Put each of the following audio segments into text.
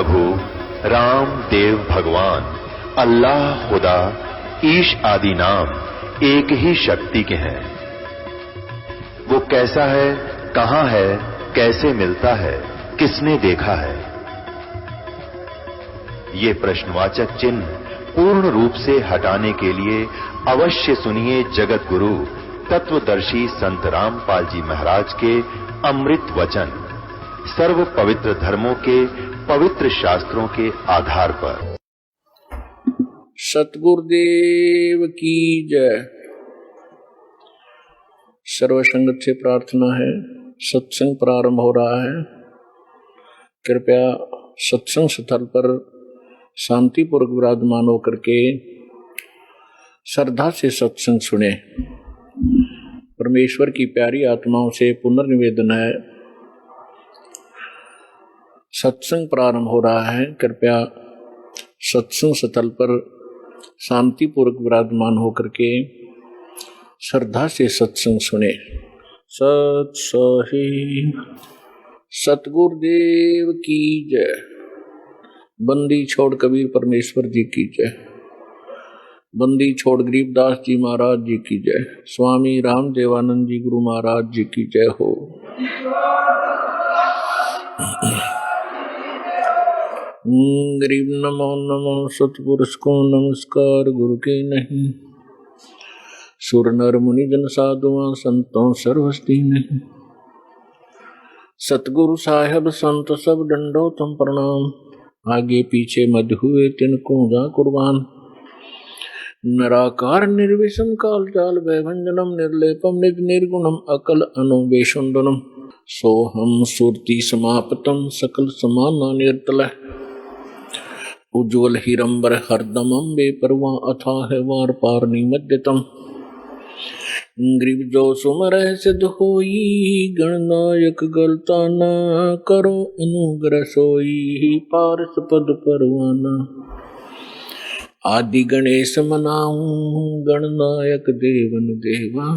प्रभु राम देव भगवान अल्लाह खुदा ईश आदि नाम एक ही शक्ति के हैं। वो कैसा है, कहां है, कैसे मिलता है, किसने देखा है? ये प्रश्नवाचक चिन्ह पूर्ण रूप से हटाने के लिए अवश्य सुनिए जगत गुरु तत्वदर्शी संत रामपाल जी महाराज के अमृत वचन सर्व पवित्र धर्मों के पवित्र शास्त्रों के आधार पर। सतगुरुदेव की जय। सर्व संगत से प्रार्थना है, सत्संग प्रारंभ हो रहा है। कृपया सत्संग स्थल पर शांतिपूर्वक विराजमान होकर के श्रद्धा से सत्संग सुने। परमेश्वर की प्यारी आत्माओं से पुनर्निवेदन है, सत्संग प्रारंभ हो रहा है। कृपया सत्संग स्थल पर शांतिपूर्वक विराजमान होकर के श्रद्धा से सत्संग सुने। सत सही सतगुरुदेव की जय। बंदी छोड़ कबीर परमेश्वर जी की जय। बंदी छोड़ गरीबदास जी महाराज जी की जय। स्वामी राम देवानंद जी गुरु महाराज जी की जय हो। गरीब नमो नमो सतपुरुष को नमस्कार गुरु के नहीं। सुर नर मुनि जन साधुआ संतों सर्वस्ती नहीं। सतगुरु साहेब संत सब डंडो तुम प्रणाम। आगे पीछे मध्य हुए तिनको जा कुर्बान। निराकार निर्विषम काल जाल वैभंजनम निर्लेपम निज निर्गुणम अकल अनुवेशुंडनम सोहम सुरति समापतम सकल समाना निर्तल उज्ज्वल हिरंबर हरदमम बेपरवा अथाह वार पार निमज्जतम ग्रीव जो सुमर सिद्ध होई गणनायक गलता न करो अनुग्रह सोई पारस पद परवाना। आदि गणेश मनाऊं गणनायक देवन देवा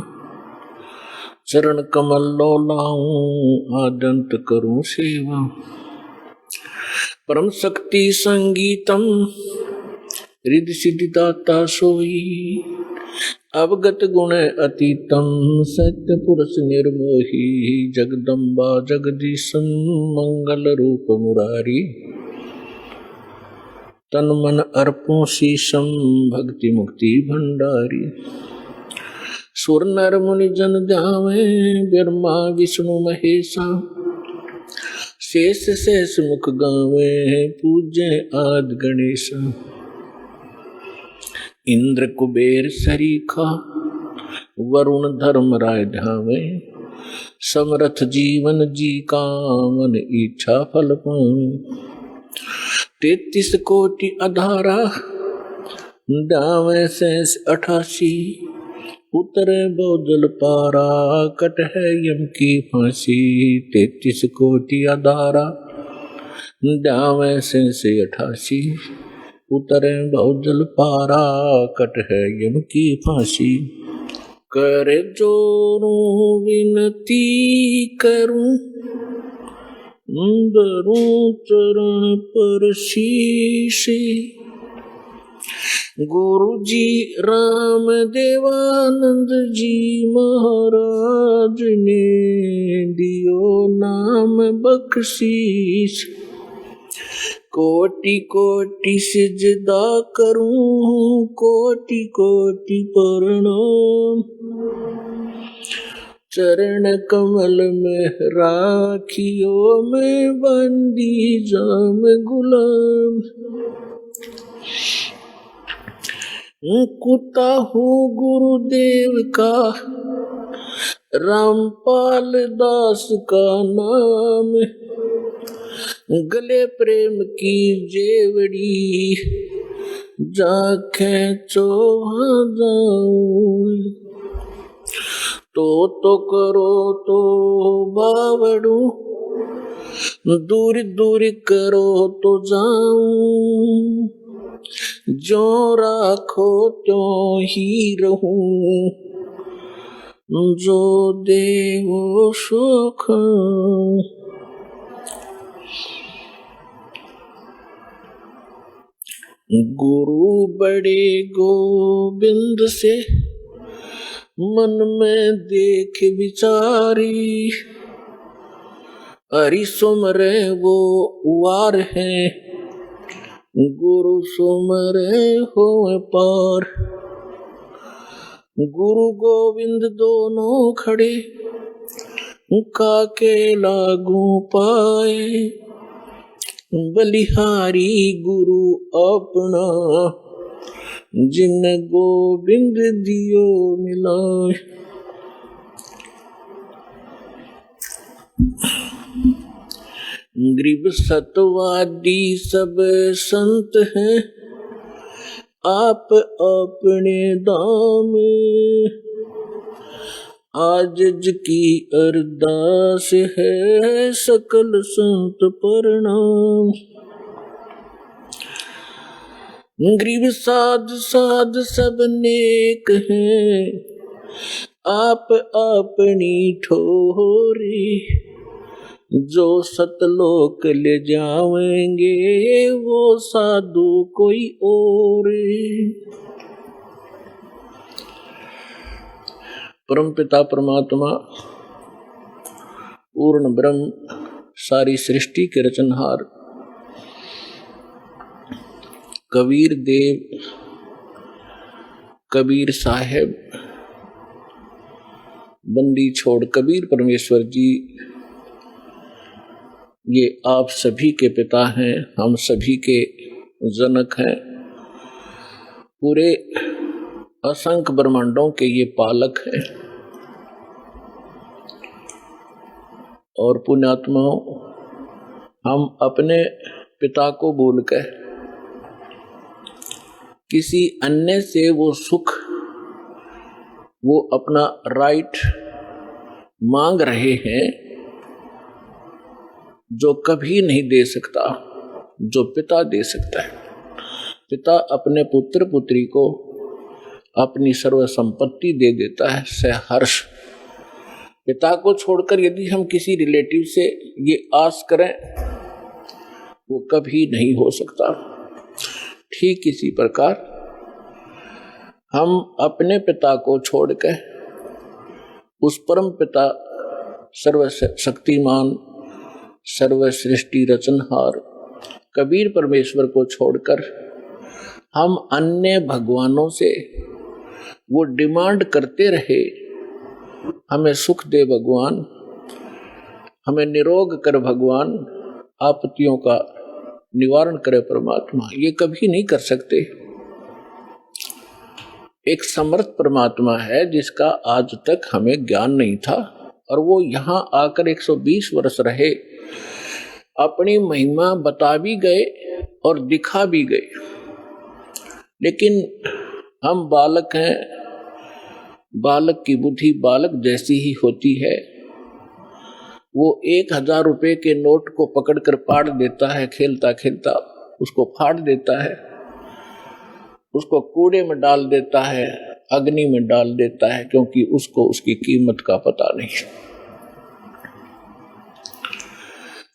चरण कमल लो लाऊं आदंत करूं सेवा। परम शक्ति संगीतम रिद्धि सिद्धि दाता सोई अवगत गुण अतीतम सत्य पुरुष निर्मोही जगदम्बा जगदीशं मंगल रूप मुरारी तन मन अर्पों शीशम भक्ति मुक्ति भंडारी। सुर नर मुनि जन ध्यावे ब्रह्मा विष्णु महेशा शेष शेष मुख गावे पूजे आदि गणेशा। इंद्र कुबेर सरीखा वरुण धर्म राय ध्यावे समरथ जीवन जी कामन इच्छा फल पावे। 33 कोटि अधारा दावे शेष 88 उतरे बहुजल पारा कट है यम की फांसी। 33 कोटि अधारा दावे शेष 88 उतरे बहुजल पारा कट है यम की फांसी। करे जोरूं विनती करूं धरूं चरण पर शीश। गुरु जी राम देवानंद जी महाराज ने दियो नाम बख्शीश। कोटि कोटि सिजदा करूं कोटि कोटि प्रणाम। चरण कमल में राखियो मैं बंदी जाम गुलाम। कुत्ता हूँ गुरुदेव का रामपाल दास का नाम। गले प्रेम की जेवड़ी जाके चोहा जाऊं। तो करो तो बावड़ू दूर दूर करो तो जाऊं। जो राखो तो ही रहूं जो देवो सुख। गुरु बड़े गोविंद से मन में देख विचारी, हरि सुमरे वो वार है, गुरु सुमरे हो पार। गुरु गोविंद दोनों खड़े, काके लागू पाए, बलिहारी गुरु अपना, जिन गोविंद दियो मिलाए। गरीब सतवादी सब संत हैं, आप अपने दाम, आजिज की अरदास है, सकल संत प्रणाम। गरीब साध साध सब नेक हैं, आप अपनी ठोरी, जो सतलोक ले जावेंगे वो साधु कोई और। परम पिता परमात्मा पूर्ण ब्रह्म, सारी सृष्टि के रचनहार कबीर देव, कबीर साहेब, बंदी छोड़ कबीर परमेश्वर जी, ये आप सभी के पिता हैं, हम सभी के जनक हैं, पूरे असंख्य ब्रह्मांडों के ये पालक हैं। और पुण्यात्माओं, हम अपने पिता को भूलकर किसी अन्य से वो सुख, वो अपना राइट मांग रहे हैं जो कभी नहीं दे सकता, जो पिता दे सकता है। पिता अपने पुत्र पुत्री को अपनी सर्व संपत्ति दे देता है सहर्ष। पिता को छोड़कर यदि हम किसी रिलेटिव से ये आस करें, वो कभी नहीं हो सकता। ठीक इसी प्रकार हम अपने पिता को छोड़कर उस परम पिता, सर्वशक्तिमान, सर्वसृष्टि रचनहार कबीर परमेश्वर को छोड़कर हम अन्य भगवानों से वो डिमांड करते रहे, हमें सुख दे भगवान, हमें निरोग कर भगवान, आपत्तियों का निवारण करे परमात्मा, ये कभी नहीं कर सकते। एक समर्थ परमात्मा है जिसका आज तक हमें ज्ञान नहीं था, और वो यहाँ आकर 120 वर्ष रहे, अपनी महिमा बता भी गए और दिखा भी गए। लेकिन हम बालक हैं, बालक की बुद्धि बालक जैसी ही होती है। वो 1000 रुपए के नोट को पकड़कर फाड़ देता है, खेलता खेलता उसको फाड़ देता है, उसको कूड़े में डाल देता है, अग्नि में डाल देता है, क्योंकि उसको उसकी कीमत का पता नहीं।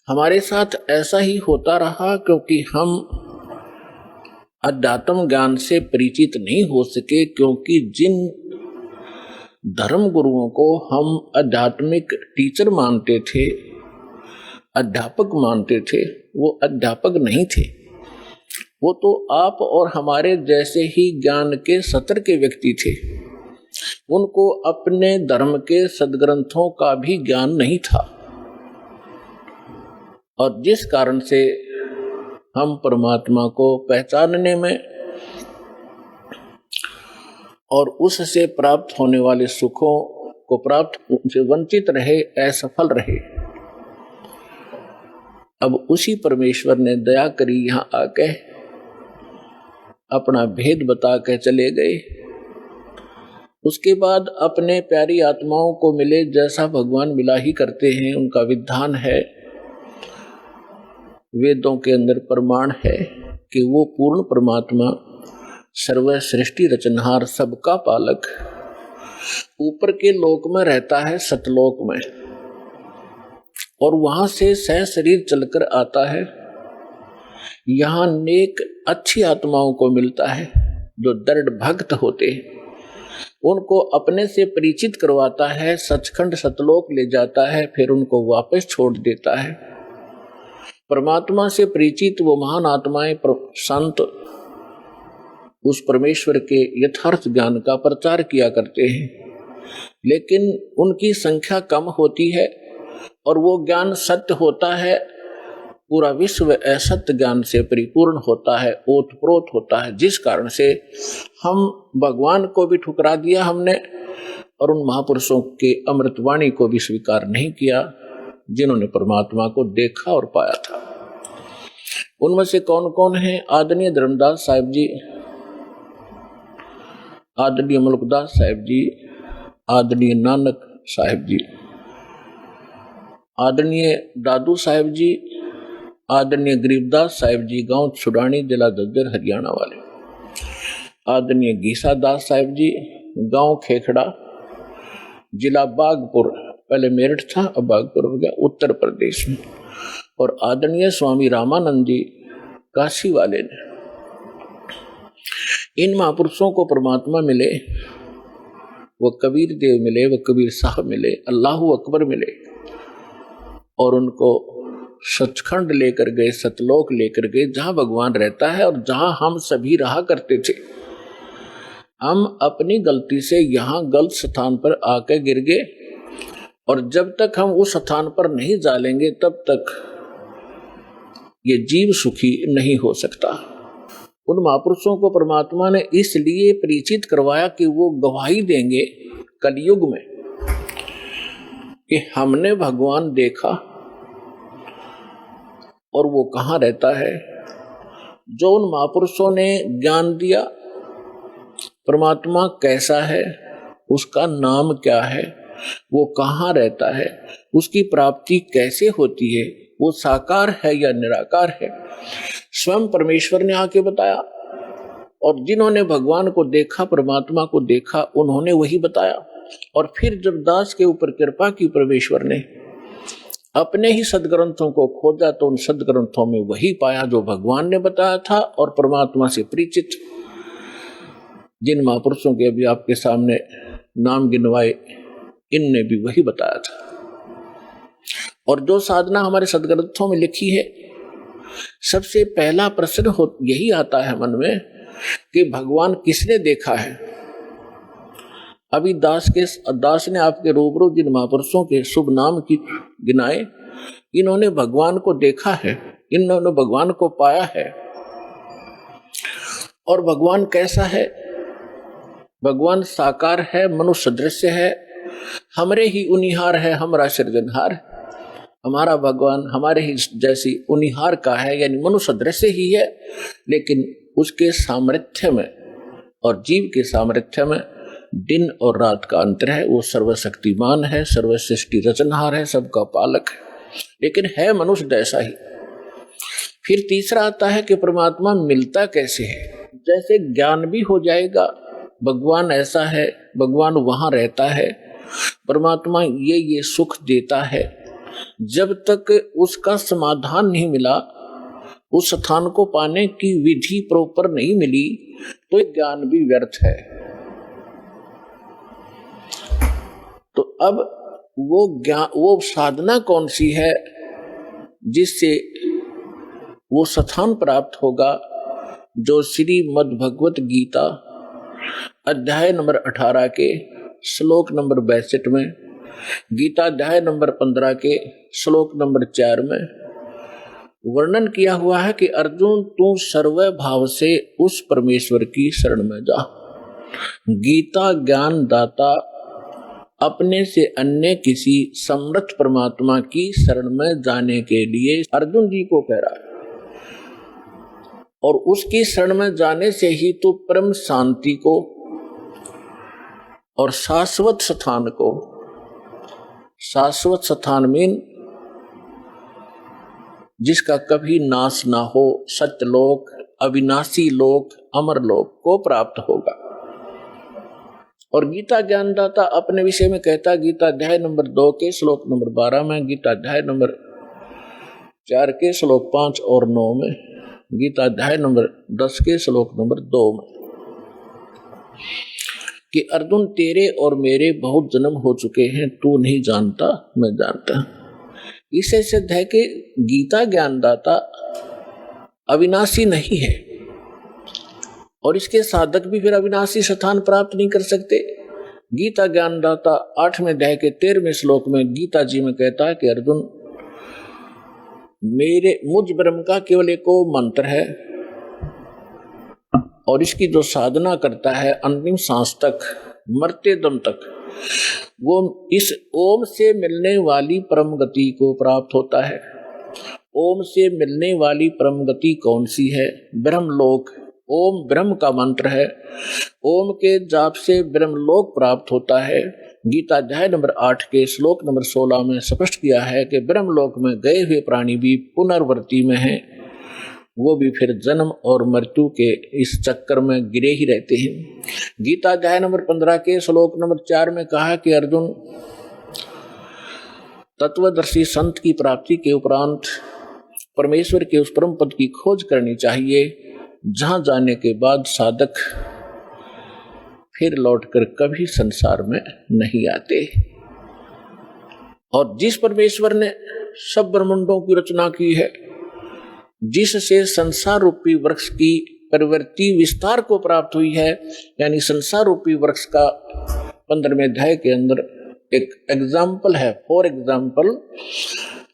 हमारे साथ ऐसा ही होता रहा, क्योंकि हम अध्यात्म ज्ञान से परिचित नहीं हो सके, क्योंकि जिन धर्म गुरुओं को हम आध्यात्मिक टीचर मानते थे, अध्यापक मानते थे, वो अध्यापक नहीं थे। वो तो आप और हमारे जैसे ही ज्ञान के सतर के व्यक्ति थे। उनको अपने धर्म के सदग्रंथों का भी ज्ञान नहीं था, और जिस कारण से हम परमात्मा को पहचानने में और उससे प्राप्त होने वाले सुखों को प्राप्त से वंचित रहे, असफल रहे। अब उसी परमेश्वर ने दया करी, यहाँ आके अपना भेद बता के चले गए। उसके बाद अपने प्यारी आत्माओं को मिले, जैसा भगवान मिला ही करते हैं, उनका विधान है, वेदों के अंदर प्रमाण है कि वो पूर्ण परमात्मा, सर्व सृष्टि रचनहार, सबका पालक, ऊपर के लोक में रहता है, सतलोक में, और वहां से सह शरीर चलकर आता है यहाँ नेक अच्छी आत्माओं को मिलता है जो दृढ़ भक्त होते हैं, उनको अपने से परिचित करवाता है, सचखंड सतलोक ले जाता है, फिर उनको वापस छोड़ देता है। परमात्मा से परिचित वो महान आत्माएं संत उस परमेश्वर के यथार्थ ज्ञान का प्रचार किया करते हैं, लेकिन उनकी संख्या कम होती है और वो ज्ञान सत्य होता है। पूरा विश्व असत्य ज्ञान से परिपूर्ण होता है, ओतप्रोत होता है, जिस कारण से हम भगवान को भी ठुकरा दिया हमने और उन महापुरुषों के अमृतवाणी को भी स्वीकार नहीं किया जिन्होंने परमात्मा को देखा और पाया था। उनमें से कौन कौन है? आदरणीय धर्मदास साहिब जी, आदरणीय मुल्कदास साहिब जी, आदरणीय नानक साहिब जी, आदरणीय दादू साहिब जी, आदरणीय गरीबदास साहिब जी, गांव छुड़ानी, जिला दद्दर, हरियाणा वाले, आदरणीय गीसा दास साहिब जी, गांव खेखड़ा, जिला बागपुर, पहले मेरठ था अब बागपुर हो गया, उत्तर प्रदेश में, और आदरणीय स्वामी रामानंद जी काशी वाले ने। इन महापुरुषों को परमात्मा मिले, वो कबीर देव मिले, वो कबीर साहब मिले, अल्लाहू अकबर मिले और उनको सचखंड लेकर गए, सतलोक लेकर गए, जहां भगवान रहता है और जहां हम सभी रहा करते थे। हम अपनी गलती से यहां गलत स्थान पर आके गिर गए और जब तक हम उस स्थान पर नहीं जालेंगे तब तक ये जीव सुखी नहीं हो सकता। उन महापुरुषों को परमात्मा ने इसलिए परिचित करवाया कि वो गवाही देंगे कलयुग में कि हमने भगवान देखा और वो कहाँ रहता है। जो उन महापुरुषों ने ज्ञान दिया परमात्मा कैसा है, उसका नाम क्या है, वो कहाँ रहता है, उसकी प्राप्ति कैसे होती है, वो साकार है या निराकार है, स्वयं परमेश्वर ने आके बताया। और जिन्होंने भगवान को देखा, परमात्मा को देखा, उन्होंने वही बताया। और फिर जब दास के ऊपर कृपा की परमेश्वर ने अपने ही सदग्रंथों को खोजा तो उन सदग्रंथों में वही पाया जो भगवान ने बताया था। और परमात्मा से परिचित जिन महापुरुषों के अभी आपके सामने नाम गिनवाए, इनने भी वही बताया था। और जो साधना हमारे सदग्रंथों में लिखी है, सबसे पहला प्रश्न यही आता है मन में कि भगवान किसने देखा है। अभी दास ने आपके रूबरू जिन महापुरुषों के शुभ नाम की गिनाए, इन्होंने भगवान को देखा है, इन्होंने भगवान को पाया है। और भगवान कैसा है? भगवान साकार है, मनुष्य दृश्य है, हमरे ही उनिहार है, हमारा सृजनहार। हमारा भगवान हमारे ही जैसी उनिहार का है, यानी मनुष्य दृश्य ही है, लेकिन उसके सामर्थ्य में और जीव के सामर्थ्य में दिन और रात का अंतर है। वो सर्वशक्तिमान है, सर्वसृष्टि रचनहार है, सबका पालक है, लेकिन है मनुष्य जैसा ही। फिर तीसरा आता है कि परमात्मा मिलता कैसे है। जैसे ज्ञान भी हो जाएगा, भगवान ऐसा है, भगवान वहां रहता है, परमात्मा ये सुख देता है, जब तक उसका समाधान नहीं मिला, उस स्थान को पाने की विधि प्रॉपर नहीं मिली, तो ज्ञान भी व्यर्थ है। तो अब वो साधना कौन सी है जिससे वो स्थान प्राप्त होगा, जो श्रीमद् भगवत गीता अध्याय नंबर 18 के श्लोक नंबर 62 में, गीता अध्याय नंबर 15 के श्लोक नंबर 4 में वर्णन किया हुआ है कि अर्जुन तू सर्व भाव से उस परमेश्वर की शरण में जा। गीता ज्ञान दाता अपने से अन्य किसी समर्थ परमात्मा की शरण में जाने के लिए अर्जुन जी को कह रहा है। और उसकी शरण में जाने से ही तो परम शांति को और शाश्वत स्थान को, शाश्वत स्थान मीन जिसका कभी नाश ना हो, सत्यलोक, अविनाशी लोक, अमर लोक को प्राप्त होगा। और गीता ज्ञानदाता अपने विषय में कहता, गीता अध्याय नंबर 2 के श्लोक नंबर 12 में, गीता अध्याय नंबर 4 के श्लोक 5 और 9 में, गीता अध्याय नंबर 10 के श्लोक नंबर 2 में कि अर्जुन तेरे और मेरे बहुत जन्म हो चुके हैं, तू नहीं जानता मैं जानता। इससे सिद्ध है कि गीता ज्ञानदाता अविनाशी नहीं है और इसके साधक भी फिर अविनाशी स्थान प्राप्त नहीं कर सकते। गीता ज्ञानदाता 8वें अध्याय के 13वें श्लोक में गीता जी में कहता है कि अर्जुन मेरे मुझ ब्रह्म का केवल एक मंत्र है और इसकी जो साधना करता है अंतिम सांस तक, मरते दम तक, वो इस ओम से मिलने वाली परम गति को प्राप्त होता है। ओम से मिलने वाली परम गति कौन सी है? ब्रह्मलोक। ओम ब्रह्म का मंत्र है। ओम के जाप से ब्रह्मलोक प्राप्त होता है। गीता अध्याय नंबर 8 के श्लोक नंबर 16 में स्पष्ट किया है कि ब्रह्मलोक में गए हुए प्राणी भी पुनर्वृत्ति में हैं, वो भी फिर जन्म और मृत्यु के इस चक्कर में गिरे ही रहते हैं। गीता अध्याय नंबर 15 के श्लोक नंबर 4 में कहा कि अर्जुन तत्वदर्शी संत की प्राप्ति के उपरांत परमेश्वर के उस परम पद की खोज करनी चाहिए, जहां जाने के बाद साधक फिर लौटकर कभी संसार में नहीं आते। और जिस परमेश्वर ने सब ब्रह्मांडों की रचना की है, जिससे संसार रूपी वृक्ष की प्रवृत्ति विस्तार को प्राप्त हुई है, यानी संसार रूपी वृक्ष का 15वें अध्याय के अंदर एक एग्जाम्पल है, फॉर एग्जाम्पल,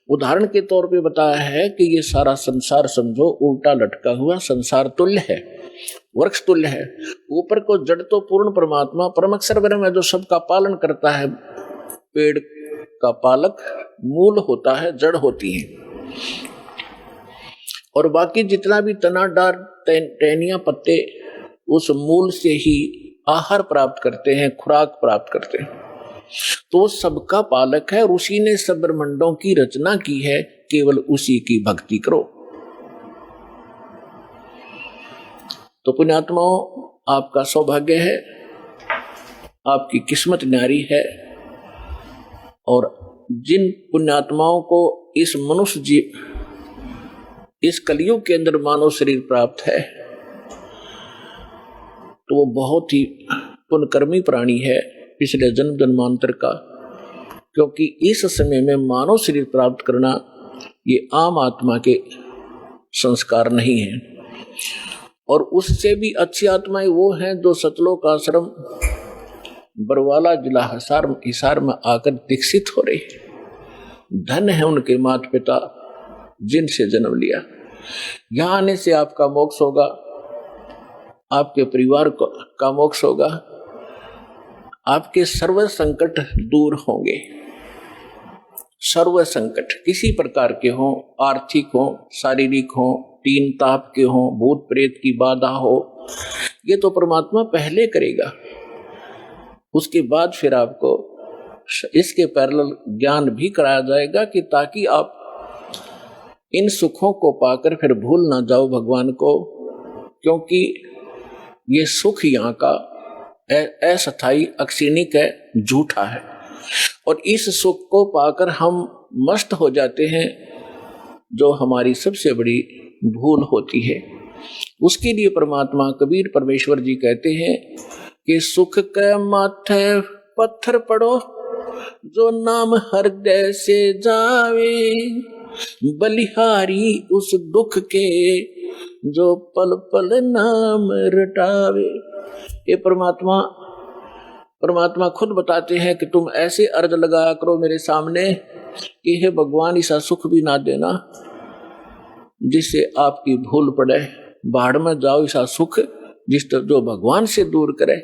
उदाहरण के तौर पे बताया है कि ये सारा संसार समझो उल्टा लटका हुआ संसार तुल्य है, वृक्ष तुल्य है। ऊपर को जड़ तो पूर्ण परमात्मा परम अक्षर ब्रह्म है जो सबका पालन करता है। पेड़ का पालक मूल होता है, जड़ होती है, और बाकी जितना भी तना डार टहनियां पत्ते उस मूल से ही आहार प्राप्त करते हैं, खुराक प्राप्त करते हैं। तो सबका पालक है और उसी ने सब ब्रह्मांडों की रचना की है, केवल उसी की भक्ति करो। तो पुण्यात्माओं, आपका सौभाग्य है, आपकी किस्मत न्यारी है, और जिन पुण्यात्माओं को इस मनुष्य जीव इस कलयुग के अंदर मानव शरीर प्राप्त है, तो वो बहुत ही पुण्यकर्मी प्राणी है पिछले जन्म जन्मांतर का, क्योंकि इस समय में मानव शरीर प्राप्त करना ये आम आत्मा के संस्कार नहीं है। और उससे भी अच्छी आत्माएं वो हैं जो सतलोक आश्रम बरवाला जिला हिसार में आकर दीक्षित हो रही। धन है उनके माता पिता जिनसे जन्म लिया। यहाँ आने से आपका मोक्ष होगा, आपके परिवार का मोक्ष होगा, आपके सर्व संकट दूर होंगे। सर्व संकट किसी प्रकार के हों, आर्थिक हो, शारीरिक हो, तीन ताप के हो, भूत प्रेत की बाधा हो, ये तो परमात्मा पहले करेगा। उसके बाद फिर आपको इसके पैरेलल ज्ञान भी कराया जाएगा कि ताकि आप इन सुखों को पाकर फिर भूल ना जाओ भगवान को, क्योंकि ये सुख यहाँ का अस्थायी अक्षणिक है, झूठा है। और इस सुख को पाकर हम मस्त हो जाते हैं, जो हमारी सबसे बड़ी भूल होती है। उसके लिए परमात्मा कबीर परमेश्वर जी कहते हैं कि सुख के माथे पत्थर पड़ो, जो नाम हृदय से जावे, बलिहारी उस दुख के, जो पल पल नाम रटावे। ये परमात्मा खुद बताते हैं कि तुम ऐसे अर्ज लगाया करो मेरे सामने कि हे भगवान, ऐसा सुख भी ना देना जिससे आपकी भूल पड़े, बाढ़ में जाओ ऐसा सुख जो भगवान से दूर करे,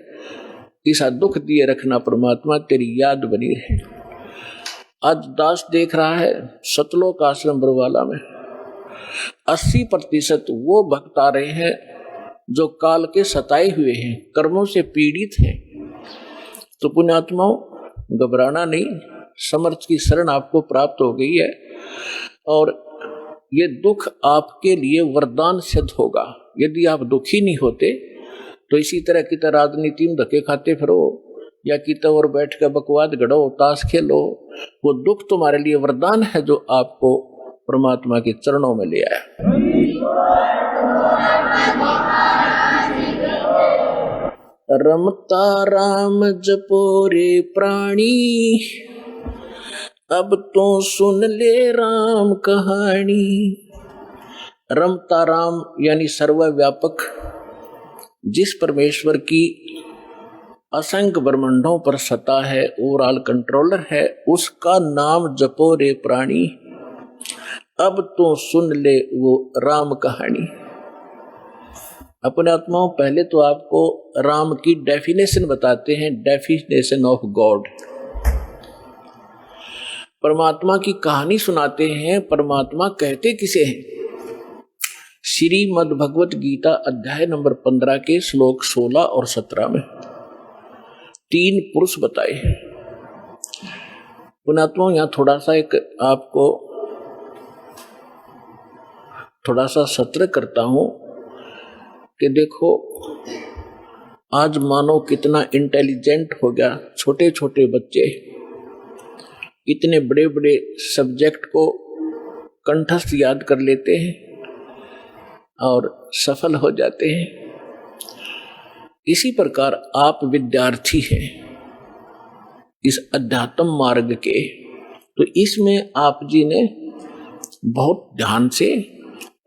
ऐसा दुख दिए रखना परमात्मा, तेरी याद बनी रहे। आज दास देख रहा है सतलोक आश्रम बरवाला में 80% वो भक्त आ रहे हैं जो काल के सताए हुए हैं, कर्मों से पीड़ित हैं। तो पुण्यात्माओं, घबराना नहीं, समर्थ की शरण आपको प्राप्त हो गई है और ये दुख आपके लिए वरदान सिद्ध होगा। यदि आप दुखी नहीं होते तो इसी तरह की तरह राजनीति में धक्के खाते फिरो या कित और बैठ कर बकवाद गढ़ो, ताश खेलो, वो दुख तुम्हारे लिए वरदान है जो आपको परमात्मा के चरणों में ले आया। रमता राम जपो रे प्राणी, अब तो सुन ले राम कहानी। रमता राम यानी सर्वव्यापक, जिस परमेश्वर की असंख्य ब्रह्मांडों पर सत्ता है, ओवरऑल कंट्रोलर है, उसका नाम जपो रे प्राणी, अब तो सुन ले वो राम कहानी। अपने आत्माओं, पहले तो आपको राम की डेफिनेशन बताते हैं, डेफिनेशन ऑफ गॉड। परमात्मा की कहानी सुनाते हैं। परमात्मा कहते किसे हैं? श्रीमद् भगवत गीता अध्याय नंबर 15 के श्लोक 16 और 17 में 3 पुरुष बताए हैं। पुण्यात्माओं, यहाँ थोड़ा सा एक आपको थोड़ा सा सत्र करता हूं कि देखो आज मानो कितना इंटेलिजेंट हो गया, छोटे छोटे बच्चे इतने बड़े बड़े सब्जेक्ट को कंठस्थ याद कर लेते हैं और सफल हो जाते हैं। इसी प्रकार आप विद्यार्थी हैं इस अध्यात्म मार्ग के, तो इसमें आप जी ने बहुत ध्यान से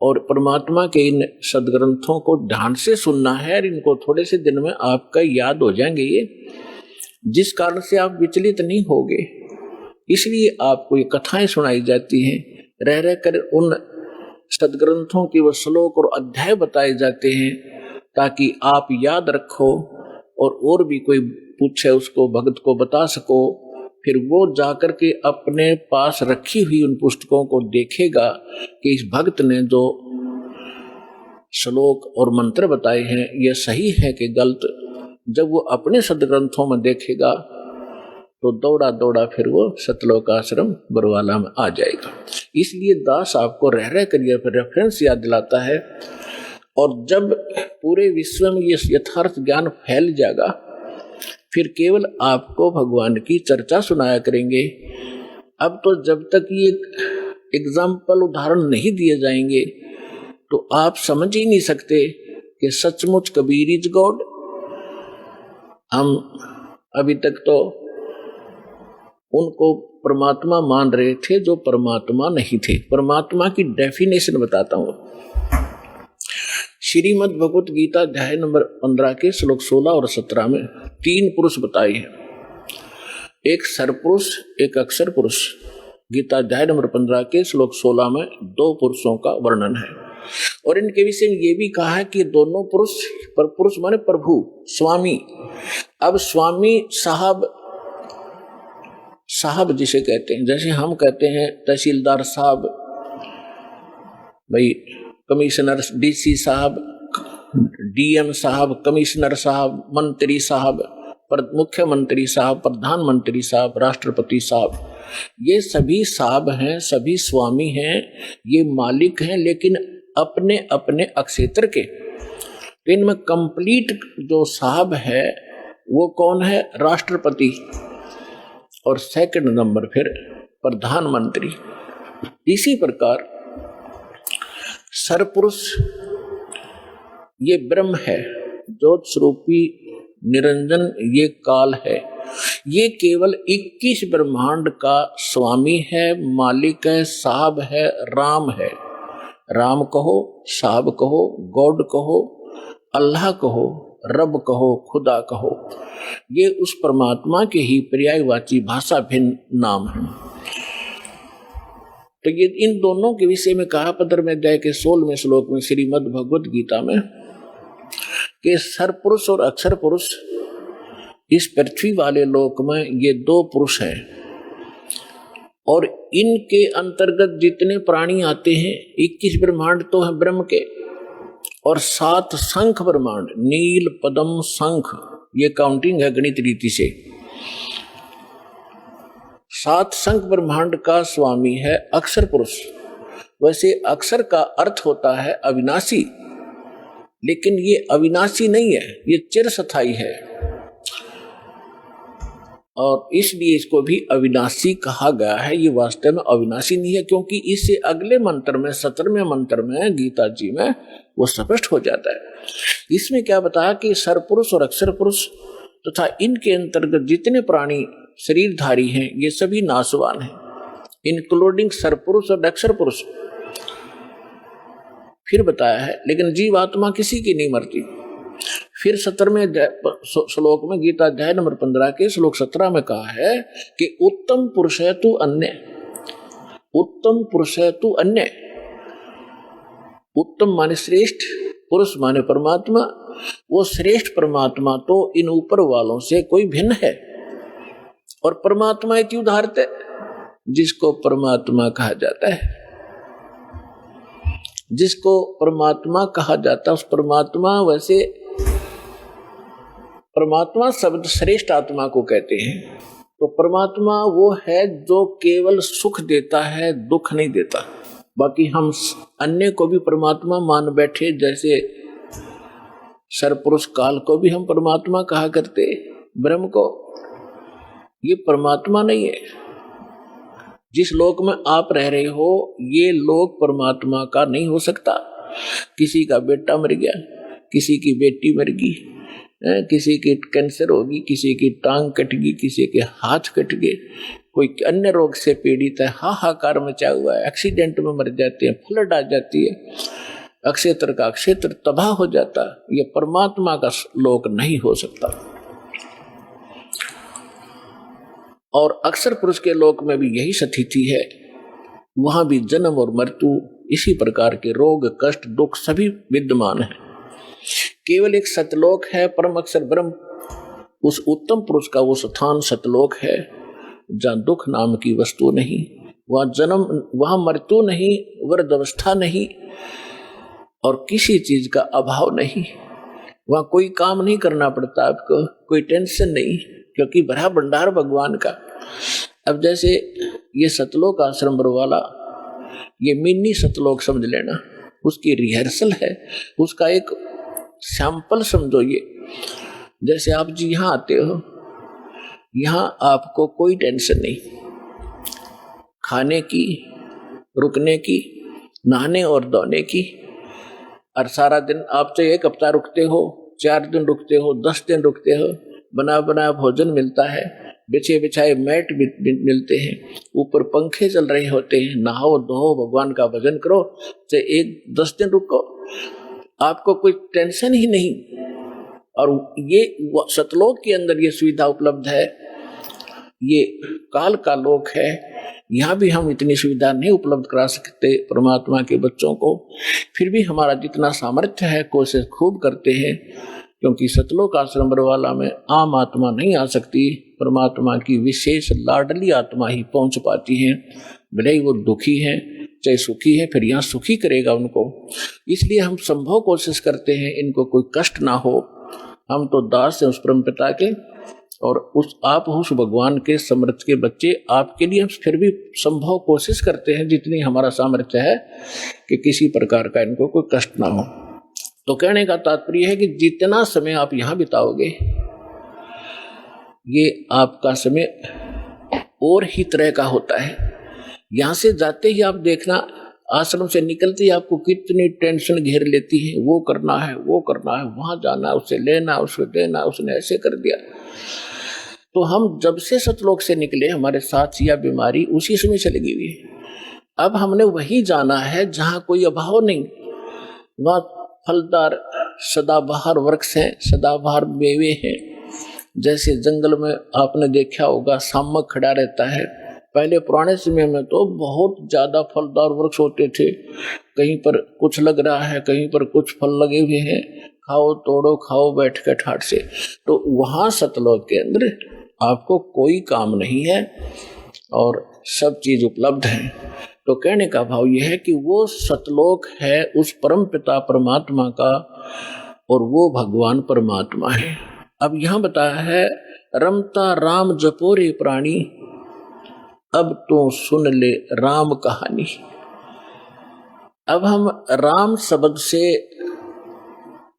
और परमात्मा के इन सदग्रंथों को ध्यान से सुनना है, और इनको थोड़े से दिन में आपका याद हो जाएंगे ये, जिस कारण से आप विचलित नहीं होगे। इसलिए आपको ये कथाएं सुनाई जाती हैं, रह रह कर उन सदग्रंथों के वो श्लोक और अध्याय बताए जाते हैं ताकि आप याद रखो और भी कोई पूछे उसको भक्त को बता सको। फिर वो जाकर के अपने पास रखी हुई उन पुस्तकों को देखेगा कि इस भक्त ने जो श्लोक और मंत्र बताए हैं ये सही है कि गलत। जब वो अपने सदग्रंथों में देखेगा तो दौड़ा दौड़ा फिर वो सतलोक आश्रम बरवाला में आ जाएगा। इसलिए दास आपको रह रह कर ये रेफरेंस याद दिलाता है, और जब पूरे विश्व में ये यथार्थ ज्ञान फैल जाएगा फिर केवल आपको भगवान की चर्चा सुनाया करेंगे। अब तो जब तक ये एग्जाम्पल उदाहरण नहीं दिए जाएंगे तो आप समझ ही नहीं सकते कि सचमुच कबीर इज गॉड। हम अभी तक तो उनको परमात्मा मान रहे थे जो परमात्मा नहीं थे। परमात्मा की डेफिनेशन बताता हूं। श्रीमद् भगवत गीता अध्याय नंबर 15 के श्लोक 16 और 17 में 3 पुरुष बताए हैं, एक सरपुरुष एक अक्षर पुरुष। गीता अध्याय नंबर 15 के श्लोक 16 में 2 पुरुषों का वर्णन है, और इनके विषय में ये भी कहा है कि दोनों पुरुष, पर पुरुष माने प्रभु, स्वामी। अब स्वामी साहब जिसे कहते हैं, जैसे हम कहते हैं तहसीलदार साहब, भाई कमिश्नर, डीसी साहब, डीएम साहब, कमिश्नर साहब, मंत्री साहब, मुख्यमंत्री साहब, प्रधानमंत्री साहब, राष्ट्रपति साहब, ये सभी साहब हैं, सभी स्वामी हैं, ये मालिक हैं, लेकिन अपने अपने अक्षेत्र के। तो इनमें कंप्लीट जो साहब है वो कौन है? राष्ट्रपति, और सेकंड नंबर फिर प्रधानमंत्री। इसी प्रकार सरपुरुष ये ब्रह्म है, ज्योत स्वरूपी निरंजन ये काल है, ये केवल 21 ब्रह्मांड का स्वामी है, मालिक है, साहब है, राम है। राम कहो, साहब कहो, गॉड कहो, अल्लाह कहो, रब कहो, खुदा कहो, ये उस परमात्मा के ही पर्यायवाची भाषा भिन्न नाम है। तो ये इन दोनों के विषय में कहा 15वें अध्याय के 16वें श्लोक में श्रीमद् भगवत गीता में कि सरपुरुष और अक्षर पुरुष इस पृथ्वी वाले लोक में ये 2 पुरुष हैं, और इनके अंतर्गत जितने प्राणी आते हैं 21 ब्रह्मांड तो हैं ब्रह्म के, और 7 शंख ब्रह्मांड, नील, पद्म, शंख, ये काउंटिंग है गणित रीति से। 7 शंख ब्रह्मांड का स्वामी है अक्षर पुरुष। वैसे अक्षर का अर्थ होता है अविनाशी, लेकिन ये अविनाशी नहीं है, ये चिरस्थायी है। और इसलिए इसको भी अविनाशी कहा गया है। ये वास्तव में अविनाशी नहीं है, क्योंकि इससे अगले मंत्र में 17वें मंत्र में गीता जी में वो स्पष्ट हो जाता है। इसमें क्या बताया कि सरपुरुष और अक्षर पुरुष तथा इनके अंतर्गत जितने प्राणी शरीरधारी हैं ये सभी नाशवान हैं, इंक्लूडिंग सरपुरुष और अक्षर पुरुष। फिर बताया है लेकिन जीवात्मा किसी की नहीं मरती। फिर 17वें श्लोक में गीता अध्याय नंबर 15 के श्लोक 17 में कहा है कि उत्तम पुरुष है तू अन्य, उत्तम पुरुष है तू अन्य। उत्तम माने श्रेष्ठ, पुरुष माने परमात्मा। वो श्रेष्ठ परमात्मा तो इन ऊपर वालों से कोई भिन्न है। और परमात्मा इति उदाहरते, जिसको परमात्मा कहा जाता है, जिसको परमात्मा कहा जाता है उस परमात्मा, वैसे परमात्मा शब्द श्रेष्ठ आत्मा को कहते हैं। तो परमात्मा वो है जो केवल सुख देता है, दुख नहीं देता। बाकी हम अन्य को भी परमात्मा मान बैठे, जैसे सरपुरुष काल को भी हम परमात्मा कहा करते, ब्रह्म को। ये परमात्मा नहीं है। जिस लोक में आप रह रहे हो ये लोक परमात्मा का नहीं हो सकता। किसी का बेटा मर गया, किसी की बेटी मर गई, किसी की कैंसर होगी, किसी की टांग कट गई, किसी के हाथ कट गए, कोई अन्य रोग से पीड़ित है, हाहाकार मचा हुआ है, एक्सीडेंट में मर जाते हैं, फ्लड आ जाती है, अक्षेत्र का क्षेत्र तबाह हो जाता। ये परमात्मा का लोक नहीं हो सकता। और अक्षर पुरुष के लोक में भी यही स्थिति है। वहां भी जन्म और मृत्यु, इसी प्रकार के रोग, कष्ट, दुख सभी विद्यमान है। केवल एक सतलोक है, परम अक्षर ब्रह्म, उस उत्तम पुरुष का वो स्थान सतलोक है जहाँ दुख नाम की वस्तु नहीं, वहाँ जन्म, वहाँ मृत्यु नहीं, वृद्धावस्था नहीं और किसी चीज का अभाव नहीं। वहाँ कोई काम नहीं करना पड़ता आपको, कोई टेंशन नहीं, क्योंकि भरा भंडार भगवान का। अब जैसे ये सतलोक आश्रम वाला, ये मिनी सतलोक समझ लेना, उसकी रिहर्सल है, उसका एक सैंपल समझो। ये जैसे आप जी यहाँ आते हो, यहाँ आपको कोई टेंशन नहीं, खाने की, रुकने की, नहाने और धोने की। और सारा दिन आप चाहे 1 हफ्ता रुकते हो, 4 दिन रुकते हो, 10 दिन रुकते हो, बना बना भोजन मिलता है, बिछे बिछाए मैट मिलते हैं, ऊपर पंखे चल रहे होते हैं, नहाओ धो, भगवान का भजन करो, चाहे 10 दिन रुको, आपको कोई टेंशन ही नहीं। और ये सतलोक के अंदर ये सुविधा उपलब्ध है। ये काल का लोक है, यहाँ भी हम इतनी सुविधा नहीं उपलब्ध करा सकते परमात्मा के बच्चों को। फिर भी हमारा जितना सामर्थ्य है कोशिश खूब करते हैं, क्योंकि सतलोक आश्रम वाला में आम आत्मा नहीं आ सकती, परमात्मा की विशेष लाडली आत्मा ही पहुंच पाती है। भले ही वो दुखी है चाहे सुखी है, फिर यहाँ सुखी करेगा उनको। इसलिए हम संभव कोशिश करते हैं इनको कोई कष्ट ना हो। हम तो दास हैं उस परम पिता के, और आप उस भगवान के समर्थ के बच्चे, आपके लिए हम फिर भी संभव कोशिश करते हैं जितनी हमारा सामर्थ्य है कि किसी प्रकार का इनको कोई कष्ट ना हो। तो कहने का तात्पर्य है कि जितना समय आप यहाँ बिताओगे, ये आपका समय और ही तरह का होता है। यहाँ से जाते ही आप देखना, आश्रम से निकलते ही आपको कितनी टेंशन घेर लेती है, वो करना है, वो करना है, वहां जाना, उससे लेना, उससे देना, उसने ऐसे कर दिया। तो हम जब से सतलोक से निकले, हमारे साथ या बीमारी उसी समय से लगी हुई है। अब हमने वही जाना है जहां कोई अभाव नहीं, वहां फलदार सदाबहार वृक्ष हैं, सदाबहार मेवे हैं। जैसे जंगल में आपने देखा होगा शामक खड़ा रहता है, पहले पुराने समय में तो बहुत ज्यादा फलदार वृक्ष होते थे, कहीं पर कुछ लग रहा है, कहीं पर कुछ फल लगे हुए हैं, खाओ तोड़ो खाओ बैठ के ठाट से। तो वहां सतलोक के अंदर आपको कोई काम नहीं है और सब चीज उपलब्ध है। तो कहने का भाव यह है कि वो सतलोक है उस परम पिता परमात्मा का, और वो भगवान परमात्मा है। अब यहां बताया है, रमता राम जपोरे प्राणी, अब तो सुन ले राम कहानी। अब हम राम शब्द से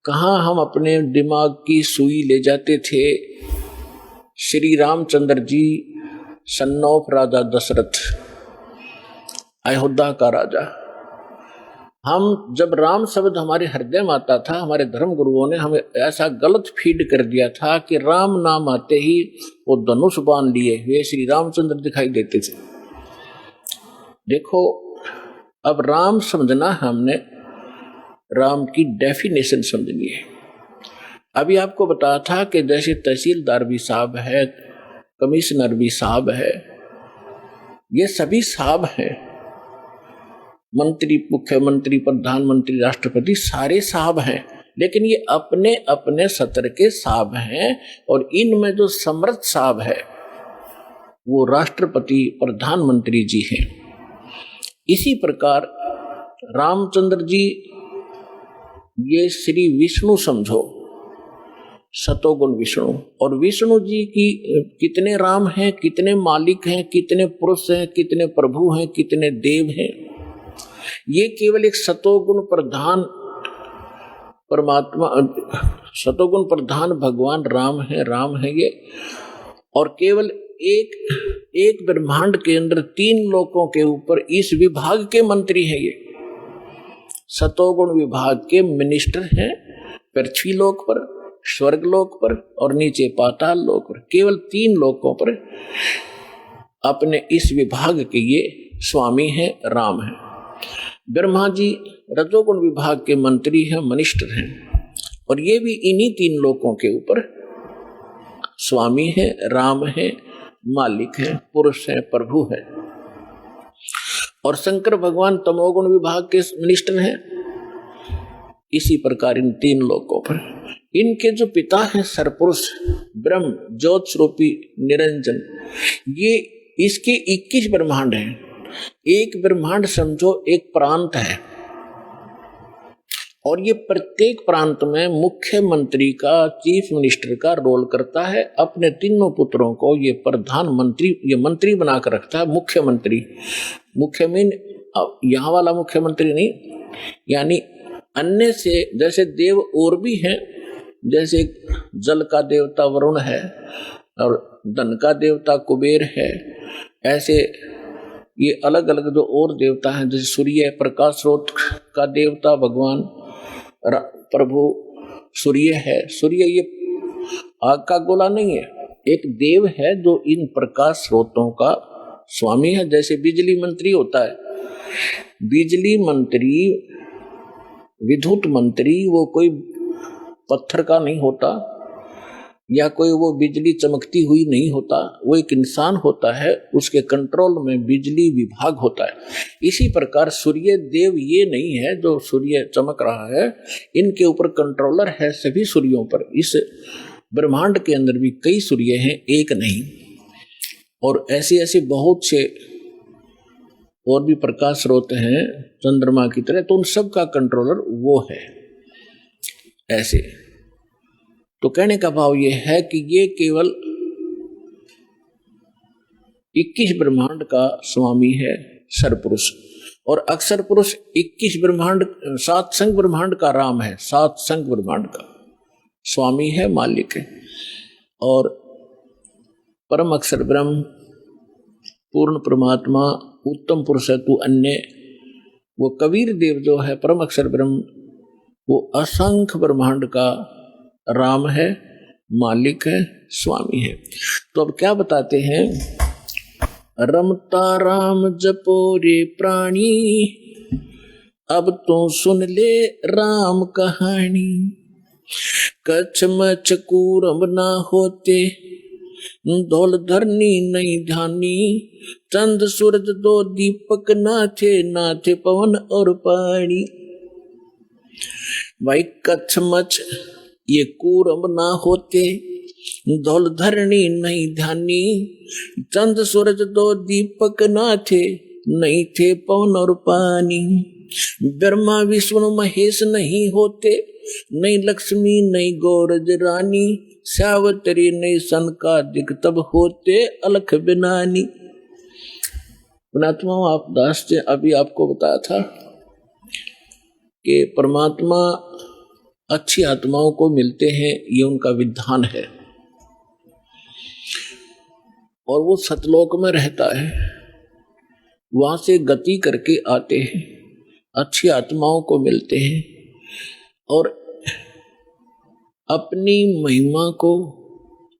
कहाँ हम अपने दिमाग की सुई ले जाते थे, श्री रामचंद्र जी सन ऑफ राजा दशरथ, अयोध्या का राजा। हम जब राम शब्द हमारे हृदय में आता था, हमारे धर्म गुरुओं ने हमें ऐसा गलत फीड कर दिया था कि राम नाम आते ही वो धनुष बांध लिए हुए श्री रामचंद्र दिखाई देते थे। देखो, अब राम समझना हमने राम की डेफिनेशन समझनी है। अभी आपको बताया था कि जैसे तहसीलदार भी साहब है, कमिश्नर भी साहब है, ये सभी साहब हैं, मंत्री, मुख्यमंत्री, प्रधानमंत्री, राष्ट्रपति, सारे साहब हैं, लेकिन ये अपने अपने सत्र के साहब हैं। और इनमें जो समर्थ साहब है वो राष्ट्रपति, प्रधानमंत्री जी हैं। इसी प्रकार रामचंद्र जी ये श्री विष्णु समझो, सतोगुण विष्णु। और विष्णु जी की कितने राम हैं, कितने मालिक हैं, कितने पुरुष हैं, कितने प्रभु हैं, कितने देव हैं, ये केवल एक सतोगुण प्रधान परमात्मा, सतोगुण प्रधान भगवान राम है ये। और केवल एक ब्रह्मांड के अंदर 3 लोकों के ऊपर इस विभाग के मंत्री हैं। ये सतोगुण विभाग के मिनिस्टर हैं, पृथ्वी लोक पर, स्वर्ग लोक पर और नीचे पाताल लोक पर। केवल 3 लोकों पर अपने इस विभाग के ये स्वामी हैं, राम हैं। ब्रह्मा जी रजोगुण विभाग के मंत्री हैं, मिनिस्टर हैं, और ये भी इन्हीं 3 लोकों के ऊपर स्वामी हैं, राम हैं, मालिक हैं, पुरुष हैं, प्रभु हैं। और शंकर भगवान तमोगुण विभाग के मिनिस्टर हैं। इसी प्रकार इन 3 लोकों पर इनके जो पिता हैं सरपुरुष ब्रह्म ज्योत स्वरूपी निरंजन, ये इसके 21 ब्रह्मांड हैं। एक ब्रह्मांड समझो एक प्रांत है, और ये प्रत्येक प्रांत में मुख्यमंत्री का, चीफ मिनिस्टर का रोल करता है। अपने 3 पुत्रों को ये प्रधानमंत्री, ये मंत्री बनाकर रखता है। मुख्यमंत्री, मुख्य मीन यहाँ वाला मुख्यमंत्री नहीं, यानी अन्य से जैसे देव और भी हैं, जैसे जल का देवता वरुण है और धन का देवता कुबेर है, ऐसे ये अलग अलग जो और देवता हैं, जैसे सूर्य प्रकाश स्रोत का देवता भगवान प्रभु सूर्य है। सूर्य ये आग का गोला नहीं है, एक देव है जो इन प्रकाश स्रोतों का स्वामी है। जैसे बिजली मंत्री होता है, बिजली मंत्री, विद्युत मंत्री वो कोई पत्थर का नहीं होता, या कोई वो बिजली चमकती हुई नहीं होता, वो एक इंसान होता है, उसके कंट्रोल में बिजली विभाग होता है। इसी प्रकार सूर्य देव ये नहीं है जो सूर्य चमक रहा है, इनके ऊपर कंट्रोलर है सभी सूर्यों पर। इस ब्रह्मांड के अंदर भी कई सूर्य हैं, एक नहीं, और ऐसे ऐसे बहुत से और भी प्रकाश स्रोत हैं चंद्रमा की तरह, तो उन सब का कंट्रोलर वो है। ऐसे तो कहने का भाव ये है कि ये केवल 21 ब्रह्मांड का स्वामी है सरपुरुष, और अक्षर पुरुष 21 ब्रह्मांड, 7 संग ब्रह्मांड का राम है, 7 संग ब्रह्मांड का स्वामी है, मालिक है। और परम अक्षर ब्रह्म, पूर्ण परमात्मा, उत्तम पुरुष है तू अन्य, वो कबीर देव जो है परम अक्षर ब्रह्म, वो असंख्य ब्रह्मांड का राम है, मालिक है, स्वामी है। तो अब क्या बताते हैं, रमता राम जपो रे प्राणी, अब तो सुन ले राम कहानी। कच्छ मच्छ कूरम ना होते, धौल धरनी नहीं ध्यानी। चंद सूरज 2 दीपक ना थे पवन और पानी। भाई कच्छ मच्छ ये कूरम ना होते, धौल धरनी नहीं ध्यानी। चंद सूरज 2 दीपक ना थे पवन और पानी। ब्रह्मा विष्णु महेश नहीं होते, नहीं लक्ष्मी नहीं गौरज रानी। सावतरी नहीं सनकादिक तब होते अलख बिनानी। पुणात्मा आप दास जी अभी आपको बताया था कि परमात्मा अच्छी आत्माओं को मिलते हैं, ये उनका विधान है। और वो सतलोक में रहता है, वहां से गति करके आते हैं, अच्छी आत्माओं को मिलते हैं और अपनी महिमा को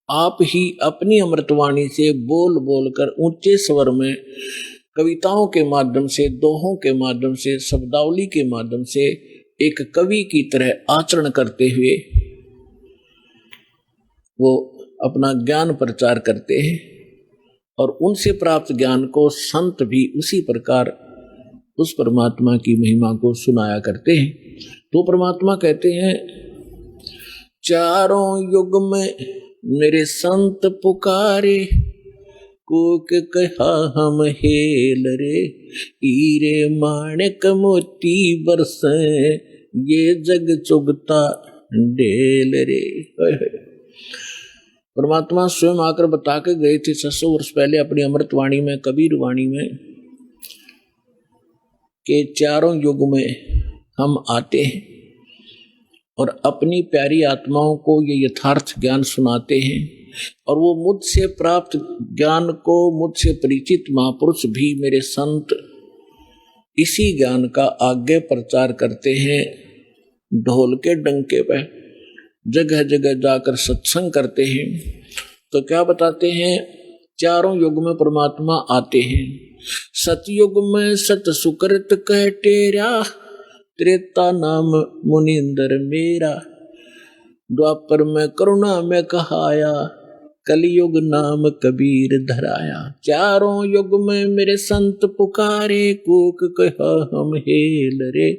आप ही अपनी अमृतवाणी से बोल बोल कर ऊंचे स्वर में कविताओं के माध्यम से, दोहों के माध्यम से, शब्दावली के माध्यम से एक कवि की तरह आचरण करते हुए वो अपना ज्ञान प्रचार करते हैं और उनसे प्राप्त ज्ञान को संत भी उसी प्रकार उस परमात्मा की महिमा को सुनाया करते हैं। तो परमात्मा कहते हैं, चारों युग में मेरे संत पुकारे, कोक कहा हम हेल रे, हीरे माणिक मोती बरसे, ये जग चुगता ढेल रे। परमात्मा स्वयं आकर बता के गए थे 600 वर्ष पहले अपनी अमृतवाणी में, कबीर वाणी में, कि चारों युग में हम आते हैं और अपनी प्यारी आत्माओं को ये यथार्थ ज्ञान सुनाते हैं और वो मुझसे प्राप्त ज्ञान को मुझसे परिचित महापुरुष भी मेरे संत इसी ज्ञान का आगे प्रचार करते हैं। ढोल के डंके पे जगह जगह जाकर सत्संग करते हैं। तो क्या बताते हैं, चारों युग में परमात्मा आते हैं। सतयुग में सत सुकृत कह टेरा, त्रेता नाम मुनिंदर मेरा, द्वापर में करुणा में कहाया, कलयुग नाम कबीर धराया। चारों युग में मेरे संत पुकारे, कोक कहा हम हेल रे,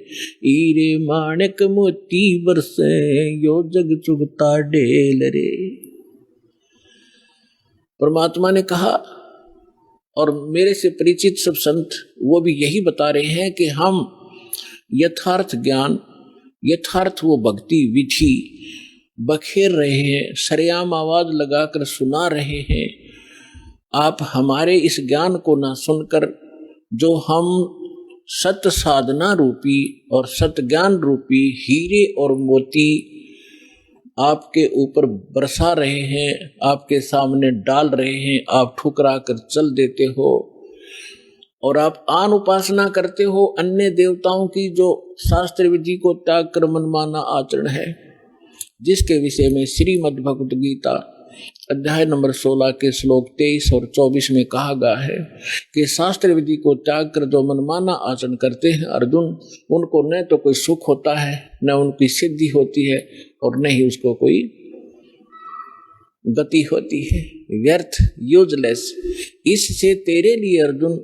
हीरे माणिक मोती बरसे, यो जग चुगता ढेल रे। परमात्मा ने कहा और मेरे से परिचित सब संत वो भी यही बता रहे हैं कि हम यथार्थ ज्ञान, यथार्थ वो भक्ति विधि बखेर रहे हैं, सरेआम आवाज लगाकर सुना रहे हैं। आप हमारे इस ज्ञान को ना सुनकर जो हम सत साधना रूपी और सत ज्ञान रूपी हीरे और मोती आपके ऊपर बरसा रहे हैं, आपके सामने डाल रहे हैं, आप ठुकरा कर चल देते हो और आप आन उपासना करते हो अन्य देवताओं की, जो शास्त्र विधि को त्याग कर मनमाना आचरण है, जिसके विषय में श्रीमद् भगवत गीता अध्याय नंबर 16 के श्लोक 23 और 24 में कहा गया है कि शास्त्र विधि को त्याग कर जो मनमाना आचरण करते हैं अर्जुन, उनको न तो कोई सुख होता है, न उनकी सिद्धि होती है और न ही उसको कोई गति होती है। व्यर्थ, यूजलेस। इससे तेरे लिए अर्जुन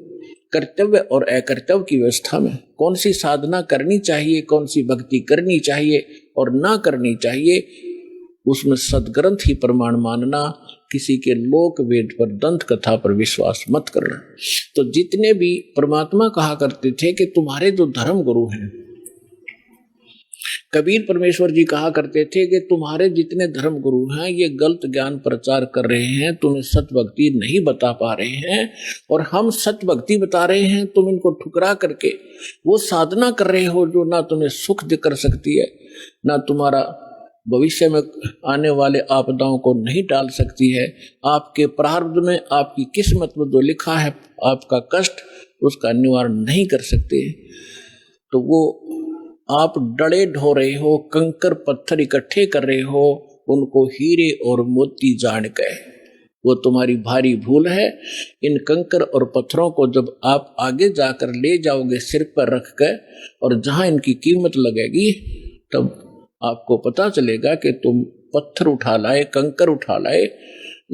कर्तव्य और अकर्तव्य की व्यवस्था में कौन सी साधना करनी चाहिए, कौन सी भक्ति करनी चाहिए और ना करनी चाहिए, उसमें सदग्रंथ ही प्रमाण मानना, किसी के लोक वेद पर, दंत कथा पर विश्वास मत करना। तो जितने भी परमात्मा कहा करते थे कि तुम्हारे जो धर्म गुरु हैं, कबीर परमेश्वर जी कहा करते थे कि तुम्हारे जितने धर्म गुरु हैं ये गलत ज्ञान प्रचार कर रहे हैं, तुम्हें सत्य भक्ति नहीं बता पा रहे हैं और हम सत्य भक्ति बता रहे हैं, तुम इनको ठुकरा करके वो साधना कर रहे हो जो ना तुम्हें सुख दे कर सकती है, ना तुम्हारा भविष्य में आने वाले आपदाओं को नहीं टाल सकती है। आपके प्रारब्ध में, आपकी किस्मत में जो लिखा है आपका कष्ट, उसका निवारण नहीं कर सकते। तो वो आप डड़े ढो रहे हो, कंकर पत्थर इकट्ठे कर रहे हो, उनको हीरे और मोती जान गए, वो तुम्हारी भारी भूल है। इन कंकर और पत्थरों को जब आप आगे जाकर ले जाओगे सिर पर रख कर, और जहां इनकी कीमत लगेगी तब आपको पता चलेगा कि तुम पत्थर उठा लाए, कंकर उठा लाए,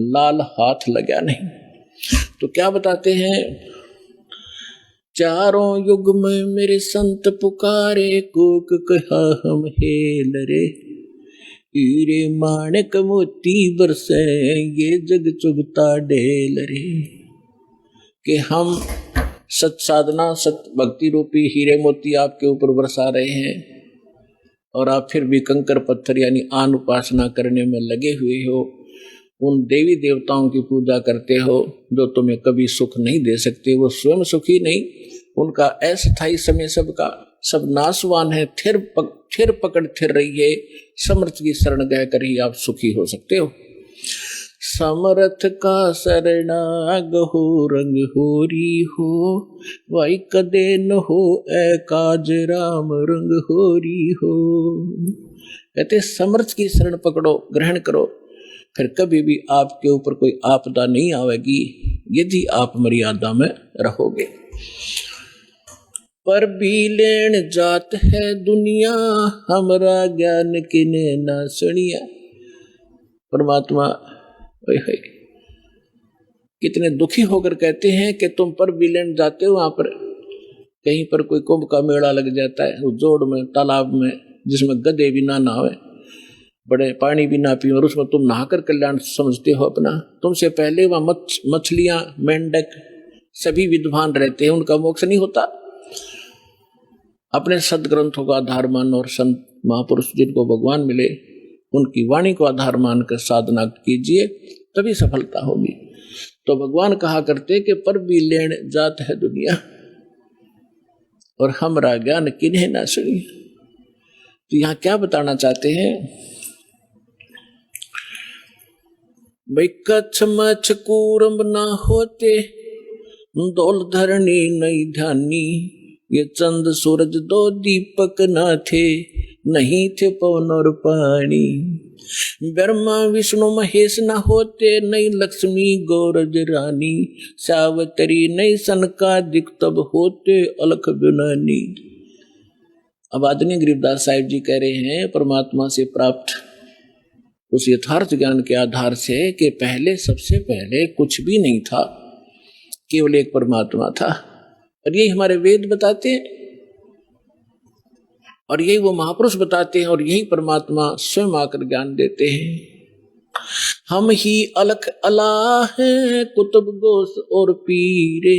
लाल हाथ लगा नहीं। तो क्या बताते हैं, चारों युग में मेरे संत पुकारे, कोक कहा हम हेल रे, हीरे माणिक मोती बरसे, ये जग चुगता ढेल रे। कि हम सत साधना, सत भक्ति रूपी हीरे मोती आपके ऊपर बरसा रहे हैं और आप फिर भी कंकर पत्थर यानी आन उपासना करने में लगे हुए हो, उन देवी देवताओं की पूजा करते हो जो तुम्हें कभी सुख नहीं दे सकते। वो स्वयं सुखी नहीं, उनका अस्थायी समय सबका सब नाशवान है। थिर पकड़ थिर रही है, समर्थ की शरण गह कर ही आप सुखी हो सकते हो। समरथ का शरणाग हो रंग होरी हो, वाई कदे न हो ए काज राम रंग होरी हो। कहते समर्थ की शरण पकड़ो, ग्रहण करो, फिर कभी भी आपके ऊपर कोई आपदा नहीं आवेगी यदि आप मर्यादा में रहोगे। पर भी लेन जात है दुनिया, हमरा ज्ञान किने ना सुनिया। परमात्मा कितने दुखी होकर कहते हैं कि तुम पर भी लेन जाते हो, वहां पर कहीं पर कोई कुंभ का मेला लग जाता है, उस जोड़ में तालाब में जिसमें गधे भी ना नहावे, बड़े पानी भी ना पिए, और उसमें तुम नहाकर कल्याण समझते हो अपना। तुमसे पहले वहां मछलियां, मेंढक सभी विद्वान रहते हैं, उनका मोक्ष नहीं होता। अपने सदग्रंथों का आधार मान और संत महापुरुष जिनको भगवान मिले उनकी वाणी को आधार मानकर साधना कीजिए, तभी सफलता होगी। तो भगवान कहा करते कि पर भी लेन जात है दुनिया, और हमरा ज्ञान किन्हें ना सुनी। तो यहां क्या बताना चाहते हैं भाई, कच्छ मच्छ कूरम ना होते, दौल धरनी नहीं ध्यानी, ये चंद सूरज दो दीपक ना थे, नहीं थे पवन और पानी। ब्रह्मा विष्णु महेश न होते, नहीं लक्ष्मी गौरज रानी, सावतरी नहीं सनकादिक तब होते अलख बिनानी। अब आदरणीय गरीबदास साहिब जी कह रहे हैं परमात्मा से प्राप्त उस यथार्थ ज्ञान के आधार से कि पहले सबसे पहले कुछ भी नहीं था, केवल एक परमात्मा था। और यही हमारे वेद बताते हैं, और यही वो महापुरुष बताते हैं, और यही परमात्मा स्वयं आकर ज्ञान देते हैं। हम ही अलख अला हैं कुतुब गोस और पीरे,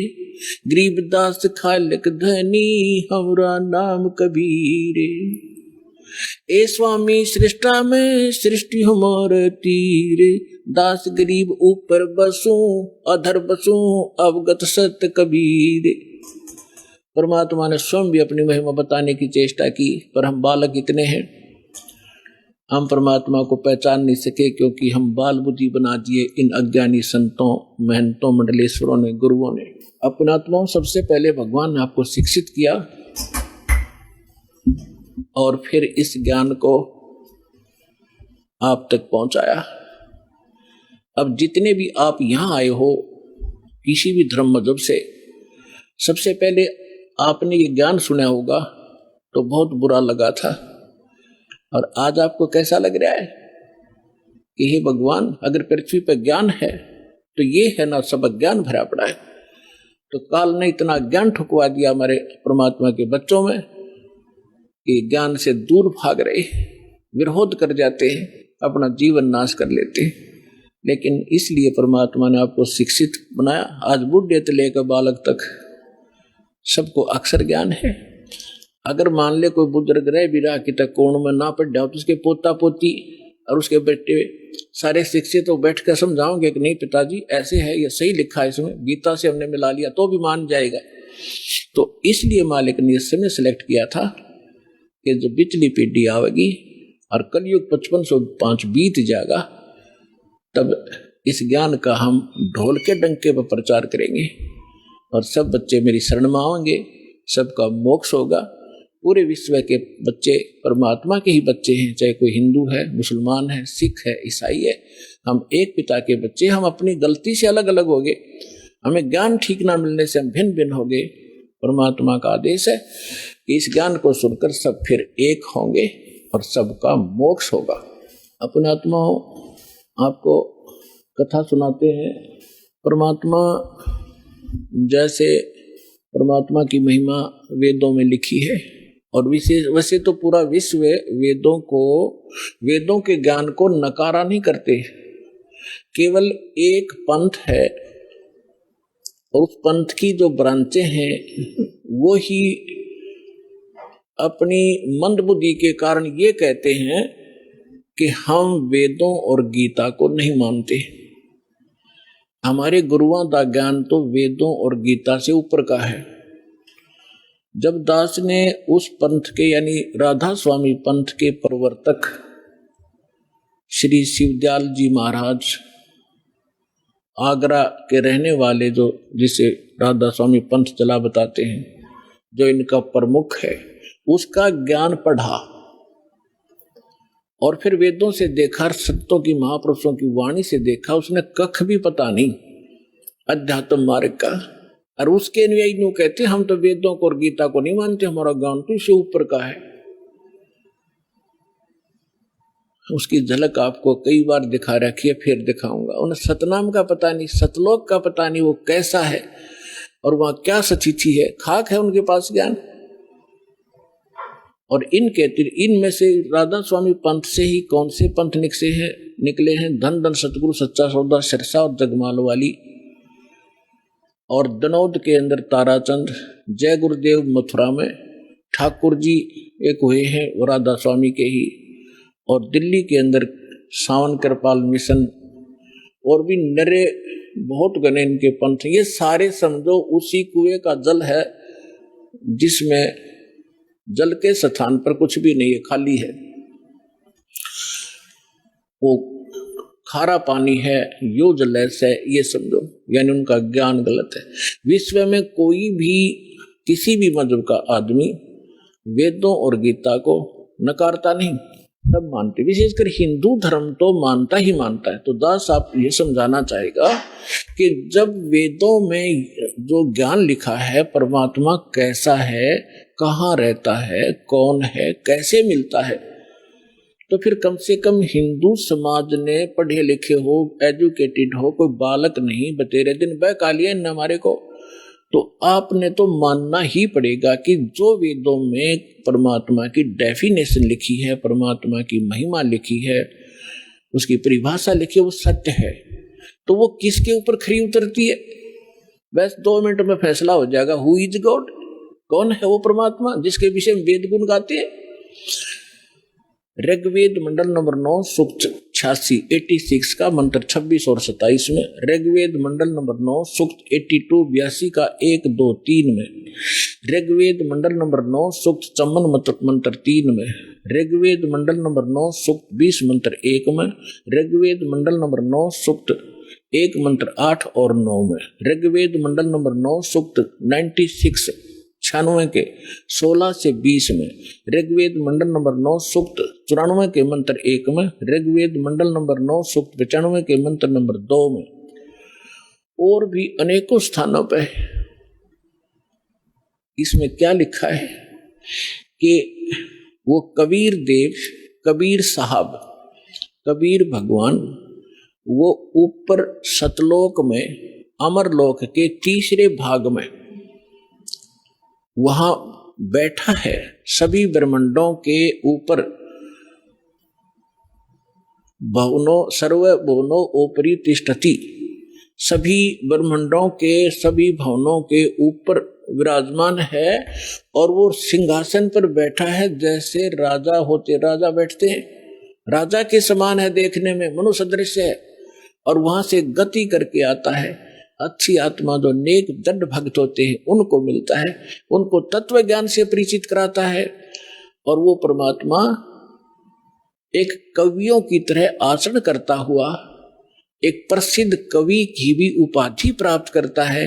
गरीबदास खालिक धनी हमरा नाम कबीरे। ए स्वामी सृष्टा में सृष्टि हमारे तीरे, दास गरीब ऊपर बसूं अधर बसूं अवगत सत्य कबीरे। परमात्मा ने स्वयं भी अपनी महिमा बताने की चेष्टा की, पर हम बालक इतने हैं, हम परमात्मा को पहचान नहीं सके, क्योंकि हम बाल बुद्धि बना दिए इन अज्ञानी संतों, महंतों, मंडलेश्वरों ने, गुरुओं ने। अपनात्माओं, सबसे पहले भगवान ने आपको शिक्षित किया और फिर इस ज्ञान को आप तक पहुंचाया। अब जितने भी आप यहां आए हो किसी भी धर्म मजहब से, सबसे पहले आपने ये ज्ञान सुना होगा तो बहुत बुरा लगा था, और आज आपको कैसा लग रहा है कि हे भगवान, अगर पृथ्वी पर ज्ञान है तो ये है ना, सब अज्ञान भरा पड़ा है। तो काल ने इतना ज्ञान ठुकवा दिया हमारे परमात्मा के बच्चों में कि ज्ञान से दूर भाग रहे, विरोध कर जाते हैं, अपना जीवन नाश कर लेते हैं। लेकिन इसलिए परमात्मा ने आपको शिक्षित बनाया। आज बूढ़े से लेकर बालक तक सबको अक्षर ज्ञान है। अगर मान ले कोई बुजुर्ग रह भी रहा कि तक कोण में ना पढ़ जाओ, तो उसके पोता पोती और उसके बेटे सारे शिक्षित तो बैठ कर समझाओगे कि नहीं पिताजी ऐसे है, ये सही लिखा है, इसमें गीता से हमने मिला लिया, तो भी मान जाएगा। तो इसलिए मालिक ने इस समय सिलेक्ट किया था कि जब पिछली पीढ़ी आवेगी और कलयुग 5505 बीत जाएगा, तब इस ज्ञान का हम ढोल के डंके पर प्रचार करेंगे और सब बच्चे मेरी शरण में आएंगे, सबका मोक्ष होगा। पूरे विश्व के बच्चे परमात्मा के ही बच्चे हैं, चाहे कोई हिंदू है, मुसलमान है, सिख है, ईसाई है, हम एक पिता के बच्चे। हम अपनी गलती से अलग अलग हो गए, हमें ज्ञान ठीक ना मिलने से हम भिन्न भिन्न हो गए। परमात्मा का आदेश है कि इस ज्ञान को सुनकर सब फिर एक होंगे और सबका मोक्ष होगा। अपने आत्मा आपको कथा सुनाते हैं। परमात्मा, जैसे परमात्मा की महिमा वेदों में लिखी है, और विशेष वैसे तो पूरा विश्व वेदों के ज्ञान को नकारा नहीं करते। केवल एक पंथ है और उस पंथ की जो ब्रांचें हैं वो ही अपनी मंदबुद्धि के कारण ये कहते हैं कि हम वेदों और गीता को नहीं मानते। हमारे गुरुओं का ज्ञान तो वेदों और गीता से ऊपर का है। जब दास ने उस पंथ के यानी राधा स्वामी पंथ के प्रवर्तक श्री शिवदयाल जी महाराज आगरा के रहने वाले जो जिसे राधा स्वामी पंथ चला बताते हैं, जो इनका प्रमुख है, उसका ज्ञान पढ़ा और फिर वेदों से देखा, संतों की महापुरुषों की वाणी से देखा, उसने कख भी पता नहीं अध्यात्म मार्ग का। और उसके अनुयायी यूं कहते हम तो वेदों को और गीता को नहीं मानते, हमारा ज्ञान तो इससे ऊपर का है। उसकी झलक आपको कई बार दिखा रखी है, फिर दिखाऊंगा। उन्हें सतनाम का पता नहीं, सतलोक का पता नहीं, वो कैसा है और वहां क्या सचिथि है, खाक है उनके पास ज्ञान। और इनमें से राधा स्वामी पंथ से ही कौन से पंथ निकले हैं? धन धन सतगुरु सच्चा सौदा सिरसा और जगमाल वाली, और दनौद के अंदर ताराचंद, जय गुरुदेव मथुरा में ठाकुर जी एक हुए हैं वो राधा स्वामी के ही, और दिल्ली के अंदर सावन कृपाल मिशन, और भी नरे बहुत गने इनके पंथ। ये सारे समझो उसी कुएं का जल है जिसमें जल के स्थान पर कुछ भी नहीं है, खाली है। वो खारा पानी है, यो जलैस है, ये समझो। यानी उनका ज्ञान गलत है। विश्व में कोई भी किसी भी मजहब का आदमी वेदों और गीता को नकारता नहीं, सब मानते। विशेषकर हिंदू धर्म तो मानता ही मानता है। तो दास आप ये समझाना चाहेगा कि जब वेदों में जो ज्ञान लिखा है, परमात्मा कैसा है, कहाँ रहता है, कौन है, कैसे मिलता है, तो फिर कम से कम हिंदू समाज ने पढ़े लिखे हो, एजुकेटेड हो, कोई बालक नहीं बतेरे दिन बहका लिया इन हमारे को, तो आपने तो मानना ही पड़ेगा कि जो वेदों में परमात्मा की डेफिनेशन लिखी है, परमात्मा की महिमा लिखी है, उसकी परिभाषा लिखी है, वो सत्य है। तो वो किसके ऊपर खरी उतरती है? बस 2 मिनट में फैसला हो जाएगा। Who is God? कौन है वो परमात्मा जिसके विषय में वेद गुण गाते हैं? ऋग्वेद मंडल नंबर 9 सूक्त 86 का मंत्र 26 और 27 में, ऋग्वेद मंडल नंबर 9 सूक्त 82 का 1 2 3 में, ऋग्वेद मंडल नंबर 9 सूक्त 54 मंत्र 3 में, ऋग्वेद मंडल नंबर 9 सूक्त 20 मंत्र 1 में, ऋग्वेद मंडल नंबर 9 सूक्त 1 मंत्र 8 और 9 में, ऋग्वेद मंडल नंबर 9 सूक्त 96 के 16 से 20 में, ऋग्वेद मंडल नंबर 9 सूक्त 94 के मंत्र 1 में, ऋग्वेद मंडल नंबर 9 सूक्त 95 के मंत्र नंबर 2 में, और भी अनेकों स्थानों पर इसमें क्या लिखा है कि वो कबीर देव, कबीर साहब, कबीर भगवान वो ऊपर सतलोक में, अमरलोक के तीसरे भाग में वहां बैठा है, सभी ब्रह्मांडों के ऊपर। भवनो सर्व भवनो ओपरी तिष्ठति, सभी ब्रह्मांडों के सभी भवनों के ऊपर विराजमान है, और वो सिंहासन पर बैठा है जैसे राजा होते, राजा बैठते हैं, राजा के समान है, देखने में मनुष्य सदृश है, और वहां से गति करके आता है। अच्छी आत्मा जो नेक दृढ़ भक्त होते हैं उनको मिलता है, उनको तत्व ज्ञान से परिचित कराता है, और वो परमात्मा एक कवियों की तरह आचरण करता हुआ एक प्रसिद्ध कवि की भी उपाधि प्राप्त करता है,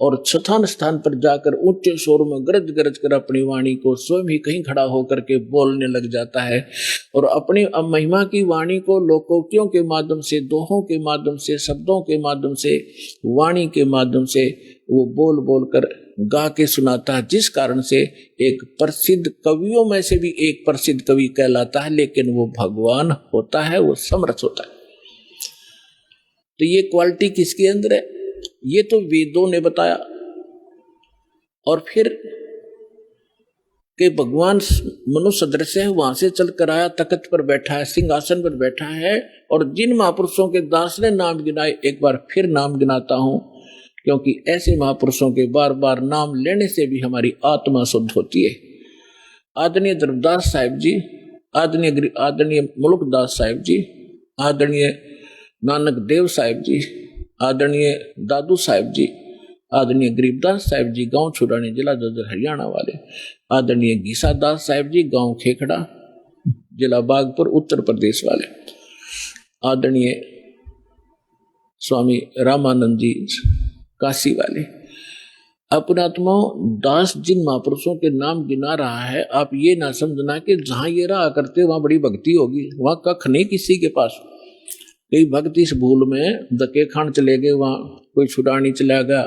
और स्थान स्थान पर जाकर ऊंचे स्वर में गरज गरज कर अपनी वाणी को स्वयं ही कहीं खड़ा होकर के बोलने लग जाता है, और अपनी महिमा की वाणी को लोकोक्तियों के माध्यम से, दोहों के माध्यम से, शब्दों के माध्यम से, वाणी के माध्यम से वो बोल बोल कर गा के सुनाता है, जिस कारण से एक प्रसिद्ध कवियों में से भी एक प्रसिद्ध कवि कहलाता है। लेकिन वो भगवान होता है, वो समरस होता है। तो ये क्वालिटी किसके अंदर है? ये तो वेदों ने बताया। और फिर कि भगवान मनुष्य सदृश है, वहां से चल कर आया, तख्त पर बैठा है, सिंहासन पर बैठा है, और जिन महापुरुषों के दास ने नाम गिनाए, एक बार फिर नाम गिनाता हूं, क्योंकि ऐसे महापुरुषों के बार बार नाम लेने से भी हमारी आत्मा शुद्ध होती है। आदरणीय ध्रुवदास साहिब जी, आदरणीय मुल्कदास साहिब जी, आदरणीय नानक देव साहिब जी, आदरणीय दादू साहिब जी, आदरणीय गरीबदास साहिब जी गांव छुड़ानी जिला जज्जर हरियाणा वाले, आदरणीय गीसा दास साहिब जी गांव खेखड़ा जिला बागपुर उत्तर प्रदेश वाले, आदरणीय स्वामी रामानंद जी काशी वाले। अपनात्मा दास जिन महापुरुषों के नाम गिना रहा है, आप ये ना समझना कि जहां ये रहा करते वहां बड़ी भक्ति होगी, वहां कख नहीं किसी के पास। कई भक्त इस भूल में धक्के खान चले गए, वहां कोई छुड़ानी चला गया,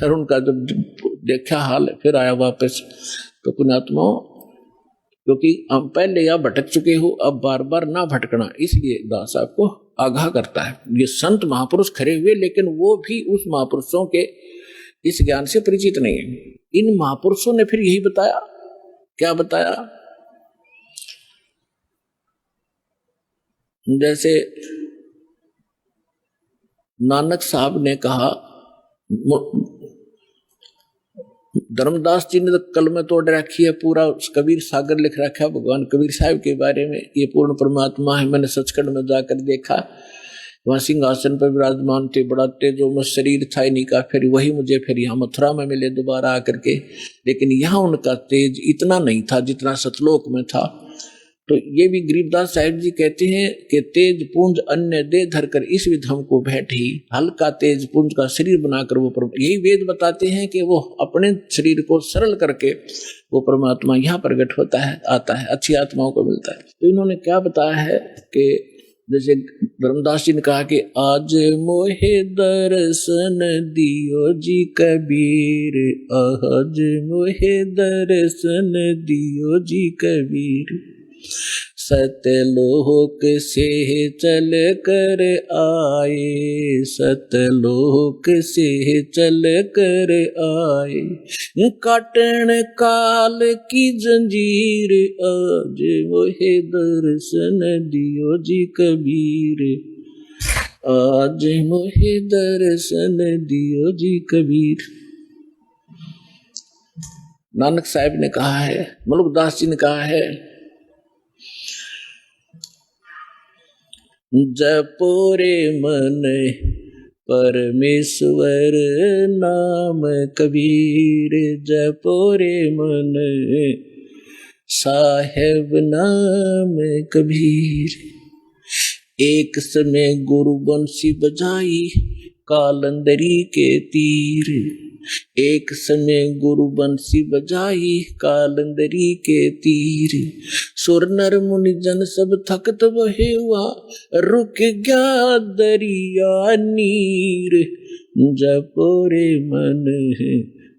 और उनका जब देखा हाल फिर आया वापस। तो पुण्यात्मा, क्योंकि हम पहले या भटक चुके हो, अब बार बार ना भटकना, इसलिए दास आपको आगाह करता है। ये संत महापुरुष खड़े हुए, लेकिन वो भी उस महापुरुषों के इस ज्ञान से परिचित नहीं है। इन महापुरुषों ने फिर यही बताया। क्या बताया? जैसे नानक साहब ने कहा, धर्मदास जी ने तो कल में तोड़ रखी है, पूरा कबीर सागर लिख रखा है भगवान कबीर साहब के बारे में। ये पूर्ण परमात्मा है। मैंने सचखंड में जाकर देखा, वहां सिंहासन पर विराजमान थे, बड़ा तेजो में शरीर था इन्हीं का। फिर वही मुझे फिर यहाँ मथुरा में मिले दोबारा आकर के, लेकिन यहाँ उनका तेज इतना नहीं था जितना सतलोक में था। तो ये भी गरीबदास साहिब जी कहते हैं कि तेज पुंज अन्य दे धरकर इस विधम को बैठी, हल्का तेज पुंज का शरीर बनाकर वो यही वेद बताते हैं कि वो अपने शरीर को सरल करके वो परमात्मा यहाँ प्रकट होता है, आता है, अच्छी आत्माओं को मिलता है। तो इन्होंने क्या बताया है कि जैसे धर्मदास जी ने कहा कि आज मोहे दर्शन दियो जी कबीर, आज मोहे दर्शन दियो जी कबीर, सतलोक से चल कर आए, सतलोक से चल कर आए, काटन काल की जंजीर, आज मोहे दर्शन दियो जी कबीर, आज मोहे दर्शन दियो जी कबीर। नानक साहब ने कहा है, मलुकदास जी ने कहा है, जपो रे मन परमेश्वर नाम कबीर, जपो रे मन साहेब नाम कबीर। एक समय गुरु बंसी बजाई कालंदरी के तीर, एक समय गुरु बंसी बजाई कालंदरी के तीर, सुर नर मुनि जन सब थकत बहे हुआ, रुक गया दरिया नीर, जपो रे मन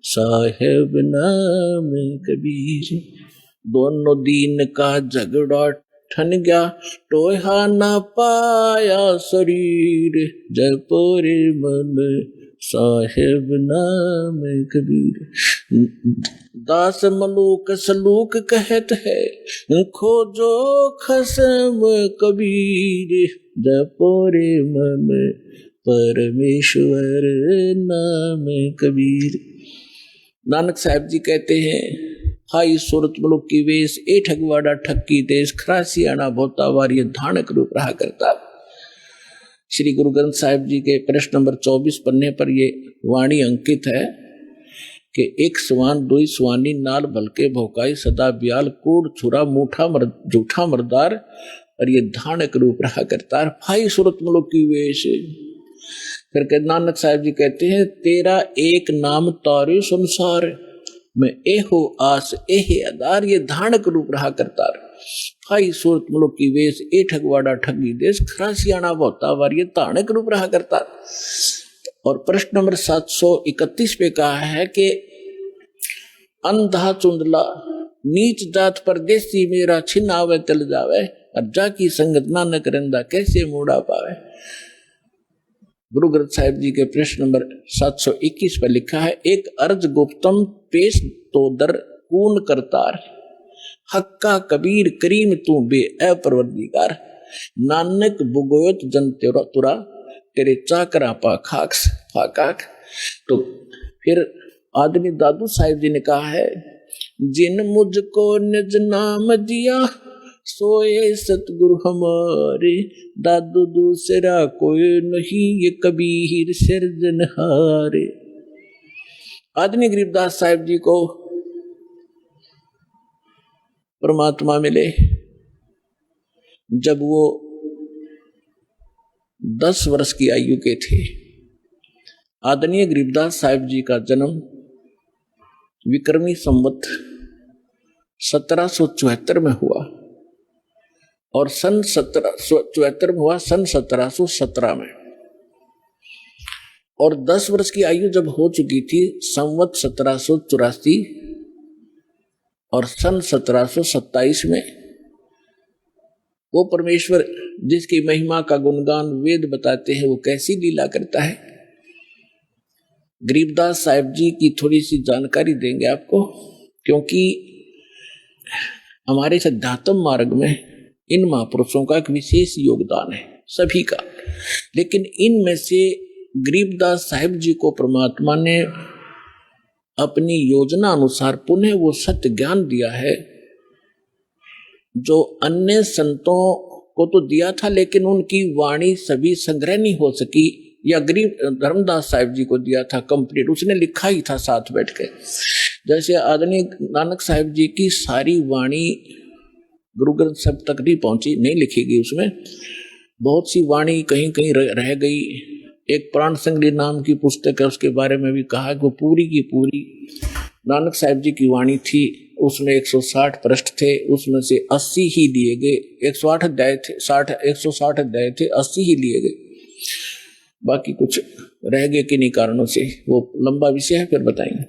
साहेब नाम कबीर। दोनों दीन का झगड़ा ठन गया, टोहा ना पाया शरीर, जपो रे मन साहेब नाम कबीर। दास मलूक सलूक कहत है, खोजो खसम कबीर, जपो रे मन परमेश्वर नाम कबीर। नानक साहब जी कहते हैं, हाई सूरत मुलुक की वेश, ए ठगवाड़ा ठक्की देश, खरासी आना भोता वार, ये धानक रूप रहा करता। श्री गुरु ग्रंथ साहिब जी के प्रश्न नंबर 24 पन्ने पर ये वाणी अंकित है कि एक सवान दुई सवानी नाल भलके भोकाई, सदा ब्याल कूड़ छुरा मूठा झूठा मरदार, और ये धानक रूप रहा करता। भाई सूरत मुलुक की वेश। फिर नानक साहब जी कहते हैं, तेरा एक नाम तारे संसार में एहो आस एहे आधार, ये धानक रूप रहा करता। हाई सूरत मुलुक की वेश, ए ठगवाड़ा ठगी देश, खरासियाना भोता वार, ये धानक रूप रहा करता। और प्रश्न नंबर 731 पे कहा है कि अंधा चुंदला नीच जात परदेसी, मेरा छिन आवे चल जावे, और जाकी संगत नानक रंदा, कैसे मूड़ा पावे। गुरु ग्रंथ साहिब जी के प्रश्न नंबर 721 पर लिखा है, एक अर्ज गुप्तम पेश तो दर कून करतार, हक्का कबीर करीम तू बे अपरवरदिगार, नानक बुगोयत जन तुरा, तेरे चाकरा पा खाक्स फाकाक। तो फिर आदमी दादू साहिब जी ने कहा है, जिन मुझको निज नाम दिया, सोए सतगुरु हमारे, दादू दूसरा कोई नहीं, ये कबीर सिरजनहारे। आदमी गरीबदास साहिब जी को परमात्मा मिले जब वो 10 वर्ष की आयु के थे। आदरणीय गरीबदास साहिब जी का जन्म विक्रमी संवत 1774 में हुआ और सन 1774 में हुआ, सन 1717 में। और 10 वर्ष की आयु जब हो चुकी थी संवत 1784 और सन 1727 में, वो परमेश्वर जिसकी महिमा का गुणगान वेद बताते हैं वो कैसी लीला करता है, गरीबदास साहिब जी की थोड़ी सी जानकारी देंगे आपको। क्योंकि हमारे अध्यात्म मार्ग में इन महापुरुषों का एक विशेष योगदान है, सभी का। लेकिन इनमें से गरीबदास साहिब जी को परमात्मा ने अपनी योजना अनुसार पुनः वो सत्य ज्ञान दिया है जो अन्य संतों को तो दिया था, लेकिन उनकी वाणी सभी संग्रह नहीं हो सकी, या गरीब धर्मदास साहिब जी को दिया था कंप्लीट, उसने लिखा ही था साथ बैठ के। जैसे आदरणीय नानक साहिब जी की सारी वाणी गुरु ग्रंथ साहिब तक नहीं पहुंची, नहीं लिखी गई, उसमें बहुत सी वाणी कहीं कहीं रह गई। एक प्राण संग्रह नाम की पुस्तक है, उसके बारे में भी कहा कि वो पूरी की पूरी नानक साहिब जी की वाणी थी। उसमें 160 पृष्ठ थे, उसमें से 80 ही लिए गए। 160 अध्याय थे, 160 अध्याय थे, 80 ही लिए गए, बाकी कुछ रह गए किन्हीं कारणों से, वो लंबा विषय है, फिर बताएंगे।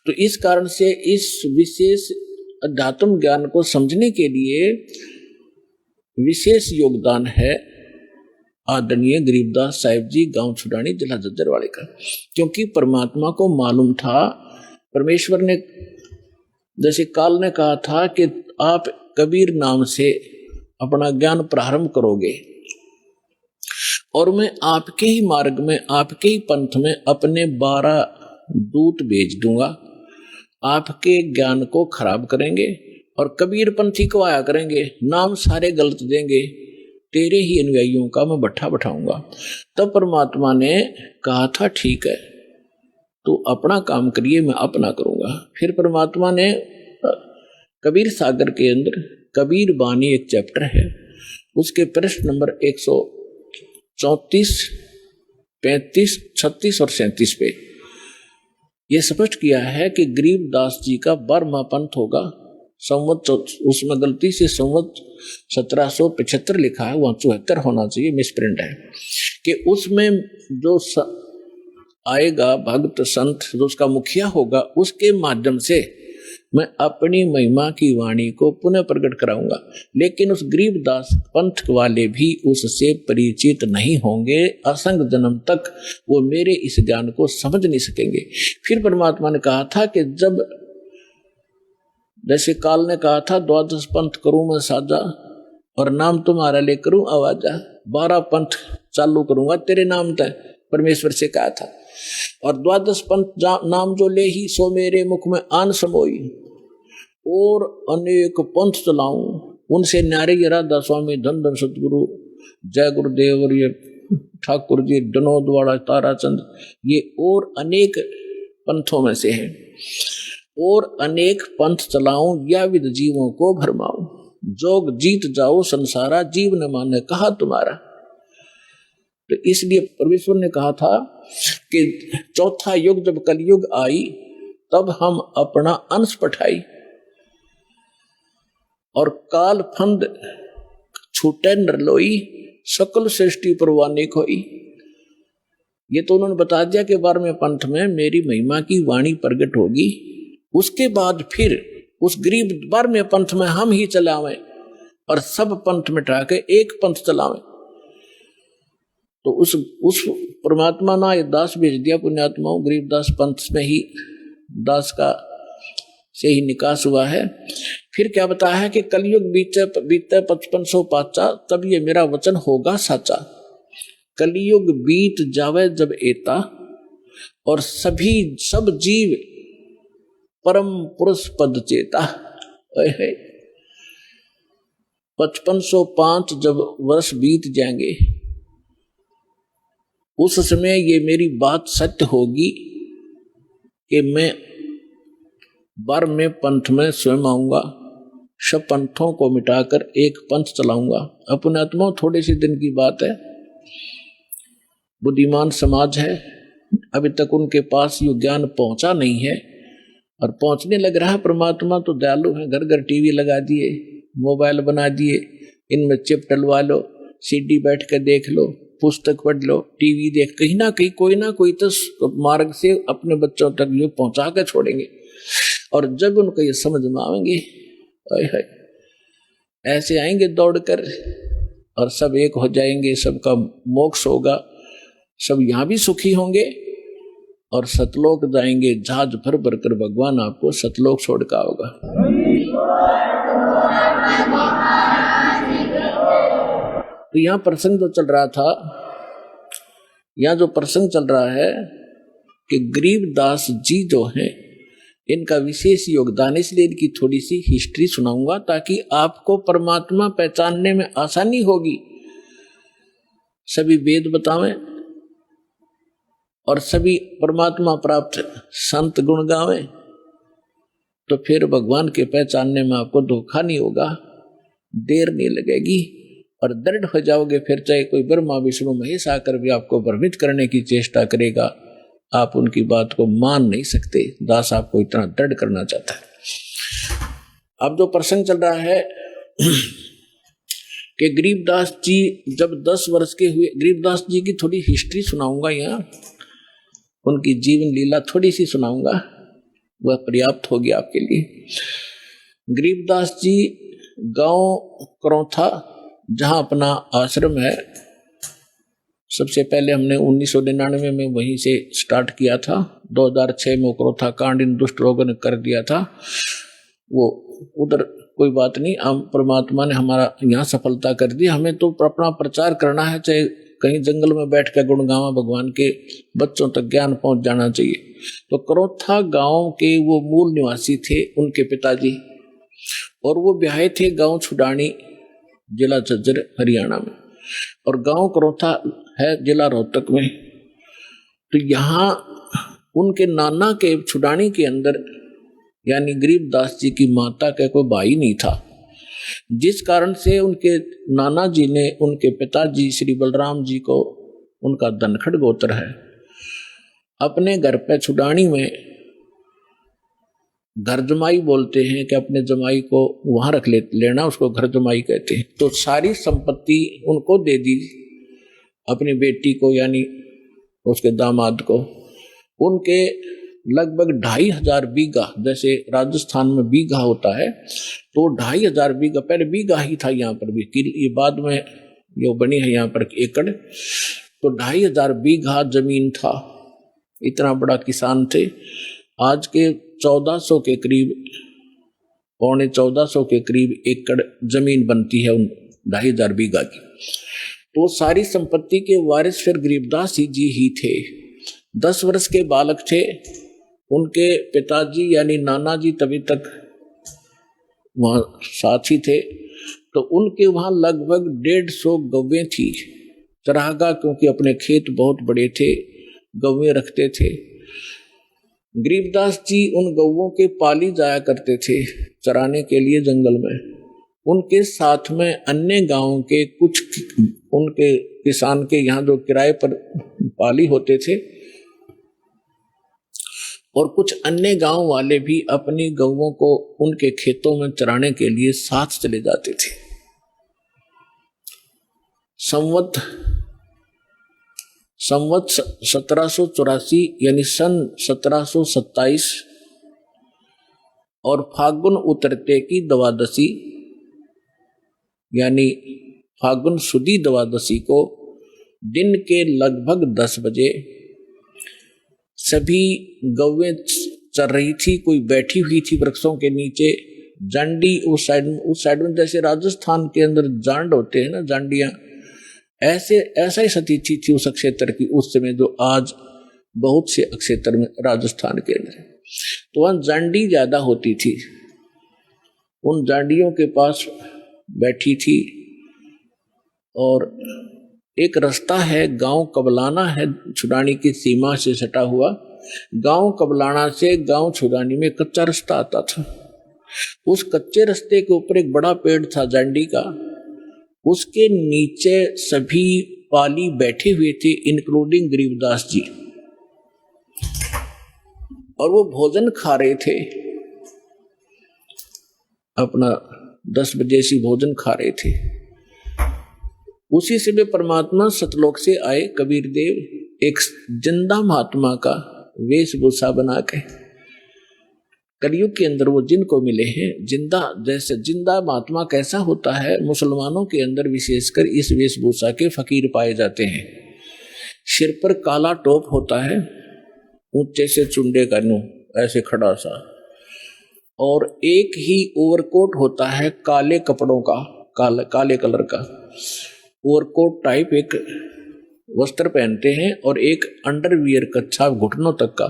तो इस कारण से इस विशेष अध्यात्म ज्ञान को समझने के लिए विशेष योगदान है आदरणीय गरीबदास साहिब जी गांव छुड़ानी जिला जज्जरवाड़े का। क्योंकि परमात्मा को मालूम था, परमेश्वर ने जैसे काल ने कहा था कि आप कबीर नाम से अपना ज्ञान प्रारंभ करोगे और मैं आपके ही मार्ग में, आपके ही पंथ में अपने 12 दूत भेज दूंगा, आपके ज्ञान को खराब करेंगे और कबीर पंथी को आया करेंगे, नाम सारे गलत देंगे, तेरे ही अनुयायियों का मैं भट्ठा बैठाऊंगा। तब परमात्मा ने कहा था ठीक है, तो अपना काम करिए, मैं अपना करूंगा। फिर परमात्मा ने कबीर सागर के अंदर कबीर बानी एक चैप्टर है, उसके पृष्ठ नंबर 134, 35, 36 और 37 पे यह स्पष्ट किया है कि गरीबदास जी का 12वां पंथ होगा। संवत, उसमें गलती से संवत 1775 लिखा है, वहां 74 होना चाहिए, मिसप्रिंट है। कि उसमें जो आएगा भक्त संत, जो उसका मुखिया होगा, उसके माध्यम से मैं अपनी महिमा की वाणी को पुनः प्रकट कराऊंगा। लेकिन उस गरीबदास पंथ वाले भी उससे परिचित नहीं होंगे, असंग जन्म तक वो मेरे इस ज्ञान को समझ नहीं सकेंगे। फिर परमात्मा ने कहा था कि जब, जैसे काल ने कहा था 12 पंथ करूं मैं साजा और नाम तुम्हारा ले करूं आवाजा, 12 पंथ चालू करूंगा तेरे नाम तक, परमेश्वर से कहा था। और 12 पंथ नाम जो ले ही सो मेरे मुख में आन समोई, और अनेक पंथ चलाऊं, उनसे न्यारे राधा स्वामी, धन धन सतगुरु, जय गुरुदेव और ये ठाकुर जी, विनोद वाला, ताराचंद, ये और अनेक पंथों में से है। और अनेक पंथ चलाऊं या विद जीवों को भरमाऊं, जोग जीत जाओ संसारा, जीव न माने कहा तुम्हारा। तो इसलिए परमेश्वर ने कहा था कि चौथा युग जब कलयुग आई तब हम अपना अंश पठाई और काल फंद छूटे नरलोई, सकल सृष्टि परवानी खोई। ये तो उन्होंने बता दिया कि 12वें पंथ में मेरी महिमा की वाणी प्रकट होगी। उसके बाद फिर उस गरीब 12वें पंथ में हम ही चलावें और सब पंथ मिटा के एक पंथ चलावें। तो उस परमात्मा ने ये दास भेज दिया, पुण्यात्माओं, गरीबदास पंथ में ही दास का से ही निकास हुआ है। फिर क्या बताया है कि कलयुग बीते 5505, तब ये मेरा वचन होगा साचा। कलयुग बीत जावे जब एता, और सब जीव परम पुरुष पद चेता। 5505 जब वर्ष बीत जाएंगे, उस समय ये मेरी बात सत्य होगी कि मैं 12वें पंथ में स्वयं आऊंगा, सब पंथों को मिटाकर एक पंथ चलाऊंगा। अपने आत्मा थोड़े से दिन की बात है, बुद्धिमान समाज है, अभी तक उनके पास ये ज्ञान पहुंचा नहीं है और पहुंचने लग रहा है। परमात्मा तो दयालु है, घर घर टीवी लगा दिए, मोबाइल बना दिए, इनमें चिप डलवा लो, सीडी बैठ कर देख लो, पुस्तक पढ़ लो, टीवी देख, कहीं ना कोई तो मार्ग से अपने बच्चों तक ये पहुंचा कर छोड़ेंगे। और जब उनको ये समझ में आएंगे, ऐसे आएंगे दौड़कर और सब एक हो जाएंगे, सबका मोक्ष होगा, सब यहाँ भी सुखी होंगे और सतलोक जाएंगे, जहाज भर भर कर भगवान आपको सतलोक छोड़ का होगा। तो यहाँ प्रसंग जो चल रहा था, यहाँ जो प्रसंग चल रहा है कि गरीबदास जी जो हैं, इनका विशेष योगदान, इसलिए इनकी थोड़ी सी हिस्ट्री सुनाऊंगा ताकि आपको परमात्मा पहचानने में आसानी होगी। सभी वेद बतावें और सभी परमात्मा प्राप्त संत गुण गावें, तो फिर भगवान के पहचानने में आपको धोखा नहीं होगा, देर नहीं लगेगी और दृढ़ हो जाओगे। फिर चाहे कोई ब्रह्मा विष्णु महेश आकर भी आपको भ्रमित करने की चेष्टा करेगा, आप उनकी बात को मान नहीं सकते। दास आपको इतना दृढ़ करना चाहता है। अब जो प्रसंग चल रहा है कि गरीबदास जी जब 10 वर्ष के हुए, गरीबदास जी की थोड़ी हिस्ट्री सुनाऊंगा, यहाँ उनकी जीवन लीला थोड़ी सी सुनाऊंगा, वह पर्याप्त होगी आपके लिए। गरीबदास जी गांव करौथा, जहां अपना आश्रम है, सबसे पहले हमने 1999 में वहीं से स्टार्ट किया था। 2006 में करौथा कांड इन दुष्ट लोगों ने कर दिया था, वो उधर कोई बात नहीं, हम परमात्मा ने हमारा यहाँ सफलता कर दी। हमें तो अपना प्रचार करना है, चाहे कहीं जंगल में बैठ कर गुणगावा भगवान के, बच्चों तक ज्ञान पहुंच जाना चाहिए। तो करौथा गांव के वो मूल निवासी थे उनके पिताजी, और वो ब्याहे थे गांव छुडानी, जिला झज्जर हरियाणा में, और गांव करौथा है जिला रोहतक में। तो यहाँ उनके नाना के छुडानी के अंदर, यानी गरीबदास जी की माता का कोई भाई नहीं था, जिस कारण से उनके नाना जी ने उनके पिताजी श्री बलराम जी को, उनका धनखड़ गोत्र है, अपने घर पे छुडानी में घर जमाई बोलते हैं कि अपने जमाई को वहां रख लेना, उसको घर जमाई कहते हैं। तो सारी संपत्ति उनको दे दी, अपनी बेटी को यानी उसके दामाद को। उनके लगभग 2500 बीघा, जैसे राजस्थान में बीघा होता है, तो 2500 बीघा, पहले बीघा ही था यहाँ पर भी, ये बाद में जो बनी है यहाँ पर एकड़, तो 2500 बीघा जमीन था। इतना बड़ा किसान थे। आज के 1400 के करीब, पौने 1400 के करीब एकड़ जमीन बनती है उन 2500 बीघा की। तो सारी संपत्ति के वारिस फिर गरीबदास जी ही थे। 10 वर्ष के बालक थे, उनके पिताजी यानी नाना जी तभी तक वहां साथी थे। तो उनके वहां लगभग 150 गौवें थी, चरागाह, क्योंकि अपने खेत बहुत बड़े थे, गौवें रखते थे। गरीबदास जी उन गौवों के पाली जाया करते थे चराने के लिए जंगल में। उनके साथ में अन्य गांवों के कुछ उनके किसान के यहाँ जो किराए पर पाली होते थे, और कुछ अन्य गांव वाले भी अपनी गौवों को उनके खेतों में चराने के लिए साथ चले जाते थे। संवत 1784 यानी सन 1727 और फागुन उतरते की द्वादशी यानी फागुन सुदी द्वादशी को दिन के लगभग 10 बजे सभी गौवें चर रही थी। कोई बैठी हुई थी वृक्षों के नीचे, जांडी उस साइड में, जैसे राजस्थान के अंदर जांड होते हैं ना, जांडियां, ऐसा ही स्थिति थी उस क्षेत्र की उस समय, जो आज बहुत से क्षेत्र में राजस्थान के अंदर। तो वहां जांडी ज्यादा होती थी, उन जांडियों के पास बैठी थी। और एक रास्ता है, गांव कबलाना है, छुडानी की सीमा से सटा हुआ। गांव कबलाना से गांव छुडानी में कच्चा रास्ता आता था। उस कच्चे रास्ते के ऊपर एक बड़ा पेड़ था जांडी का, उसके नीचे सभी पाली बैठे हुए थे, इंक्लूडिंग गरीबदास जी, और वो भोजन खा रहे थे, अपना 10 बजे से भोजन खा रहे थे। उसी समय परमात्मा सतलोक से आए। कबीर देव एक जिंदा महात्मा का वेशभूषा बना के, कलयुग के अंदर वो जिनको मिले हैं जिंदा, जैसे जिंदा महात्मा कैसा होता है, मुसलमानों के अंदर विशेषकर इस वेशभूषा के फकीर पाए जाते हैं। सिर पर काला टोप होता है, ऊंचे से चुंडे का नू ऐसे खड़ा सा, और एक ही ओवरकोट होता है काले कपड़ों का, काले कलर का ओवरकोट टाइप एक वस्त्र पहनते हैं, और एक अंडरवियर कच्छा घुटनों तक का।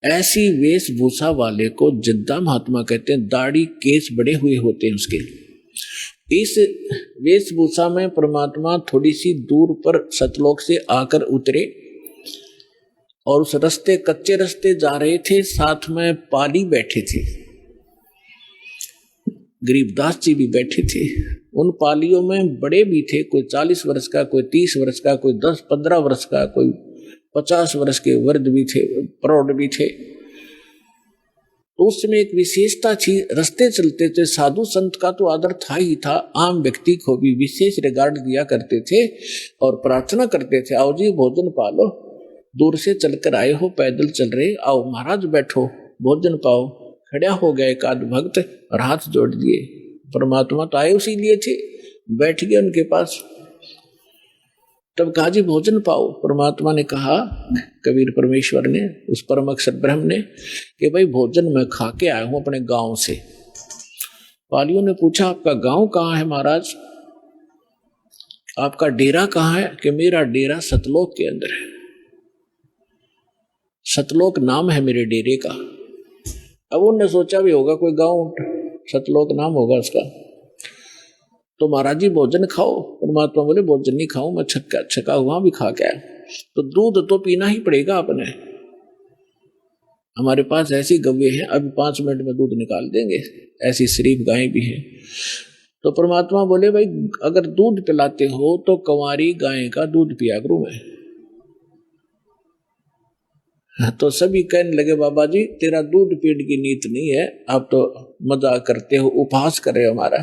ऐसी वेशभूषा वाले को जिद्दा महात्मा कहते हैं। दाढ़ी केस बड़े हुए होते हैं उसके। इस वेशभूषा में परमात्मा थोड़ी सी दूर पर सतलोक से आकर उतरे, और उस रास्ते, कच्चे रास्ते जा रहे थे, साथ में पाली बैठे थे, गरीबदास जी भी बैठे थे। उन पालियों में बड़े भी थे, कोई 40 वर्ष का, कोई 30 वर्ष का, कोई 10-15 वर्ष का, कोई 50 वर्ष के वृद्ध भी थे, प्रौढ़ भी थे। तो उस समय एक विशेषता थी, रास्ते चलते थे, साधु संत का तो आदर था ही था, आम व्यक्ति को भी विशेष रिगार्ड दिया करते थे और प्रार्थना करते थे, आओ जी भोजन पालो, दूर से चलकर आए हो, पैदल चल रहे, आओ महाराज बैठो भोजन पाओ। खड़ा हो गए एक आध भक्त और हाथ जोड़ दिए। परमात्मा तो आए उसी लिए थे, बैठ गए उनके पास। तब कहा जी भोजन पाओ। परमात्मा ने कहा, कबीर परमेश्वर ने, उस परम अक्षर ब्रह्म ने, कि भाई भोजन मैं खा के आया हूं अपने गांव से। पालियों ने पूछा आपका गांव कहाँ है महाराज, आपका डेरा कहाँ है? कि मेरा डेरा सतलोक के अंदर है, सतलोक नाम है मेरे डेरे का। अब उन्होंने सोचा भी होगा कोई गांव सतलोक नाम होगा उसका। तो महाराज जी भोजन खाओ। परमात्मा बोले भोजन नहीं खाऊं मैं, छका हुआ भी खा के आया। तो दूध तो पीना ही पड़ेगा आपने, हमारे पास ऐसी गव्वे हैं, अभी 5 मिनट में दूध निकाल देंगे, ऐसी शरीफ गायें भी हैं। तो परमात्मा बोले भाई अगर दूध पिलाते हो तो कंवारी गाय का दूध पिया करूं मैं। तो सभी कहने लगे बाबा जी तेरा दूध पीने की नीत नहीं है, आप तो मजाक करते हो, उपहास कर रहे हो हमारा,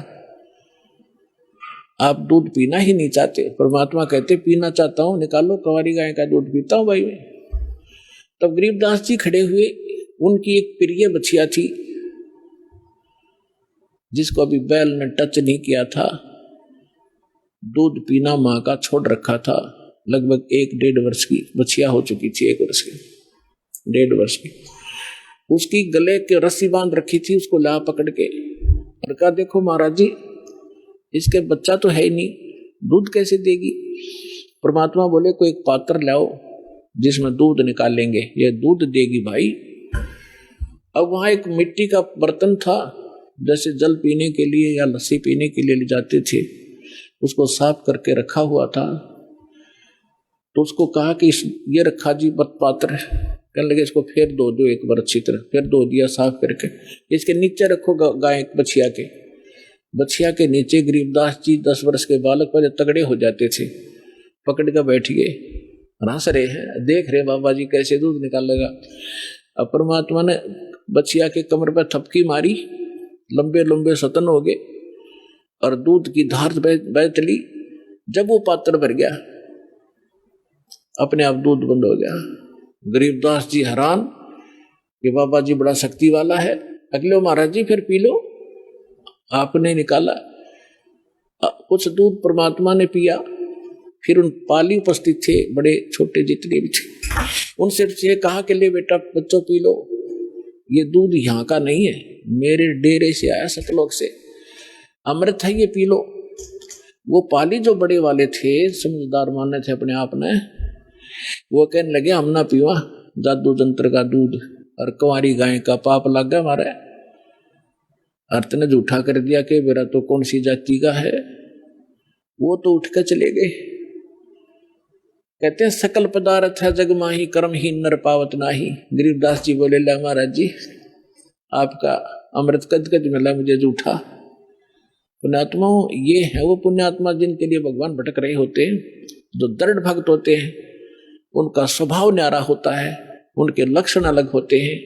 आप दूध पीना ही नहीं चाहते। परमात्मा कहते पीना चाहता हूं, निकालो कंवारी गाय का दूध पीता हूं भाई मैं। तब गरीबदास जी खड़े हुए, उनकी एक प्रिय बछिया थी जिसको अभी बैल ने टच नहीं किया था, दूध पीना माँ का छोड़ रखा था। लगभग 1-1.5 वर्ष की बछिया हो चुकी थी, 1 वर्ष की, 1.5 वर्ष की। उसकी गले के रस्सी बांध रखी थी, उसको ला पकड़ के और कहा देखो महाराज जी इसके बच्चा तो है ही नहीं, दूध कैसे देगी? परमात्मा बोले कोई एक पात्र लाओ जिसमें दूध निकालेंगे, ये दूध देगी भाई। अब वहां एक मिट्टी का बर्तन था, जैसे जल पीने के लिए या लस्सी पीने के लिए ले जाते थे, उसको साफ करके रखा हुआ था। तो उसको कहा कि ये रखा जी पात्र, कहने लगे इसको फेर दो एक बार अच्छी तरह, फिर धो दिया साफ करके, इसके नीचे रखो गाय बछिया के नीचे। गरीबदास जी 10 वर्ष के बालक पहले तगड़े हो जाते थे, पकड़ कर बैठ गए, हंस रहे हैं, देख रहे बाबा जी कैसे दूध निकालेगा। अब परमात्मा ने बछिया के कमर पर थपकी मारी, लंबे लंबे सतन हो गए और दूध की धार बह चली। जब वो पात्र भर गया अपने आप दूध बंद हो गया। गरीबदास जी हैरान कि बाबा जी बड़ा शक्ति वाला है। अगले महाराज जी फिर पी लो, आपने निकाला कुछ दूध, परमात्मा ने पिया। फिर उन पाली उपस्थित थे, बड़े छोटे जितने भी थे, उनसे कहा कि ले बेटा बच्चों पी लो, ये दूध यहाँ का नहीं है, मेरे डेरे से आया सतलोक से, अमृत है, ये पी लो। वो पाली जो बड़े वाले थे, समझदार माने थे अपने आप ने, वो कहने लगे हम ना पीवा जादू जंत्र का दूध, और कंवारी गाय का पाप लग गया हमारा। अर्थ ने झूठा कर दिया कि मेरा तो कौन सी जाति का है। वो तो उठ कर चले गए। कहते हैं सकल पदार्थ है जग माही, कर्म ही नर पावत नाही। गरीबदास जी बोले ला महाराज जी आपका अमृत कद कद मिला मुझे झूठा, पुण्यात्माओं, ये है वो पुण्यात्मा जिनके लिए भगवान भटक रहे होते हैं, जो दृढ़ भक्त होते हैं, उनका स्वभाव न्यारा होता है, उनके लक्षण अलग होते हैं,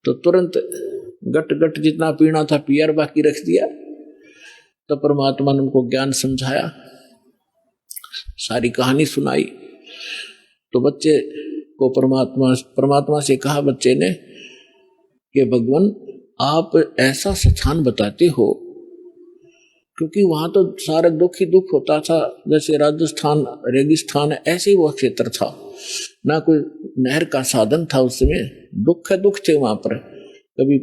तो तुरंत गट गट जितना पीना था पियर बाकी रख दिया। तो परमात्मा ने उनको ज्ञान समझाया, सारी कहानी सुनाई। तो बच्चे को परमात्मा से कहा बच्चे ने कि भगवान आप ऐसा स्थान बताते हो, क्योंकि वहां तो सारा दुख ही दुख होता था, जैसे राजस्थान रेगिस्तान ऐसे ही वो क्षेत्र था, ना कोई नहर का साधन था उस समय, दुख थे वहां पर, कभी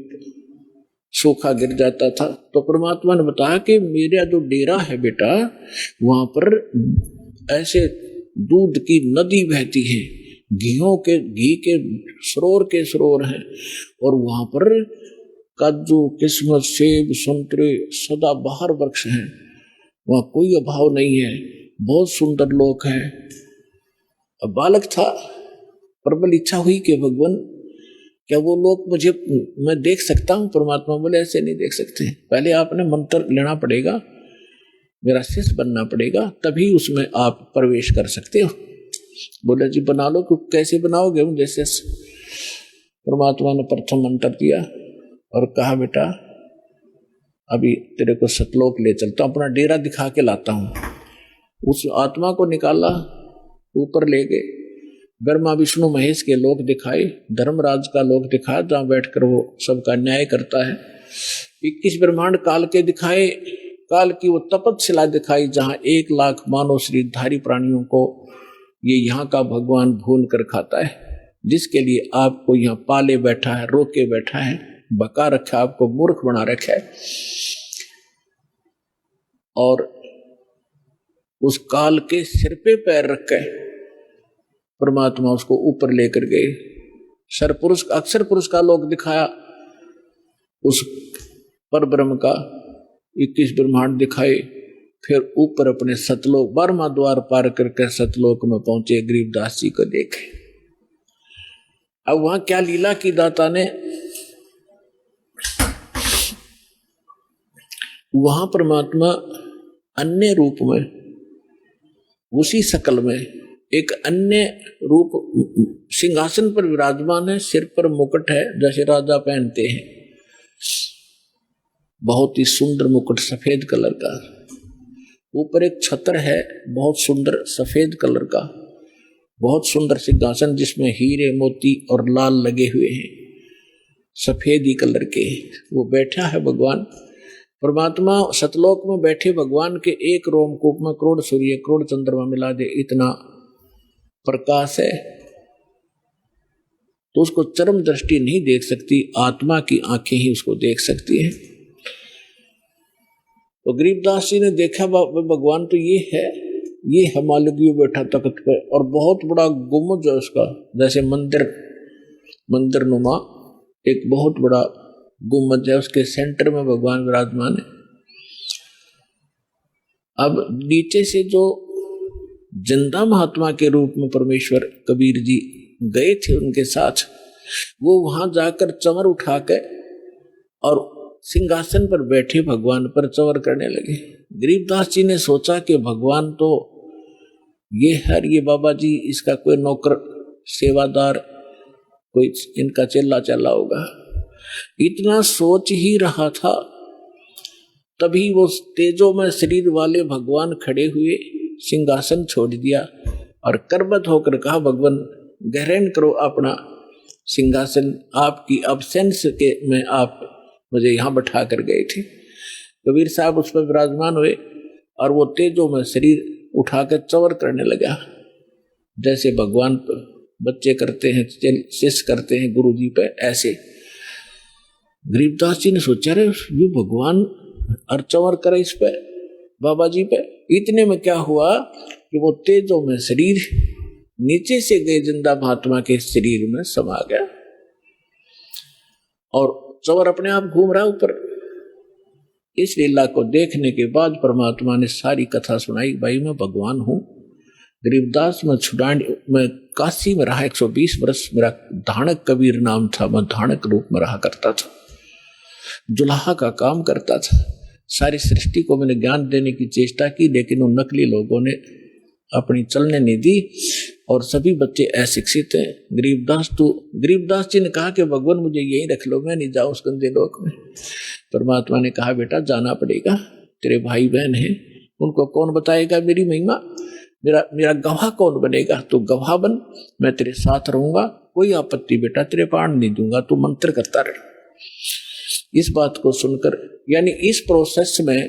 सूखा गिर जाता था। तो परमात्मा ने बताया कि मेरा जो डेरा है बेटा, वहां पर ऐसे दूध की नदी बहती है, घी के सरोवर हैं, और वहां पर काजू किस्मत सेब संतरे सदा बहार वृक्ष हैं, वहां कोई अभाव नहीं है, बहुत सुंदर लोक है। अब बालक था, प्रबल इच्छा हुई कि भगवान क्या वो लोग मैं देख सकता हूँ? परमात्मा बोले ऐसे नहीं देख सकते, पहले आपने मंत्र लेना पड़ेगा, मेरा शिष्य बनना पड़ेगा, तभी उसमें आप प्रवेश कर सकते हो। बोले जी बना लो, कैसे बनाओगे मुझे शिष्य? परमात्मा ने प्रथम मंत्र दिया और कहा बेटा अभी तेरे को सतलोक ले चलता हूँ, अपना डेरा दिखा के लाता हूँ। उस आत्मा को निकाला, ऊपर ले गए, ब्रह्मा विष्णु महेश के लोक दिखाए, धर्मराज का लोक दिखाया जहाँ बैठकर वो सबका न्याय करता है। 21 ब्रह्मांड काल के दिखाए, काल की वो तपस्या दिखाई जहाँ 1 लाख मानव शरीरधारी प्राणियों को ये यहाँ का भगवान भून कर खाता है, जिसके लिए आपको यहाँ पाले बैठा है, रोके बैठा है, बका रखा, आपको मूर्ख बना रखा है। और उस काल के सिर पे पैर रख के परमात्मा उसको ऊपर लेकर गए। अक्षर पुरुष का लोक दिखाया, उस पर ब्रह्म का 21 ब्रह्मांड दिखाए, फिर ऊपर अपने सतलोक 12वां द्वार पार करके सतलोक में पहुंचे, गरीबदास जी को देखे। अब वहां क्या लीला की दाता ने, वहां परमात्मा अन्य रूप में, उसी शकल में एक अन्य रूप सिंहासन पर विराजमान है, सिर पर मुकुट है जैसे राजा पहनते हैं, बहुत ही सुंदर मुकुट सफेद कलर का। ऊपर एक छत्र है बहुत सुंदर सफेद कलर का, बहुत सुंदर सिंहासन जिसमें हीरे मोती और लाल लगे हुए हैं, सफेद ही कलर के। वो बैठा है भगवान परमात्मा सतलोक में बैठे। भगवान के एक रोमकूप में करोड़ सूर्य करोड़ चंद्रमा मिला दे इतना प्रकाश है, तो उसको चरम दृष्टि नहीं देख सकती, आत्मा की आंखें ही उसको देख सकती है। तो गरीबदास जी ने देखा भगवान तो ये है मालगियो बैठा तख्त पे, और बहुत बड़ा गुम्बद है उसका, जैसे मंदिर नुमा एक बहुत बड़ा गुम्बद है, उसके सेंटर में भगवान विराजमान है। अब नीचे से जो जिंदा महात्मा के रूप में परमेश्वर कबीर जी गए थे उनके साथ, वो वहां जाकर चंवर उठा के और सिंहासन पर बैठे भगवान पर चंवर करने लगे। गरीबदास जी ने सोचा कि भगवान तो ये है, ये बाबा जी इसका कोई नौकर सेवादार, कोई इनका चेला चला होगा। इतना सोच ही रहा था, तभी वो तेजो में शरीर वाले भगवान खड़े हुए, सिंहासन छोड़ दिया और करबद्ध होकर कहा भगवान ग्रहण करो अपना सिंहासन, आपकी अब्सेंस के में आप मुझे यहाँ बैठा कर गए थे। कबीर साहब उस पर विराजमान हुए और वो तेजो में शरीर उठाकर चंवर करने लगा, जैसे भगवान बच्चे करते हैं, शिष्य करते हैं गुरु जी पे, ऐसे। गरीबदास जी ने सोचा रे ये भगवान और चंवर करे इस पे बाबा जी पे। इतने में क्या हुआ कि वो तेजो में शरीर नीचे से गए जिंदा महात्मा के शरीर में समा गया और चंवर अपने आप घूम रहा ऊपर। इस लीला को देखने के बाद परमात्मा ने सारी कथा सुनाई। भाई मैं भगवान हूँ, गरीबदास मैं काशी में रहा 120 वर्ष, मेरा धाणक कबीर नाम था, मैं धाणक रूप में रहा करता था, जुलाहा का काम करता था, सारी सृष्टि को मैंने ज्ञान देने की चेष्टा की, लेकिन उन नकली लोगों ने अपनी चलने नहीं दी और सभी बच्चे अशिक्षित हैं। गरीबदास जी ने कहा कि भगवान मुझे यही रख लो, मैं नहीं जाऊं उस गंदे लोक में। परमात्मा ने कहा बेटा जाना पड़ेगा, तेरे भाई बहन हैं, उनको कौन बताएगा मेरी महिमा, मेरा गवाह कौन बनेगा, तो गवाह बन, मैं तेरे साथ रहूंगा, कोई आपत्ति बेटा तेरे प्राण नहीं दूंगा, तू मंत्र करता रहे। इस बात को सुनकर, यानी इस प्रोसेस में,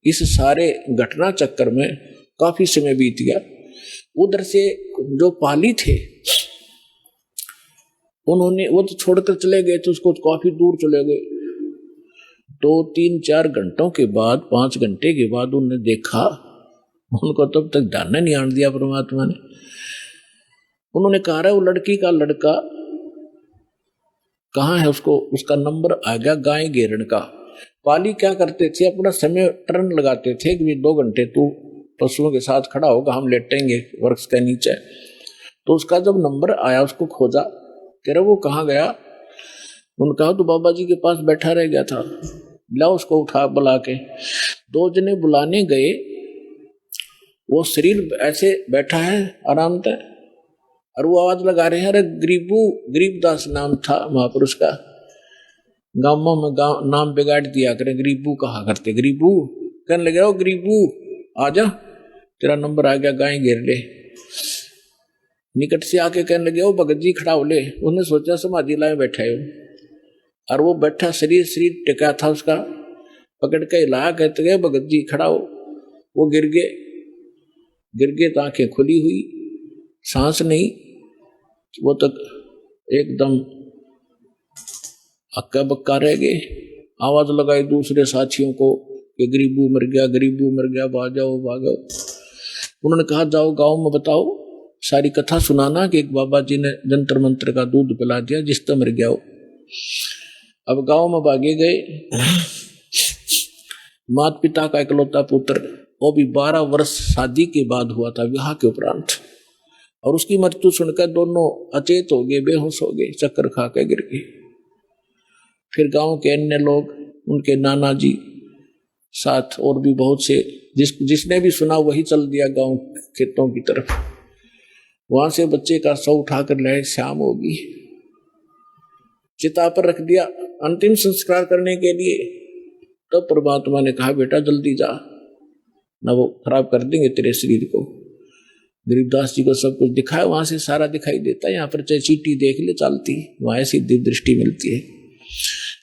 इस सारे घटना चक्कर में काफी समय बीत गया। उधर से जो पाली थे उन्होंने, वो तो छोड़कर चले गए, तो उसको काफी दूर चले गए। 2-3-4 घंटों के बाद, 5 घंटे के बाद उन्होंने देखा, उनको तब तक ध्यान नहीं आने दिया परमात्मा ने। उन्होंने कहा वो लड़की का लड़का कहाँ है, उसका नंबर आ गया गाय घेरण का। पाली क्या करते थे, अपना समय टर्न लगाते थे कि 2 घंटे तू पशुओं के साथ खड़ा होगा, हम लेटेंगे वृक्ष के नीचे। तो उसका जब नंबर आया, उसको खोजा, कह रहा वो कहाँ गया। उन्होंने कहा तो बाबा जी के पास बैठा रह गया था, लाओ उसको उठा बुला के। 2 जने बुलाने गए, वो शरीर ऐसे बैठा है आराम से, और वो आवाज लगा रहे हैं, अरे गरीबदास नाम था महापुरुष का। गांवों में गांव नाम बिगाड़ दिया करे, गरीबू कहा करते, गरीबू कहने लगे, ओ गरीबू आजा, तेरा नंबर आ गया, गाय घेर ले। निकट से आके कहने लगे, ओ भगत जी खड़ा हो ले। उन्हें सोचा समाधि लाए बैठा है, और वो बैठा शरीर टिका था उसका, पकड़ के हिलाया, कहते गए भगत जी खड़ा हो। वो गिर गए तो आंखें खुली हुई, सांस नहीं, वो तक एकदम अक्का बक्का रह गए। आवाज लगाई दूसरे साथियों को कि गरीबू मर गया, भागो। उन्होंने कहा जाओ गांव में बताओ, सारी कथा सुनाना कि एक बाबा जी ने जंतर मंत्र का दूध पिला दिया जिससे मर गया हो। अब गांव में भागे गए। माता पिता का इकलौता पुत्र, वो भी 12 वर्ष शादी के बाद हुआ था, विवाह के उपरांत, और उसकी मृत्यु सुनकर दोनों अचेत हो गए, बेहोश हो गए, चक्कर खा के गिर गए। फिर गांव के अन्य लोग, उनके नाना जी साथ और भी बहुत से, जिसने भी सुना वही चल दिया गांव खेतों की तरफ। वहां से बच्चे का शव उठाकर लाए, शाम होगी, चिता पर रख दिया अंतिम संस्कार करने के लिए। तो परमात्मा ने कहा बेटा जल्दी जा, ना वो खराब कर देंगे तेरे शरीर को। गरीबदास जी को सब कुछ दिखाया, वहां से सारा दिखाई देता है। यहाँ पर चाहे चीटी देख ले चलती, वहां ऐसी दिव्य दृष्टि मिलती है।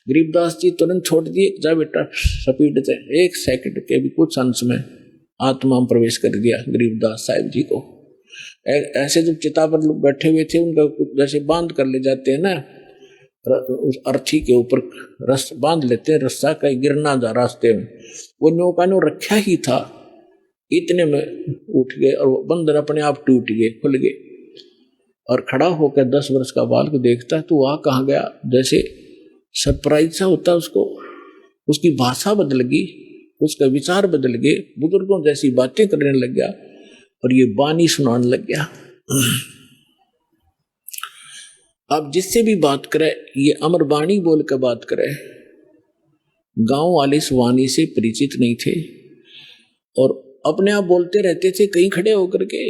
गरीबदास जी तुरंत छोड़ दिए, जा बेटा स्पीड से 1 सेकंड के भी कुछ अंश में आत्मा में प्रवेश कर दिया गरीबदास साहिब जी को। ऐसे जब चिता पर लोग बैठे हुए थे, उनका जैसे बांध कर ले जाते हैं ना, उस अर्थी के ऊपर रस बांध लेते हैं, रस्सा कहीं गिरना जा रास्ते में, वो नौका ने रखा ही था, इतने में उठ गए और बंधन अपने आप टूट गए, खुल गए। और खड़ा होकर 10 वर्ष का बालक देखता है, तो वहां कहाँ गया, जैसे सरप्राइज सा होता उसको। उसकी भाषा बदल गई, उसका विचार बदल गए, बुजुर्गों जैसी बातें करने लग गया और ये वाणी सुनाने लग गया। अब जिससे भी बात करे ये अमर वाणी बोल कर बात करे। गांव वाले इस वाणी से परिचित नहीं थे और अपने आप बोलते रहते थे, कहीं खड़े होकर के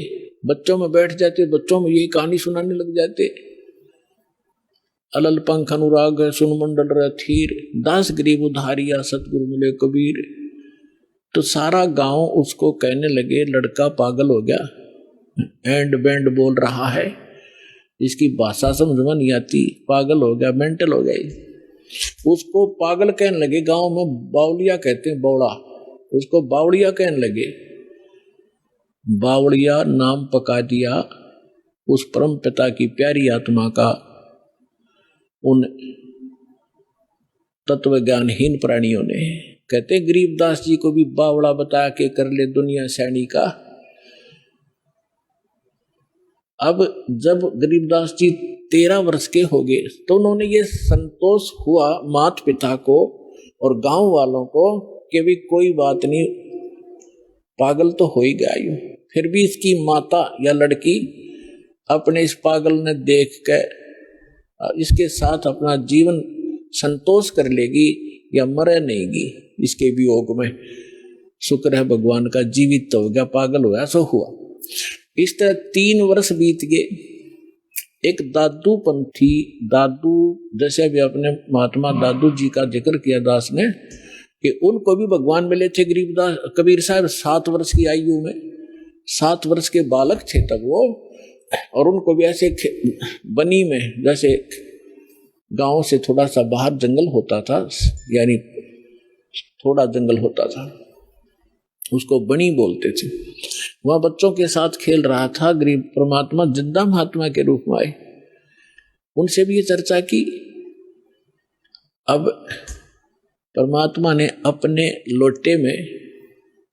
बच्चों में बैठ जाते, बच्चों में यही कहानी सुनाने लग जाते। अलल पंख अनुराग सुन मंडल रथीर, दास गरीब उधारिया सतगुरु मिले कबीर। तो सारा गांव उसको कहने लगे लड़का पागल हो गया, एंड बैंड बोल रहा है, इसकी भाषा समझ में नहीं आती, पागल हो गया, मेंटल हो गई। उसको पागल कहने लगे, गांव में बावलिया कहते हैं, बौड़ा, उसको बावड़िया कहने लगे। बावड़िया नाम पका दिया उस परम पिता की प्यारी आत्मा का उन तत्व ज्ञानहीन प्राणियों ने। कहते गरीबदास जी को भी बावड़ा बता के कर ले दुनिया सैनी का। अब जब गरीबदास जी 13 वर्ष के हो गए तो उन्होंने ये संतोष हुआ माता पिता को और गांव वालों को कि भी कोई बात नहीं, पागल तो हो ही गया यूं, फिर भी इसकी माता या लड़की अपने इस पागल ने देख कर इसके साथ अपना जीवन संतोष कर लेगी, या मरे नहींगी, इसके वियोग में शुक्र है भगवान का जीवित तो हो गया, पागल हो गया सो हुआ। इस तरह 3 वर्ष बीत गए। एक दादू पंथी, दादू जैसे अभी अपने महात्मा दादू जी का जिक्र किया दास ने कि उनको भी भगवान मिले थे गरीबदास कबीर साहब 7 वर्ष की आयु में, 7 वर्ष के बालक थे तब वो, और उनको भी ऐसे बनी में, जैसे गांव से थोड़ा सा बाहर जंगल होता था, यानी थोड़ा जंगल होता था, उसको बनी बोलते थे। वहां बच्चों के साथ खेल रहा था गरीब परमात्मा, जिंदा महात्मा के रूप में आए। उनसे भी ये चर्चा की। अब परमात्मा ने अपने लोटे में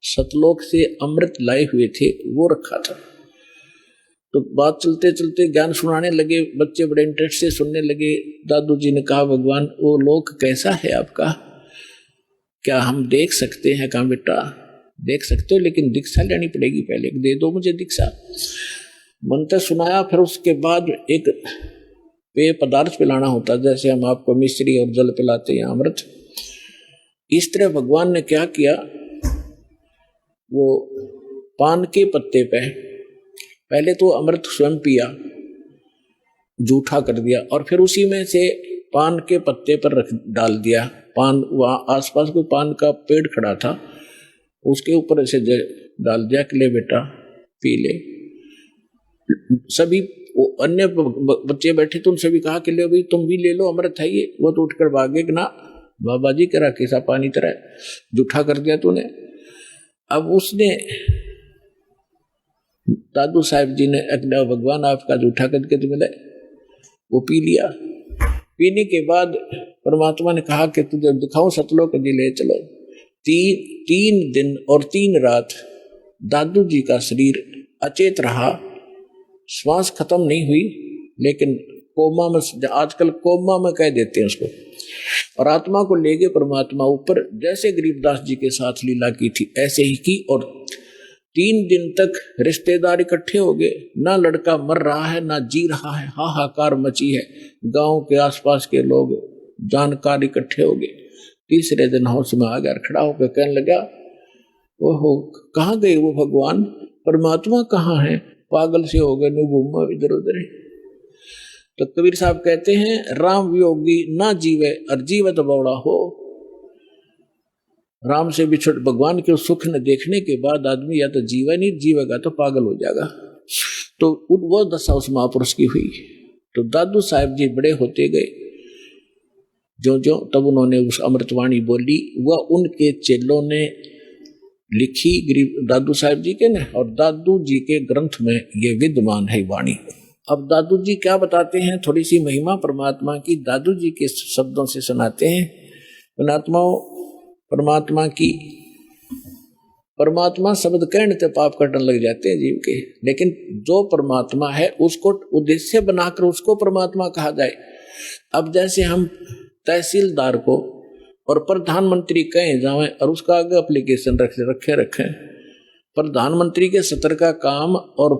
सतलोक से अमृत लाए हुए थे, वो रखा था। तो बात चलते चलते ज्ञान सुनाने लगे, बच्चे बड़े इंटरेस्ट से सुनने लगे। दादू जी ने कहा, भगवान वो लोक कैसा है आपका, क्या हम देख सकते हैं? कहा बेटा देख सकते हो, लेकिन दीक्षा लेनी पड़ेगी, पहले दे दो मुझे दीक्षा। मंत्र सुनाया, फिर उसके बाद एक पेय पदार्थ पिलाना होता, जैसे हम आपको मिश्री और जल पिलाते हैं, अमृत। इस तरह भगवान ने क्या किया, वो पान के पत्ते पे पहले तो अमृत स्वयं पिया, जूठा कर दिया, और फिर उसी में से पान के पत्ते पर रख डाल दिया। पान, वहां आसपास कोई पान का पेड़ खड़ा था, उसके ऊपर ऐसे डाल दिया कि ले बेटा पी ले। सभी अन्य बच्चे बैठे तो उनसे भी कहा कि ले भाई तुम भी ले लो, अमृत है ये। वो तो उठकर भागे कि ना बाबा जी करा कैसा पानी तरह जूठा कर दिया तूने। अब उसने दादू साहब जी ने अगला भगवान आपका जूठा करके तो मिले, वो पी लिया। पीने के बाद परमात्मा ने कहा कि तुझे दिखाऊं सतलोक जी, ले चलो। 3 दिन और 3 रात दादू जी का शरीर अचेत रहा, श्वास खत्म नहीं हुई, लेकिन कोमा में, आजकल कोमा में कह देते हैं उसको, और आत्मा को ले गए परमात्मा ऊपर। जैसे गरीबदास जी के साथ लीला की थी ऐसे ही की, और 3 दिन तक रिश्तेदार इकट्ठे हो गए। ना लड़का मर रहा है ना जी रहा है, हाहाकार मची है। गांव के आसपास के लोग जानकार इकट्ठे हो गए। तीसरे दिन होश में आ गया, खड़ा होकर कहने लगा, ओहो कहाँ गए वो भगवान, परमात्मा कहाँ है, पागल से हो गए, घूमा इधर उधर। तो कबीर साहब कहते हैं, राम वियोगी ना जीवे और जीवत बौड़ा हो। राम से बिछड़ भगवान के सुख न देखने के बाद आदमी या तो जीवा नहीं, जीवेगा तो पागल हो जाएगा। तो वो दशा उस महापुरुष की हुई। तो दादू साहब जी बड़े होते गए, जो जो तब उन्होंने उस अमृतवाणी बोली, वह उनके चेलों ने लिखी गरीब दादू साहब जी के ने, और दादू जी के ग्रंथ में ये विद्यमान है वाणी। अब दादू जी क्या बताते हैं, थोड़ी सी महिमा परमात्मा की दादू जी के शब्दों से सुनाते हैं। परमात्मा की, परमात्मा शब्द कहने से पाप कटने लग जाते हैं जीव के, लेकिन जो परमात्मा है उसको उद्देश्य बनाकर उसको परमात्मा कहा जाए। अब जैसे हम तहसीलदार को और प्रधानमंत्री कहें जाएं और उसका आगे एप्लीकेशन रखें, प्रधानमंत्री के सत्र का काम और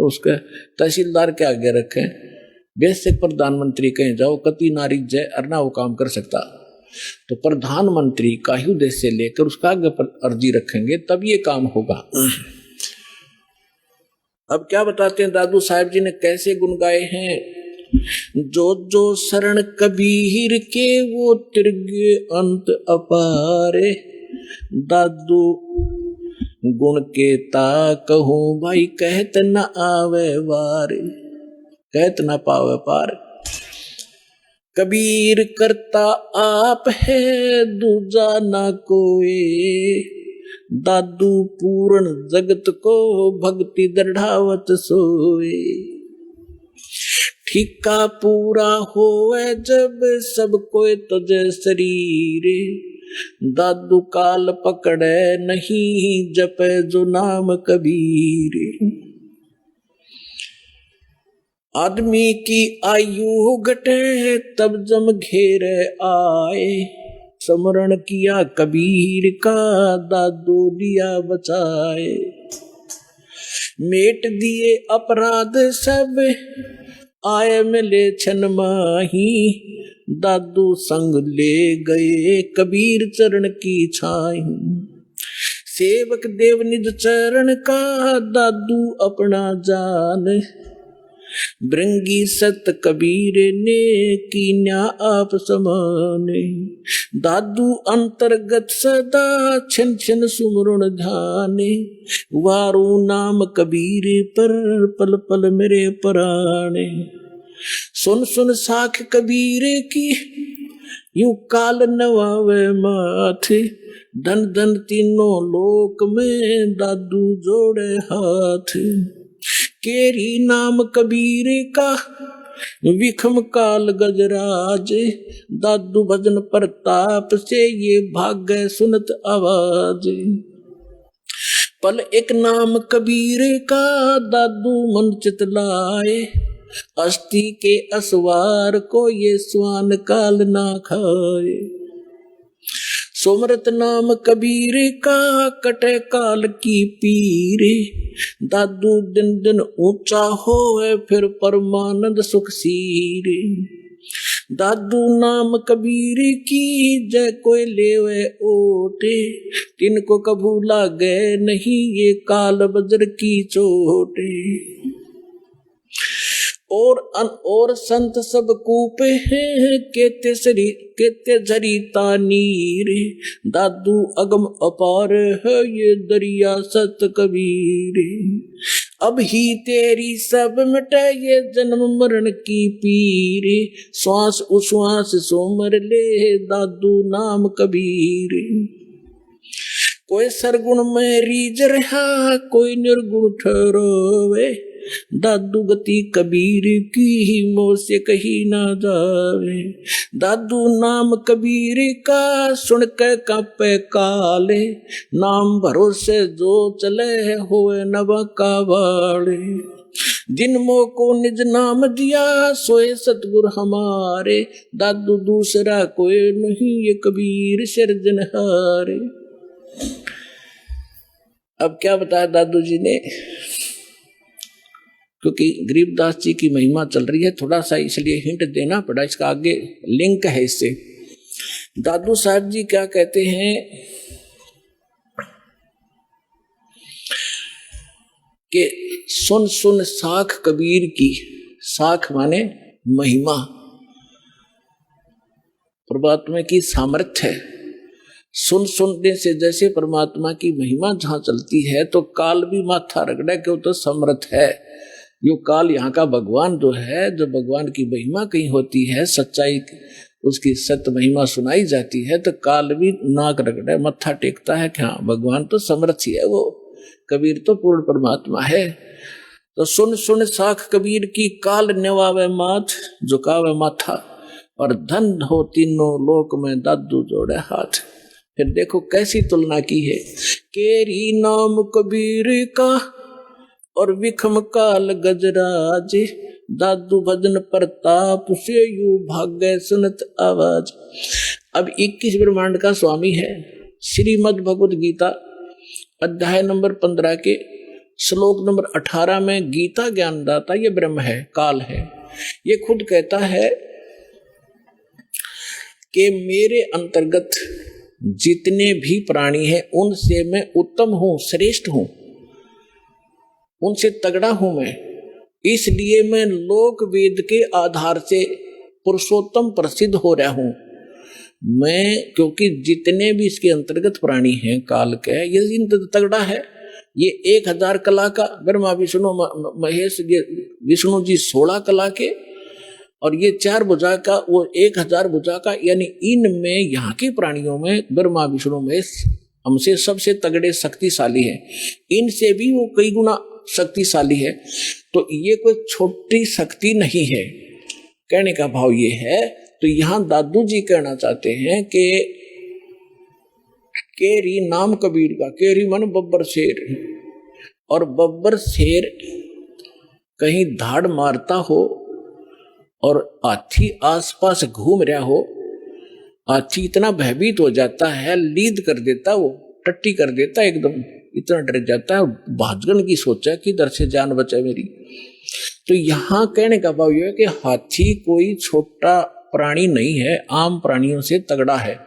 उसके तहसीलदार के आगे रखें, बेसिक प्रधानमंत्री कहें जाओ कति नारी जय अरना वो काम कर सकता। तो प्रधानमंत्री का ही उद्देश्य लेकर उसका आगे पर अर्जी रखेंगे तब ये काम होगा। अब क्या बताते हैं दादू साहब जी ने कैसे गुण गाए हैं, जो जो शरण कबीर के वो तिरगे अंत अपारे। दादू गुण के ता कहूं भाई कहत न आवे वार, कहत न पावे पार। कबीर करता आप है दूजा ना कोई, दादू पूर्ण जगत को भक्ति दृढ़ावत सोए। ठिका पूरा होए जब सब कोई तुझे शरीर, दादू काल पकड़े नहीं जपे जो नाम कबीर। आदमी की आयु घटे तब जम घेरे आए, स्मरण किया कबीर का दादू दिया बचाए। मेट दिए अपराध सब आए मिले छन माही, दादू संग ले गए कबीर चरण की छाई। सेवक देव निज चरण का दादू अपना जान, भृंगी सत कबीर ने कीन्या आप समाने। दादू अंतर्गत सदा छिन छिन सुमरण ध्याने, वारू नाम कबीर पर पल पल मेरे पराणे। सुन सुन साख कबीर की यूं काल नवावे माथे, धन धन तीनों लोक में दादू जोड़े हाथ। केरी नाम कबीर का विखम काल गजराज, दादू भजन प्रताप से ये भाग सुनत आवाज। पल एक नाम कबीर का दादू मन चितलाए, अस्थि के असवार को ये स्वान काल ना खाए। सुमरत नाम कबीर का कटे काल की पीरे, दादू दिन दिन ऊंचा होवे फिर परमानंद सुख सीरे। दादू नाम कबीर की जय कोई लेवे ओटे, तिनको कभू लागे नहीं ये काल बज्र की चोटे। और संत सब कूपे हैं केते झरीता नीर, दादू अगम अपार है ये दरिया सत कबीर। अब ही तेरी सब मिटे ये जन्म मरण की पीर, श्वास उश्वास सोमर ले दादू नाम कबीर। कोई सरगुण में रीझ रहा कोई निर्गुण ठहरोवे, दादू गति कबीर की ही मोह से कही ना जावे। दादू नाम कबीर का सुन के कांपे काले, नाम भरोसे जो चले होए नवा का वाले। जिन मोह को निज नाम दिया सोए सतगुर हमारे, दादू दूसरा कोई नहीं ये कबीर सिरजनहारे। अब क्या बताया दादू जी ने, क्योंकि गरीबदास जी की महिमा चल रही है, थोड़ा सा इसलिए हिंट देना पड़ा, इसका आगे लिंक है इससे। दादू साहब जी क्या कहते हैं कि सुन सुन साख कबीर की, साख माने महिमा, परमात्मा की सामर्थ्य है। सुन सुनने से जैसे परमात्मा की महिमा जहां चलती है तो काल भी माथा रगड़ा क्यों तो समर्थ है। यो काल यहाँ का भगवान जो है, जो भगवान की महिमा कहीं होती है, सच्चाई उसकी सत्य महिमा सुनाई जाती है तो काल भी नाक रगड़े मत्था टेकता है कि हाँ भगवान तो समर्थ ही है, वो कबीर तो पूर्ण परमात्मा है। तो सुन सुन साख कबीर की, काल नवावे माथ झुकावे माथा, और धन हो तीनों लोक में दादू जोड़े हाथ। फिर देखो कैसी तुलना की है, केरी नाम कबीर का और विखम काल गजराज, दादू भजन प्रताप से यू भाग्य सुनत आवाज। अब 21 ब्रह्मांड का स्वामी है। श्रीमद् भगवद गीता अध्याय नंबर 15 के श्लोक नंबर 18 में गीता ज्ञानदाता ये ब्रह्म है, काल है। ये खुद कहता है कि मेरे अंतर्गत जितने भी प्राणी हैं उनसे मैं उत्तम हूं, श्रेष्ठ हूं, उनसे तगड़ा हूं मैं, इसलिए मैं लोक वेद के आधार से पुरुषोत्तम प्रसिद्ध हो रहा हूं मैं। क्योंकि जितने भी इसके अंतर्गत प्राणी हैं काल के, ये तगड़ा है। ये 1000 कला का ब्रह्मा विष्णु महेश, ये विष्णु जी 16 कला के, और ये 4 भुजा का, वो 1000 भुजा का। यानी इनमें यहाँ के प्राणियों में ब्रह्मा विष्णु महेश हमसे सबसे तगड़े शक्तिशाली है, इनसे भी वो कई गुना शक्तिशाली है। तो ये कोई छोटी शक्ति नहीं है, कहने का भाव ये है। तो यहाँ दादू जी कहना चाहते हैं कि केरी नाम कबीर का, केरी मन बब्बर शेर, और बब्बर शेर कहीं धाड़ मारता हो और हाथी आसपास घूम रहा हो, हाथी इतना भयभीत हो जाता है, लीद कर देता, वो टट्टी कर देता, एकदम इतना डर जाता है, भागने की सोचा कि इधर से जान बचाए मेरी। तो यहाँ कहने का भाव यह है कि हाथी कोई छोटा प्राणी नहीं है, आम प्राणियों से तगड़ा है,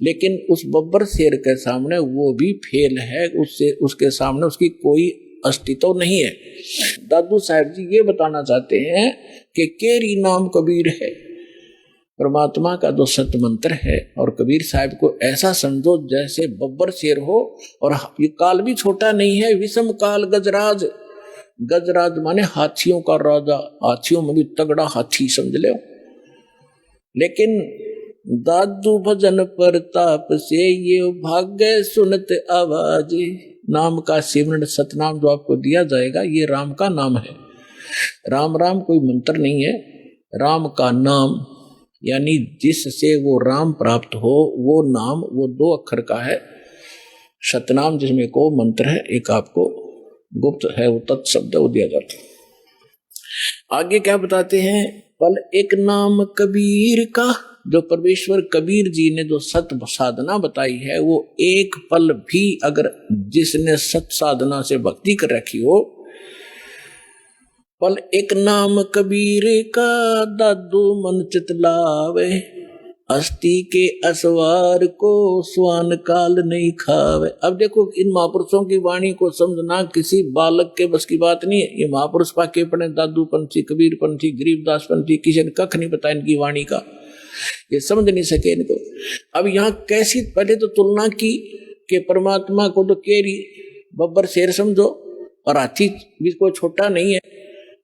लेकिन उस बब्बर शेर के सामने वो भी फेल है, उससे उसके सामने उसकी कोई अस्तित्व नहीं है। दादू साहब जी ये बताना चाहते हैं कि केरी नाम कबीर है, परमात्मा का जो सत्य मंत्र है, और कबीर साहब को ऐसा समझो जैसे बब्बर शेर हो, और ये काल भी छोटा नहीं है, विषम काल गजराज। गजराज माने हाथियों का राजा, हाथियों में भी तगड़ा हाथी समझ लो। लेकिन दादू भजन प्रताप से ये भाग्य सुनत आवाज, नाम का सिमरन सतनाम जो आपको दिया जाएगा ये राम का नाम है। राम राम कोई मंत्र नहीं है, राम का नाम यानी जिससे वो राम प्राप्त हो वो नाम, वो 2 अक्षर का है। सतनाम जिसमें को मंत्र है, एक आपको गुप्त है वो तत्शब्द वो दिया जाता है। आगे क्या बताते हैं, पल एक नाम कबीर का, जो परमेश्वर कबीर जी ने जो सत साधना बताई है, वो एक पल भी अगर जिसने सत साधना से भक्ति कर रखी हो, पल एक नाम कबीर का दादू मन चितलावे, अस्थि के असवार को स्वान काल नहीं खावे। अब देखो इन महापुरुषों की वाणी को समझना किसी बालक के बस की बात नहीं है। ये महापुरुष पाके पढ़े, दादू पंथी, कबीर पंथी, गरीबदास पंथी, किसी ने कख नहीं पता इनकी वाणी का, ये समझ नहीं सके इनको। अब यहाँ कैसी पहले तो तुलना की कि परमात्मा को तो केरी बब्बर शेर समझो, और हाथी भी कोई छोटा नहीं है,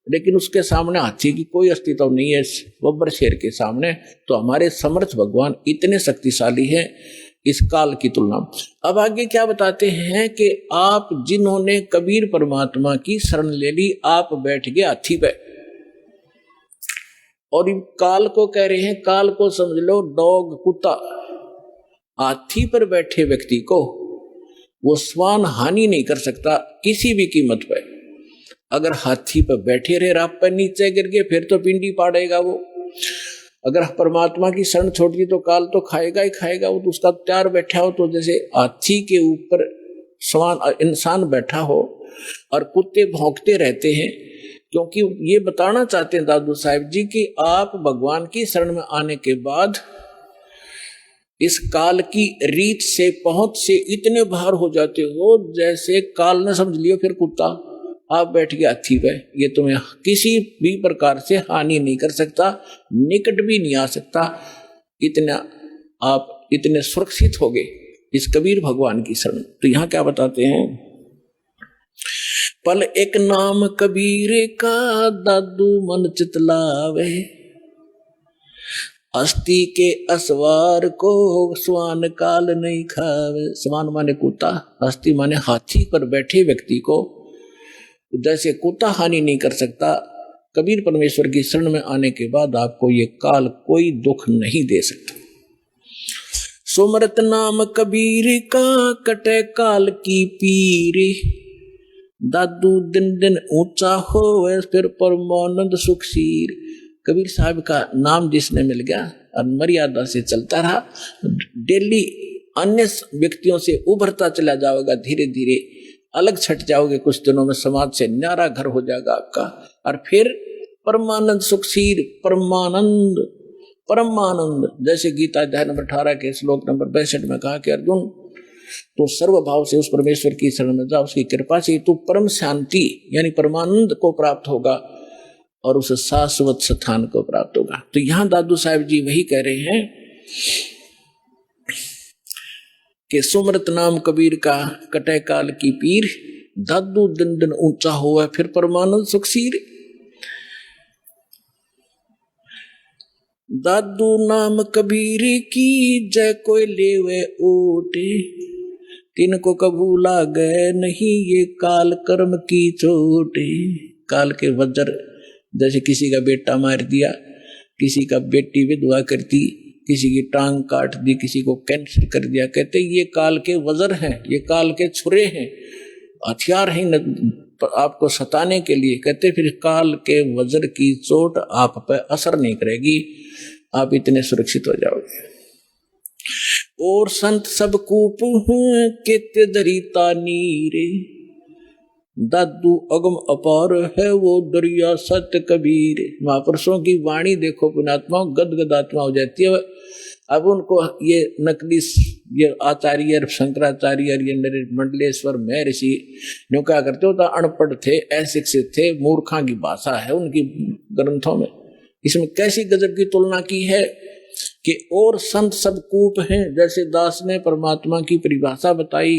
लेकिन उसके सामने हाथी की कोई अस्तित्व नहीं है बब्बर शेर के सामने। तो हमारे समर्थ भगवान इतने शक्तिशाली हैं इस काल की तुलना। अब आगे क्या बताते हैं कि आप जिन्होंने कबीर परमात्मा की शरण ले ली, आप बैठ गए हाथी पे, और काल को कह रहे हैं, काल को समझ लो डॉग कुत्ता। हाथी पर बैठे व्यक्ति को वो स्वान हानि नहीं कर सकता किसी भी कीमत पर। अगर हाथी पर बैठे रहे, रात पर नीचे गिर गए, फिर तो पिंडी पाड़ेगा वो। अगर परमात्मा की शरण छोड़ दी तो काल तो खाएगा ही खाएगा। वो तो उसका तैयार बैठा हो, तो जैसे हाथी के ऊपर स्वान इंसान बैठा हो और कुत्ते भौंकते रहते हैं, क्योंकि ये बताना चाहते हैं दादू साहब जी कि आप भगवान की शरण में आने के बाद इस काल की रीत से, पहुंच से इतने बाहर हो जाते हो जैसे काल ने समझ लियो फिर कुत्ता आप बैठ गए हाथी पे, ये तुम्हें किसी भी प्रकार से हानि नहीं कर सकता, निकट भी नहीं आ सकता। इतना आप इतने सुरक्षित हो गए इस कबीर भगवान की शरण। तो यहाँ क्या बताते हैं, पल एक नाम कबीर का दादू मन चितलावे, अस्थि के असवार को स्वान काल नहीं खावे। स्वान माने कुत्ता, अस्थि माने हाथी पर बैठे व्यक्ति को जैसे कुत्ता हानि नहीं कर सकता, कबीर परमेश्वर की शरण में आने के बाद आपको ये काल कोई दुख नहीं दे सकता। सुमरत नाम कबीर का कटे काल की पीरी, दादू दिन दिन ऊंचा हो फिर परमानंद सुखसीर। कबीर साहब का नाम जिसने मिल गया और मर्यादा से चलता रहा, डेली अन्य व्यक्तियों से उभरता चला जाओगा, धीरे धीरे अलग छट जाओगे, कुछ दिनों में समाज से न्यारा घर हो जाएगा आपका, और फिर परमानंद सुखसीर, परमानंद परमानंद। जैसे गीता अध्याय नंबर 18 के श्लोक नंबर 62 में कहा कि अर्जुन तो सर्व भाव से उस परमेश्वर की शरण में जा, उसकी कृपा से तू परम शांति यानी परमानंद को प्राप्त होगा और उस शाश्वत स्थान को प्राप्त होगा। तो यहाँ दादू साहब जी वही कह रहे हैं कि सुमरत नाम कबीर का कटे काल की पीर, दादू दिन दिन ऊंचा हुआ फिर परमानंद सुखसीर। दादू नाम कबीर की जय कोई लेवे ओटे, तिनको कबू लागे नहीं ये काल कर्म की चोटे। काल के वज्र, जैसे किसी का बेटा मार दिया, किसी का बेटी विधवा कर दी, किसी की टांग काट दी, किसी को कैंसर कर दिया, कहते ये काल के वज्र हैं, ये काल के छुरे हैं, हथियार हैं आपको सताने के लिए। कहते फिर काल के वज्र की चोट आप पर असर नहीं करेगी, आप इतने सुरक्षित हो जाओगे। और संत सब कूप केते दरिता नीरे, दादू अगम अपार है वो दरिया सत्य कबीर। महापुरुषों की वाणी देखो पुण्यात्माओं, गदगद आत्मा हो जाती है। अब उनको ये नकली ये आचार्य शंकराचार्य ये मंडलेश्वर महर्षि जो क्या करते होता, अनपढ़ थे, अशिक्षित थे, मूर्खा की भाषा है उनकी ग्रंथों में। इसमें कैसी गजब की तुलना की है कि और संत सब कूप हैं। जैसे दास ने परमात्मा की परिभाषा बताई,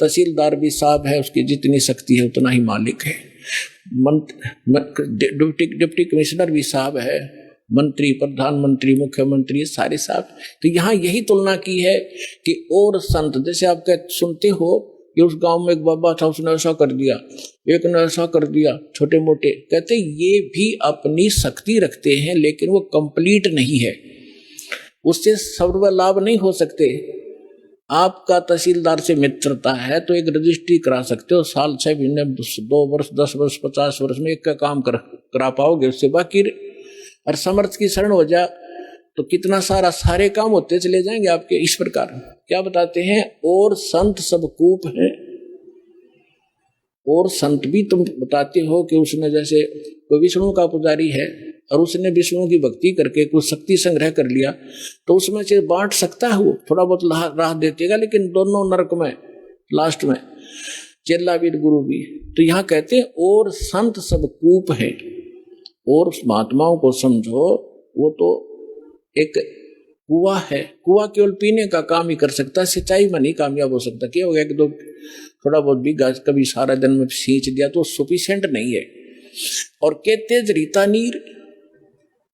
तहसीलदार भी साहब है, उसकी जितनी शक्ति है उतना ही मालिक है। डिप्टी कमिश्नर भी साहब है, मंत्री, प्रधानमंत्री, मुख्यमंत्री, सारे साहब। तो यहाँ यही तुलना की है कि और संत, जैसे आप सुनते हो कि उस गांव में एक बाबा था, उसने ऐसा कर दिया, एक ने ऐसा कर दिया, छोटे मोटे कहते ये भी अपनी शक्ति रखते हैं, लेकिन वो कंप्लीट नहीं है, उससे सर्व लाभ नहीं हो सकते। आपका तहसीलदार से मित्रता है तो एक रजिस्ट्री करा सकते हो, साल 6 महीने 2 वर्ष 10 वर्ष 50 वर्ष में एक का काम करा पाओगे, उससे बाकी और समर्थ की शरण हो जा तो कितना सारे काम होते चले जाएंगे आपके। इस प्रकार क्या बताते हैं, और संत सब कूप हैं। और संत भी तुम बताते हो कि उसने, जैसे कोई विष्णु का पुजारी है और उसने विष्णु की भक्ति करके कुछ शक्ति संग्रह कर लिया, तो उसमें से बांट सकता है, वो थोड़ा बहुत राह देतेगा, लेकिन दोनों नरक में लास्ट में, चेला भी गुरु भी। तो यहाँ कहते हैं और संत सब कूप है। और महात्माओं को समझो, वो तो एक कुआं है, कुआं केवल पीने का काम ही कर सकता है, सिंचाई में नहीं कामयाब हो सकता। क्या हो गया कि दो थोड़ा बहुत भी गाज कभी सारा दिन में सींच दिया तो सफिशिएंट नहीं है। और कहते जरीता नीर,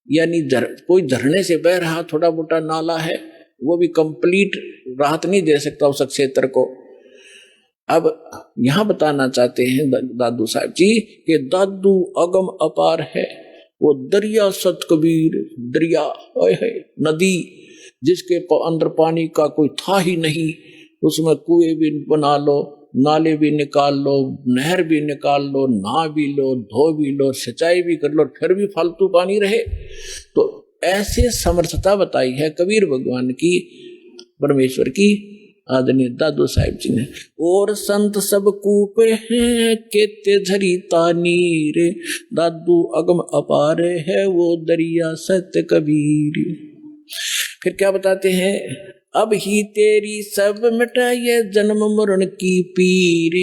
यानी कोई झरने से बह रहा थोड़ा मोटा नाला है, वो भी कंप्लीट राहत नहीं दे सकता उस क्षेत्र को। अब यहां बताना चाहते हैं दादू साहब जी कि दादू अगम अपार है वो दरिया सत कबीर। दरिया है नदी जिसके अंदर पानी का कोई था ही नहीं, उसमें कुएं भी बना लो, नाले भी निकाल लो, नहर भी निकाल लो, नहा भी लो, धो भी लो, सिंचाई भी कर लो, फिर भी फालतू पानी रहे। तो ऐसे समर्थता बताई है कबीर भगवान की, परमेश्वर की, आदरणीय दादू साहिब जी ने। और संत सब कूपे हैं केते झरीता नीर, दादू अगम अपार है वो दरिया सत्य कबीर। फिर क्या बताते हैं, अब ही तेरी सब मिटाए जन्म मरण की पीर,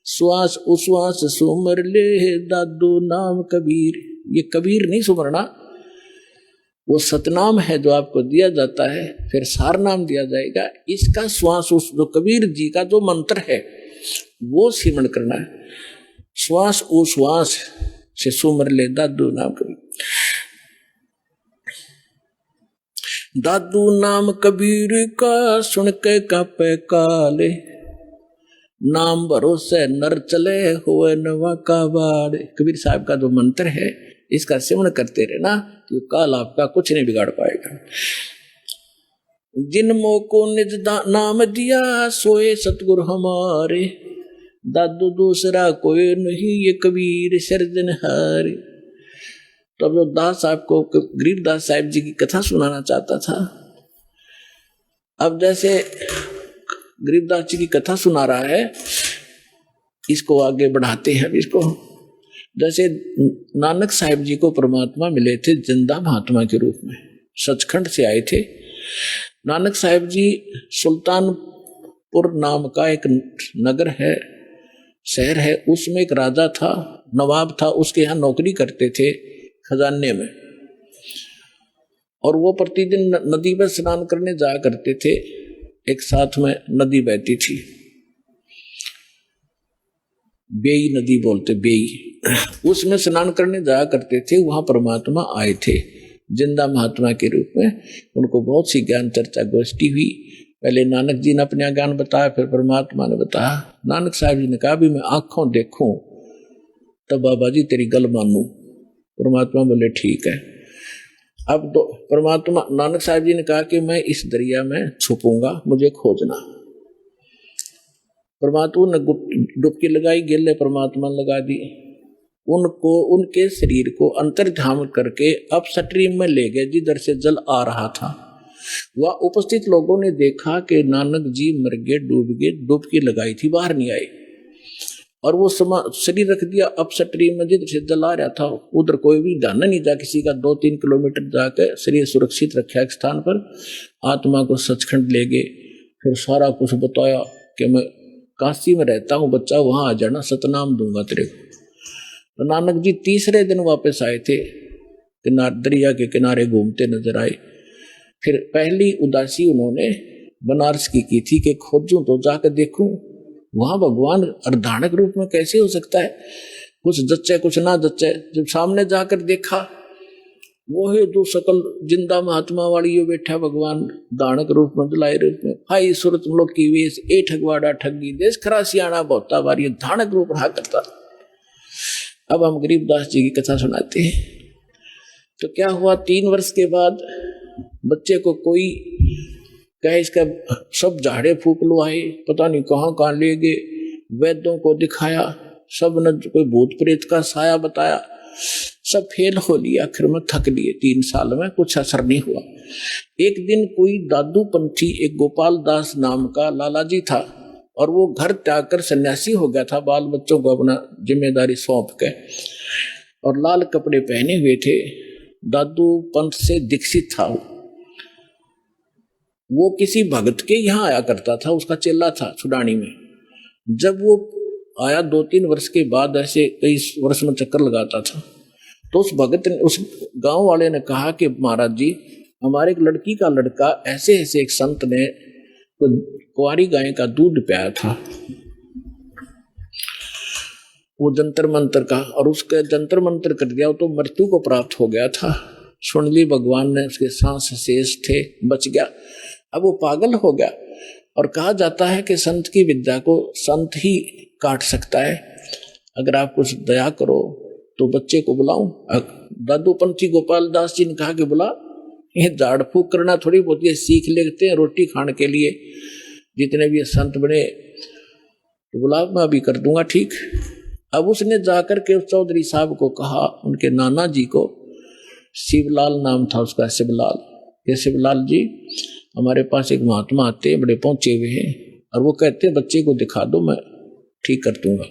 श्वास उश्वास सुमर ले दादू नाम कबीर। ये कबीर नहीं सुमरना, वो सतनाम है जो आपको दिया जाता है, फिर सार नाम दिया जाएगा। इसका श्वास उस जो कबीर जी का जो मंत्र है वो सिमरण करना है। श्वास उश्वास से सुमर ले दादू नाम कबीर। दादू नाम कबीर का सुन के कापे काले, नाम भरोसे नर चले हुए नवा का बाड़े। कबीर साहब का जो मंत्र है इसका सेवन करते रहना तो काल आपका कुछ नहीं बिगाड़ पाएगा। जिनमो को निज नाम दिया सोए सतगुरु हमारे, दादू दूसरा कोई नहीं ये कबीर सिरजनहारे। तो अब जो दास साहब को गरीबदास साहिब जी की कथा सुनाना चाहता था, अब जैसे गरीबदास जी की कथा सुना रहा है, इसको आगे बढ़ाते हैं। इसको जैसे नानक साहिब जी को परमात्मा मिले थे जिंदा महात्मा के रूप में, सचखंड से आए थे। नानक साहिब जी सुल्तानपुर नाम का एक नगर है, शहर है, उसमें एक राजा था, नवाब था, उसके यहाँ नौकरी करते थे खजाने में। और वो प्रतिदिन नदी में स्नान करने जाया करते थे। एक साथ में नदी बहती थी, बेई नदी बोलते, बेई, उसमें स्नान करने जाया करते थे। वहां परमात्मा आए थे जिंदा महात्मा के रूप में। उनको बहुत सी ज्ञान चर्चा गोष्ठी हुई। पहले नानक जी ने अपना ज्ञान बताया, फिर परमात्मा ने बताया। नानक साहब जी ने कहा भी मैं आंखों देखूं तब बाबा जी तेरी गल मानूं। परमात्मा बोले ठीक है। अब तो परमात्मा नानक साहब जी ने कहा कि मैं इस दरिया में छुपूंगा, मुझे खोजना। परमात्मा ने डुबकी लगाई, गिले परमात्मा लगा दी। उनको उनके शरीर को अंतर्ध्यान करके अब स्ट्रीम में ले गए जिधर से जल आ रहा था। वह उपस्थित लोगों ने देखा कि नानक जी मर गए, डूब गए, डुबकी लगाई थी, बाहर नहीं आए। और वो शरीर रख दिया अपसटरी में, जिधर से जला रहा था उधर कोई भी ध्यान नहीं जा किसी का। 2-3 किलोमीटर जाकर शरीर सुरक्षित रखा एक स्थान पर, आत्मा को सचखंड ले गए। फिर सारा कुछ बताया कि मैं काशी में रहता हूँ बच्चा, वहां आ जाना, सतनाम दूंगा तेरे को। तो नानक जी तीसरे दिन वापस आए थे, दरिया के किनारे घूमते नजर आए। फिर पहली उदासी उन्होंने बनारस की थी कि खोजूं तो जाकर देखूं वहां भगवान अर्धानक रूप में कैसे हो सकता है, कुछ जच्चे कुछ ना जच्चे। जब सामने जाकर देखा वो है जो सकल जिंदा महात्मा वाली ये बैठा भगवान दानक रूप में, दुलाई रूप में, हाई सूरत लोग की वेश, ए ठगवाड़ा ठगी देश खरा सियाना बहुता बारी धानक रूप रहा करता। अब हम गरीबदास जी की कथा सुनाते हैं। तो क्या हुआ, 3 वर्ष के बाद बच्चे को कोई कहे इसका सब झाड़े फूक लो आए, पता नहीं कहाँ ले गए, वैद्यों को दिखाया, सब ने कोई भूत प्रेत का साया बताया, सब फेल हो लिया। आखिर में थक लिए, 3 साल में कुछ असर नहीं हुआ। एक दिन कोई दादू पंथी, एक गोपाल दास नाम का लाला जी था, और वो घर त्याग कर सन्यासी हो गया था, बाल बच्चों को अपना जिम्मेदारी सौंप के, और लाल कपड़े पहने हुए थे। दादू पंथ से दीक्षित था। वो किसी भगत के यहाँ आया करता था, उसका चेला था छुडानी में। जब वो आया 2-3 वर्ष के बाद, ऐसे कई वर्ष में चक्कर लगाता था, तो उस भगत ने, उस गांव वाले ने कहा कि महाराज जी हमारे एक लड़की का लड़का ऐसे ऐसे एक संत ने कुंवारी गाय का दूध पियाया था, वो जंतर मंतर का, और उसके जंतर मंतर कर दिया तो मृत्यु को प्राप्त हो गया था। सुन ली भगवान ने, उसके सांस शेष थे, बच गया। अब वो पागल हो गया, और कहा जाता है कि संत की विद्या को संत ही काट सकता है। अगर आप कुछ दया करो तो बच्चे को बुलाऊं। दादू पंथी गोपाल दास जी ने कहा कि बुला, ये झाड़ फूक करना थोड़ी बहुत ये सीख लेते हैं रोटी खाने के लिए, जितने भी संत बने तो बुला, मैं अभी कर दूंगा ठीक। अब उसने जाकर के उस चौधरी साहब को कहा, उनके नाना जी को, शिवलाल नाम था उसका, शिवलाल, ये शिवलाल जी हमारे पास एक महात्मा आते हैं, बड़े पहुंचे हुए हैं, और वो कहते हैं बच्चे को दिखा दो, मैं ठीक कर दूंगा।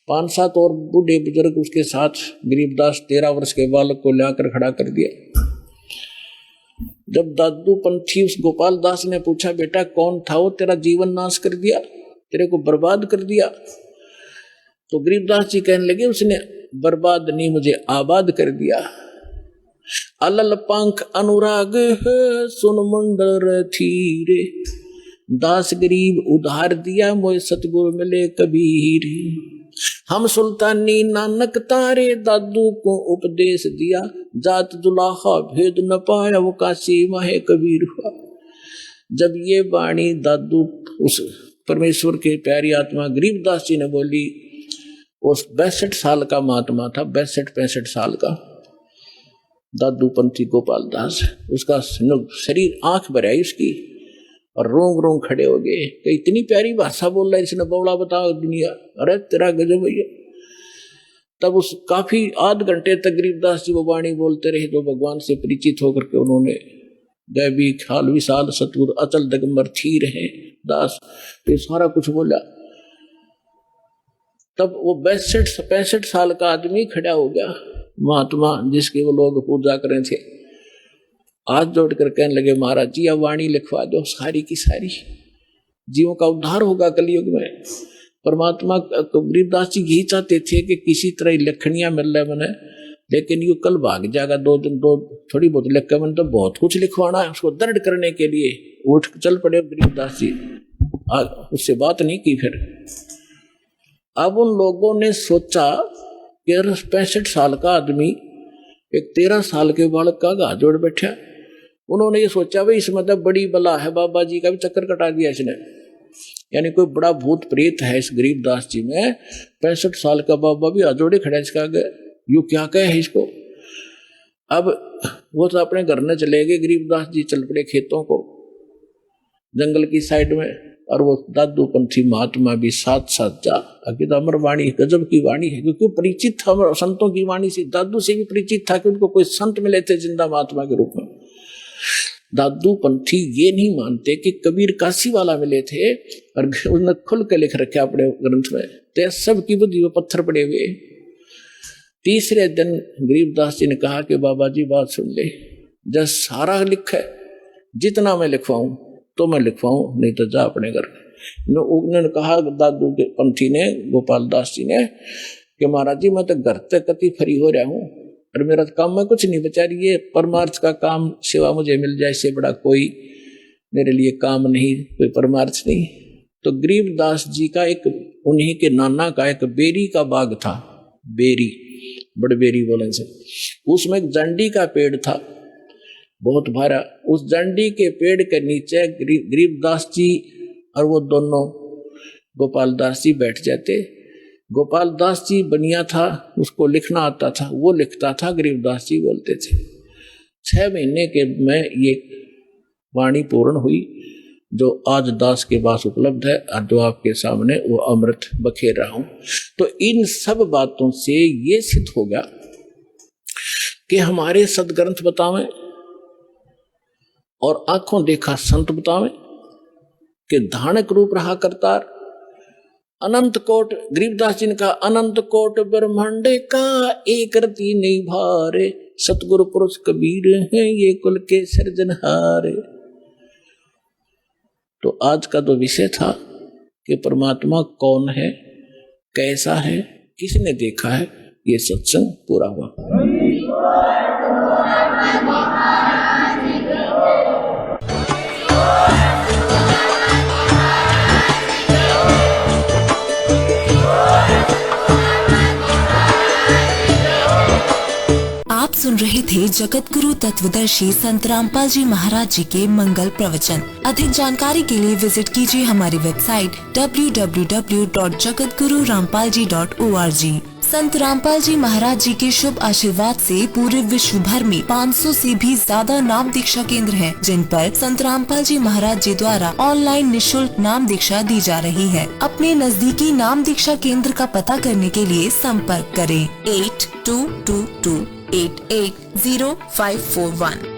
5-7 और बूढ़े बुजुर्ग उसके साथ, गरीबदास 13 वर्ष के बालक को लाकर खड़ा कर दिया। जब दादू पंथी उस गोपाल दास ने पूछा, बेटा कौन था वो, तेरा जीवन नाश कर दिया, तेरे को बर्बाद कर दिया? तो गरीबदास जी कहने लगे, उसने बर्बाद नहीं, मुझे आबाद कर दिया। अलल पंख अनुराग है सुन मुंडर थीरे, दास गरीब उधार दिया मोय सतगुरु मिले कबीर। हम सुल्तानी नानक तारे, दादू को उपदेश दिया, जात जुलाहा भेद न पाया, वो काशी माहे कबीर हुआ। जब ये वाणी दादू उस परमेश्वर के प्यारी आत्मा गरीबदास जी ने बोली, उस 62 साल का महात्मा था, 62-65 साल का दादू पंथी गोपाल दास, उसका शरीर आंख भर आई उसकी, और रोंग रोंग खड़े हो गए कि इतनी प्यारी भाषा बोल रहा है इसने, बौला बताओ दुनिया, अरे तेरा गजब भैया। तब उस काफी आध घंटे तक गरीबदास जी वो वाणी बोलते रहे, जो भगवान से परिचित होकर के उन्होंने दैवी ख्याल विशाल सतगुरु अचल दिगंबर थी रहे दास, ये सारा कुछ बोला। तब वो 62-65 साल का आदमी खड़ा हो गया, महात्मा जिसकी वो लोग पूजा कर रहे थे, हाथ जोड़कर कहने लगे, महाराज जी अब वाणी लिखवा दो, सारी की सारी जीवों का उद्धार होगा कलयुग में। परमात्मा गरीबदास जी यही चाहते थे कि किसी तरह लिखनियां मिल रहा है मैंने, लेकिन यू कल भाग जाएगा, 2 दिन 2 थोड़ी बहुत लिख के, मैंने तो बहुत कुछ लिखवाना है उसको दृढ़ करने के लिए। उठ चल पड़े गरीबदास जी, उससे बात नहीं की। फिर अब उन लोगों ने सोचा कि 65 साल का आदमी एक 13 साल के बालक का हाथ जोड़ बैठा। उन्होंने ये सोचा भाई इसमें तो बड़ी बला है, बाबा जी का भी चक्कर कटा दिया इसने, यानी कोई बड़ा भूत प्रेत है इस गरीबदास जी में। 65 साल का बाबा भी हाथ जोड़े खड़ा इसका आगे, यू क्या कहे इसको। अब वो तो अपने घर में चले गए, गरीबदास जी चल पड़े खेतों को, जंगल की साइड में, और वो दादू पंथी महात्मा भी साथ साथ जा। अभी तो अमर वाणी गजब की वाणी है, क्योंकि परिचित था संतों की वाणी से, दादू से भी परिचित था कि उनको कोई संत मिले थे जिंदा महात्मा के रूप में। दादू पंथी ये नहीं मानते कि कबीर काशी वाला मिले थे और उसने खुल के लिख रखे अपने ग्रंथ में, तो सबकी बुद्धि में पत्थर पड़े हुए। तीसरे दिन गरीबदास जी ने कहा कि बाबा जी बात सुन ले, जब सारा लिखा है, जितना मैं लिखवाऊं तो मैं लिखवाऊं, नहीं तो जा अपने घर। उन्होंने कहा दादू के पंथी ने, गोपाल दास जी ने, कि महाराज जी मैं तो घर तक कति फ्री हो रहा हूं और मेरा काम में कुछ नहीं बचा रही है, परमार्थ का काम सेवा मुझे मिल जाए, इससे बड़ा कोई मेरे लिए काम नहीं, कोई परमार्थ नहीं। तो गरीबदास जी का एक, उन्हीं के नाना का एक बेरी का बाग था, बेरी, बड़े बेरी बोले से, उसमें एक जंडी का पेड़ था बहुत भारा। उस जंडी के पेड़ के नीचे गरीबदास जी और वो दोनों गोपाल दास जी बैठ जाते। गोपाल दास जी बनिया था, उसको लिखना आता था, वो लिखता था, गरीबदास जी बोलते थे। 6 महीने के में ये वाणी पूर्ण हुई जो आज दास के पास उपलब्ध है और जो आपके सामने वो अमृत बखेर रहा हूं। तो इन सब बातों से ये सिद्ध होगा कि हमारे सदग्रंथ बतावें और आंखों देखा संत बतावें कि धानक रूप रहा करतार। अनंत कोट, गरीबदास जी ने कहा, अनंत कोट ब्रह्मांड का एक रति नहीं भारे, सतगुरु पुरुष कबीर हैं ये कुल के सृजनहारे। तो आज का जो विषय था कि परमात्मा कौन है, कैसा है, किसने देखा है, ये सत्संग पूरा हुआ। आप सुन रहे थे जगत गुरु तत्वदर्शी संत रामपाल जी महाराज जी के मंगल प्रवचन। अधिक जानकारी के लिए विजिट कीजिए हमारी वेबसाइट www.jagatgururampalji.org। संत रामपाल जी महाराज जी के शुभ आशीर्वाद से पूरे विश्व भर में 500 से भी ज्यादा नाम दीक्षा केंद्र हैं, जिन पर संत रामपाल जी महाराज जी द्वारा ऑनलाइन निशुल्क नाम दीक्षा दी जा रही है। अपने नजदीकी नाम दीक्षा केंद्र का पता करने के लिए संपर्क करें 8222880541।